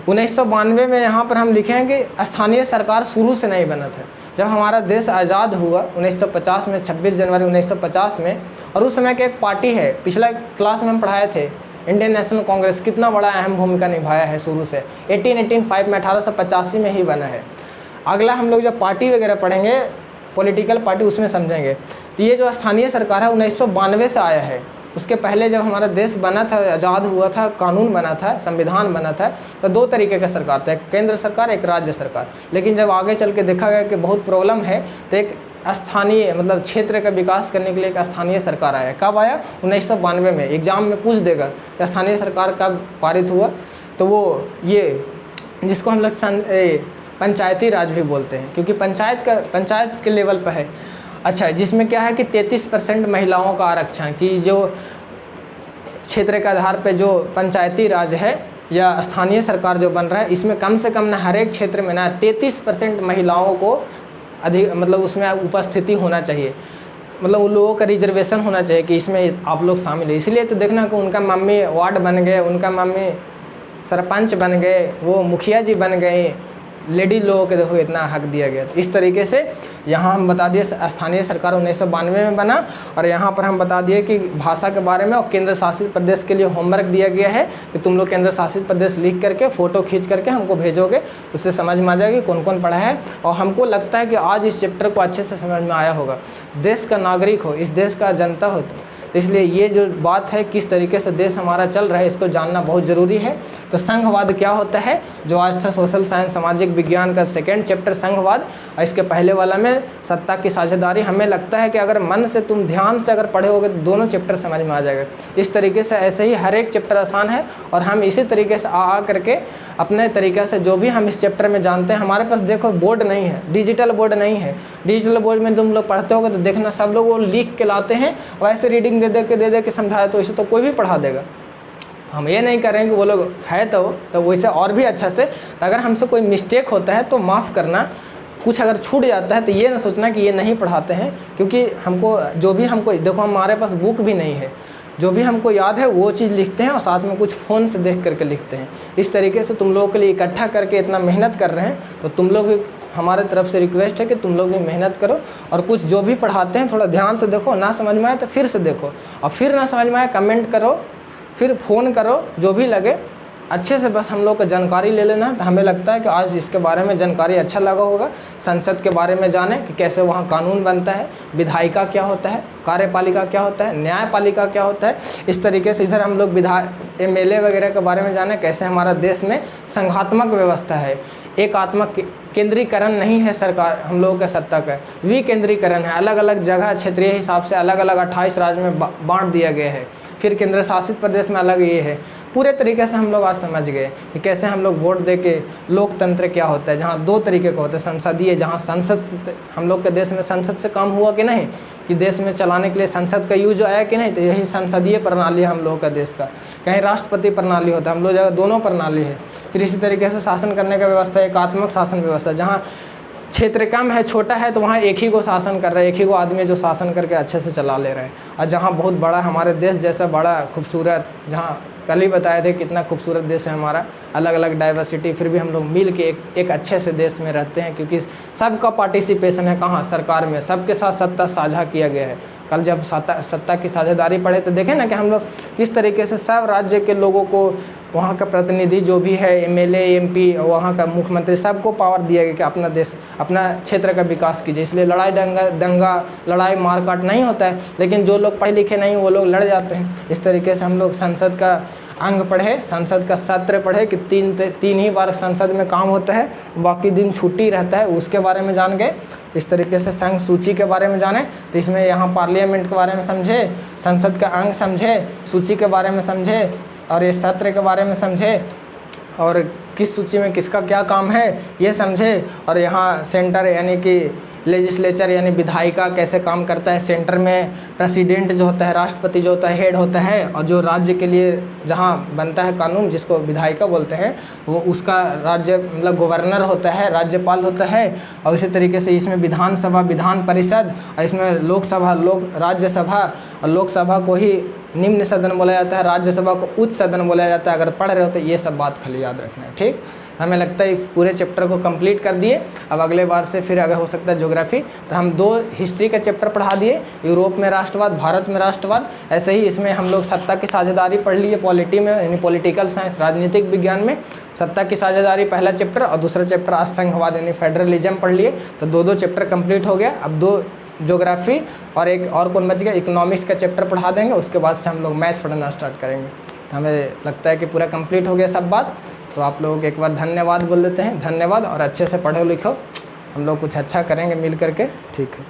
1992 में यहाँ पर हम लिखे हैं कि स्थानीय सरकार शुरू से नहीं बना था। जब हमारा देश आज़ाद हुआ 1950 में, 26 जनवरी 1950 में, और उस समय की एक पार्टी है, पिछला क्लास में हम पढ़ाए थे, इंडियन नेशनल कांग्रेस कितना बड़ा अहम भूमिका निभाया है शुरू से। 1885 में 1885 में ही बना है। अगला हम लोग जब पार्टी वगैरह पढ़ेंगे, पॉलिटिकल पार्टी, उसमें समझेंगे। तो ये जो स्थानीय सरकार है 1992 से आया है। उसके पहले जब हमारा देश बना था, आज़ाद हुआ था, कानून बना था, संविधान बना था, तो 2 तरीके का सरकार था, एक केंद्र सरकार, एक राज्य सरकार। लेकिन जब आगे चल के देखा गया कि बहुत प्रॉब्लम है, तो एक स्थानीय मतलब क्षेत्र का विकास करने के लिए एक स्थानीय सरकार आया। कब आया? 1992 में। एग्जाम में पूछ देगा कि स्थानीय सरकार कब पारित हुआ, तो वो ये जिसको हम लोग पंचायती राज भी बोलते हैं, क्योंकि पंचायत के लेवल पर है। अच्छा, जिसमें क्या है कि 33% महिलाओं का आरक्षण, कि जो क्षेत्र के आधार पे जो पंचायती राज है या स्थानीय सरकार जो बन रहा है, इसमें कम से कम ना हर एक क्षेत्र में ना 33% महिलाओं को अधिक मतलब उसमें उपस्थिति होना चाहिए, मतलब उन लोगों का रिजर्वेशन होना चाहिए कि इसमें आप लोग शामिल है। इसलिए तो देखना कि उनका मम्मी वार्ड बन गए, उनका मम्मी सरपंच बन गए, वो मुखिया जी बन गए, लेडी लोगों के देखो इतना हक दिया गया। तो इस तरीके से यहाँ हम बता दिए स्थानीय सरकार 1992 में बना, और यहाँ पर हम बता दिए कि भाषा के बारे में और केंद्र शासित प्रदेश के लिए होमवर्क दिया गया है कि तुम लोग केंद्र शासित प्रदेश लिख करके फ़ोटो खींच करके हमको भेजोगे, उससे समझ में आ जाएगी कौन कौन पढ़ा है। और हमको लगता है कि आज इस चैप्टर को अच्छे से समझ में आया होगा। देश का नागरिक हो, इस देश का जनता हो, तो इसलिए ये जो बात है किस तरीके से देश हमारा चल रहा है इसको जानना बहुत ज़रूरी है। तो संघवाद क्या होता है, जो आज था सोशल साइंस सामाजिक विज्ञान का सेकेंड चैप्टर संघवाद, और इसके पहले वाला में सत्ता की साझेदारी। हमें लगता है कि अगर मन से तुम ध्यान से अगर पढ़े होगे तो दोनों चैप्टर समझ में आ जाएगा। इस तरीके से ऐसे ही हर एक चैप्टर आसान है, और हम इसी तरीके से आ करके अपने तरीक़े से जो भी हम इस चैप्टर में जानते हैं, हमारे पास देखो बोर्ड नहीं है, डिजिटल बोर्ड नहीं है। डिजिटल बोर्ड में तुम लोग पढ़ते होगे तो देखना सब लोग वो लिख के लाते हैं, वैसे रीडिंग दे दे के समझाया तो इसे तो कोई भी पढ़ा देगा। हम ये नहीं कर रहे हैं कि वो लोग है तो वैसे और भी अच्छा से। तो अगर हमसे कोई मिस्टेक होता है तो माफ़ करना, कुछ अगर छूट जाता है तो ये ना सोचना कि ये नहीं पढ़ाते हैं, क्योंकि हमको जो भी हमको देखो हमारे पास बुक भी नहीं है, जो भी हमको याद है वो चीज़ लिखते हैं और साथ में कुछ फ़ोन से देख करके लिखते हैं। इस तरीके से तुम लोगों के लिए इकट्ठा करके इतना मेहनत कर रहे हैं, तो तुम लोग भी हमारे तरफ से रिक्वेस्ट है कि तुम लोग भी मेहनत करो, और कुछ जो भी पढ़ाते हैं थोड़ा ध्यान से देखो। ना समझ में आए तो फिर से देखो, और फिर ना समझ में आए कमेंट करो, फिर फ़ोन करो, जो भी लगे अच्छे से बस हम लोग को जानकारी ले लेना। तो हमें लगता है कि आज इसके बारे में जानकारी अच्छा लगा होगा। संसद के बारे में जाने कि कैसे वहाँ कानून बनता है, विधायिका क्या होता है, कार्यपालिका क्या होता है, न्यायपालिका क्या होता है। इस तरीके से इधर हम लोग MLA वगैरह के बारे में जाने, कैसे हमारा देश में संघात्मक व्यवस्था है, एकात्मक केंद्रीकरण नहीं है सरकार हम लोगों का सत्ता का, विकेंद्रीकरण है। अलग अलग जगह क्षेत्रीय हिसाब से अलग अलग 28 राज्य में बांट दिया गया है, फिर केंद्र शासित प्रदेश में अलग ये है। पूरे तरीके से हम लोग आज समझ गए कि कैसे हम लोग वोट दे के लोकतंत्र क्या होता है, जहाँ दो तरीके का होता है, संसदीय, जहाँ संसद हम लोग के देश में संसद से काम हुआ कि नहीं, कि देश में चलाने के लिए संसद का यूज आया कि नहीं, तो यही संसदीय प्रणाली है हम लोगों का देश का। कहीं राष्ट्रपति प्रणाली होता है, हम लोग जगह दोनों प्रणाली है। फिर इसी तरीके से शासन करने का व्यवस्था एकात्मक शासन व्यवस्था, जहाँ क्षेत्र कम है, छोटा है, तो वहाँ एक ही को शासन कर रहा है, एक ही को आदमी जो शासन करके अच्छे से चला ले रहे हैं। और जहाँ बहुत बड़ा हमारे देश जैसा बड़ा खूबसूरत, जहाँ कल ही बताए थे कितना खूबसूरत देश है हमारा, अलग अलग डाइवर्सिटी, फिर भी हम लोग मिल के एक अच्छे से देश में रहते हैं, क्योंकि सबका पार्टिसिपेशन है कहाँ, सरकार में, सबके साथ सत्ता साझा किया गया है। कल जब सत्ता की साझेदारी पढ़े तो देखें ना कि हम लोग किस तरीके से सब राज्य के लोगों को, वहाँ का प्रतिनिधि जो भी है, MLA MP, वहाँ का मुख्यमंत्री, सबको पावर दिया गया कि अपना देश अपना क्षेत्र का विकास कीजिए। इसलिए लड़ाई दंगा लड़ाई मारकाट नहीं होता है, लेकिन जो लोग पढ़े लिखे नहीं वो लोग लड़ जाते हैं। इस तरीके से हम लोग संसद का अंग पढ़े, संसद का सत्र पढ़े कि तीन ही बार संसद में काम होता है, बाकी दिन छुट्टी रहता है, उसके बारे में जान गए। इस तरीके से संघ सूची के बारे में जाने, तो इसमें यहाँ पार्लियामेंट के बारे में समझे, संसद का अंग समझे, सूची के बारे में समझे, और ये सत्र के बारे में समझे, और किस सूची में किसका क्या काम है ये समझे। और यहाँ सेंटर यानी कि लेजिस्लेचर यानी विधायिका कैसे काम करता है, सेंटर में प्रेसिडेंट जो होता है, राष्ट्रपति जो होता है, हेड होता है, और जो राज्य के लिए जहाँ बनता है कानून जिसको विधायिका बोलते हैं, वो उसका राज्य मतलब गवर्नर होता है, राज्यपाल होता है। और इसी तरीके से इसमें विधानसभा, विधान परिषद, और इसमें लोकसभा, राज्यसभा, और लोकसभा को ही निम्न सदन बोला जाता है, राज्यसभा को उच्च सदन बोला जाता है। अगर पढ़ रहे हो तो ये सब बात खाली याद रखना है, ठीक। हमें लगता है पूरे चैप्टर को कंप्लीट कर दिए। अब अगले बार से फिर अगर हो सकता है ज्योग्राफी, तो हम 2 हिस्ट्री का चैप्टर पढ़ा दिए, यूरोप में राष्ट्रवाद, भारत में राष्ट्रवाद। ऐसे ही इसमें हम लोग सत्ता की साझेदारी पढ़ लिए, पॉलिटी में यानी पॉलिटिकल साइंस, राजनीतिक विज्ञान में सत्ता की साझेदारी पहला चैप्टर, और दूसरा चैप्टर आज संघवाद यानी फेडरलिज्म पढ़ लिए। तो 2 चैप्टर कंप्लीट हो गया। अब 2 ज्योग्राफी और एक और कौन बच गया, इकोनॉमिक्स का चैप्टर पढ़ा देंगे, उसके बाद से हम लोग मैथ पढ़ना स्टार्ट करेंगे। तो हमें लगता है कि पूरा कंप्लीट हो गया सब बात। तो आप लोगों को एक बार धन्यवाद बोल देते हैं, धन्यवाद, और अच्छे से पढ़ो लिखो, हम लोग कुछ अच्छा करेंगे मिल करके, ठीक है।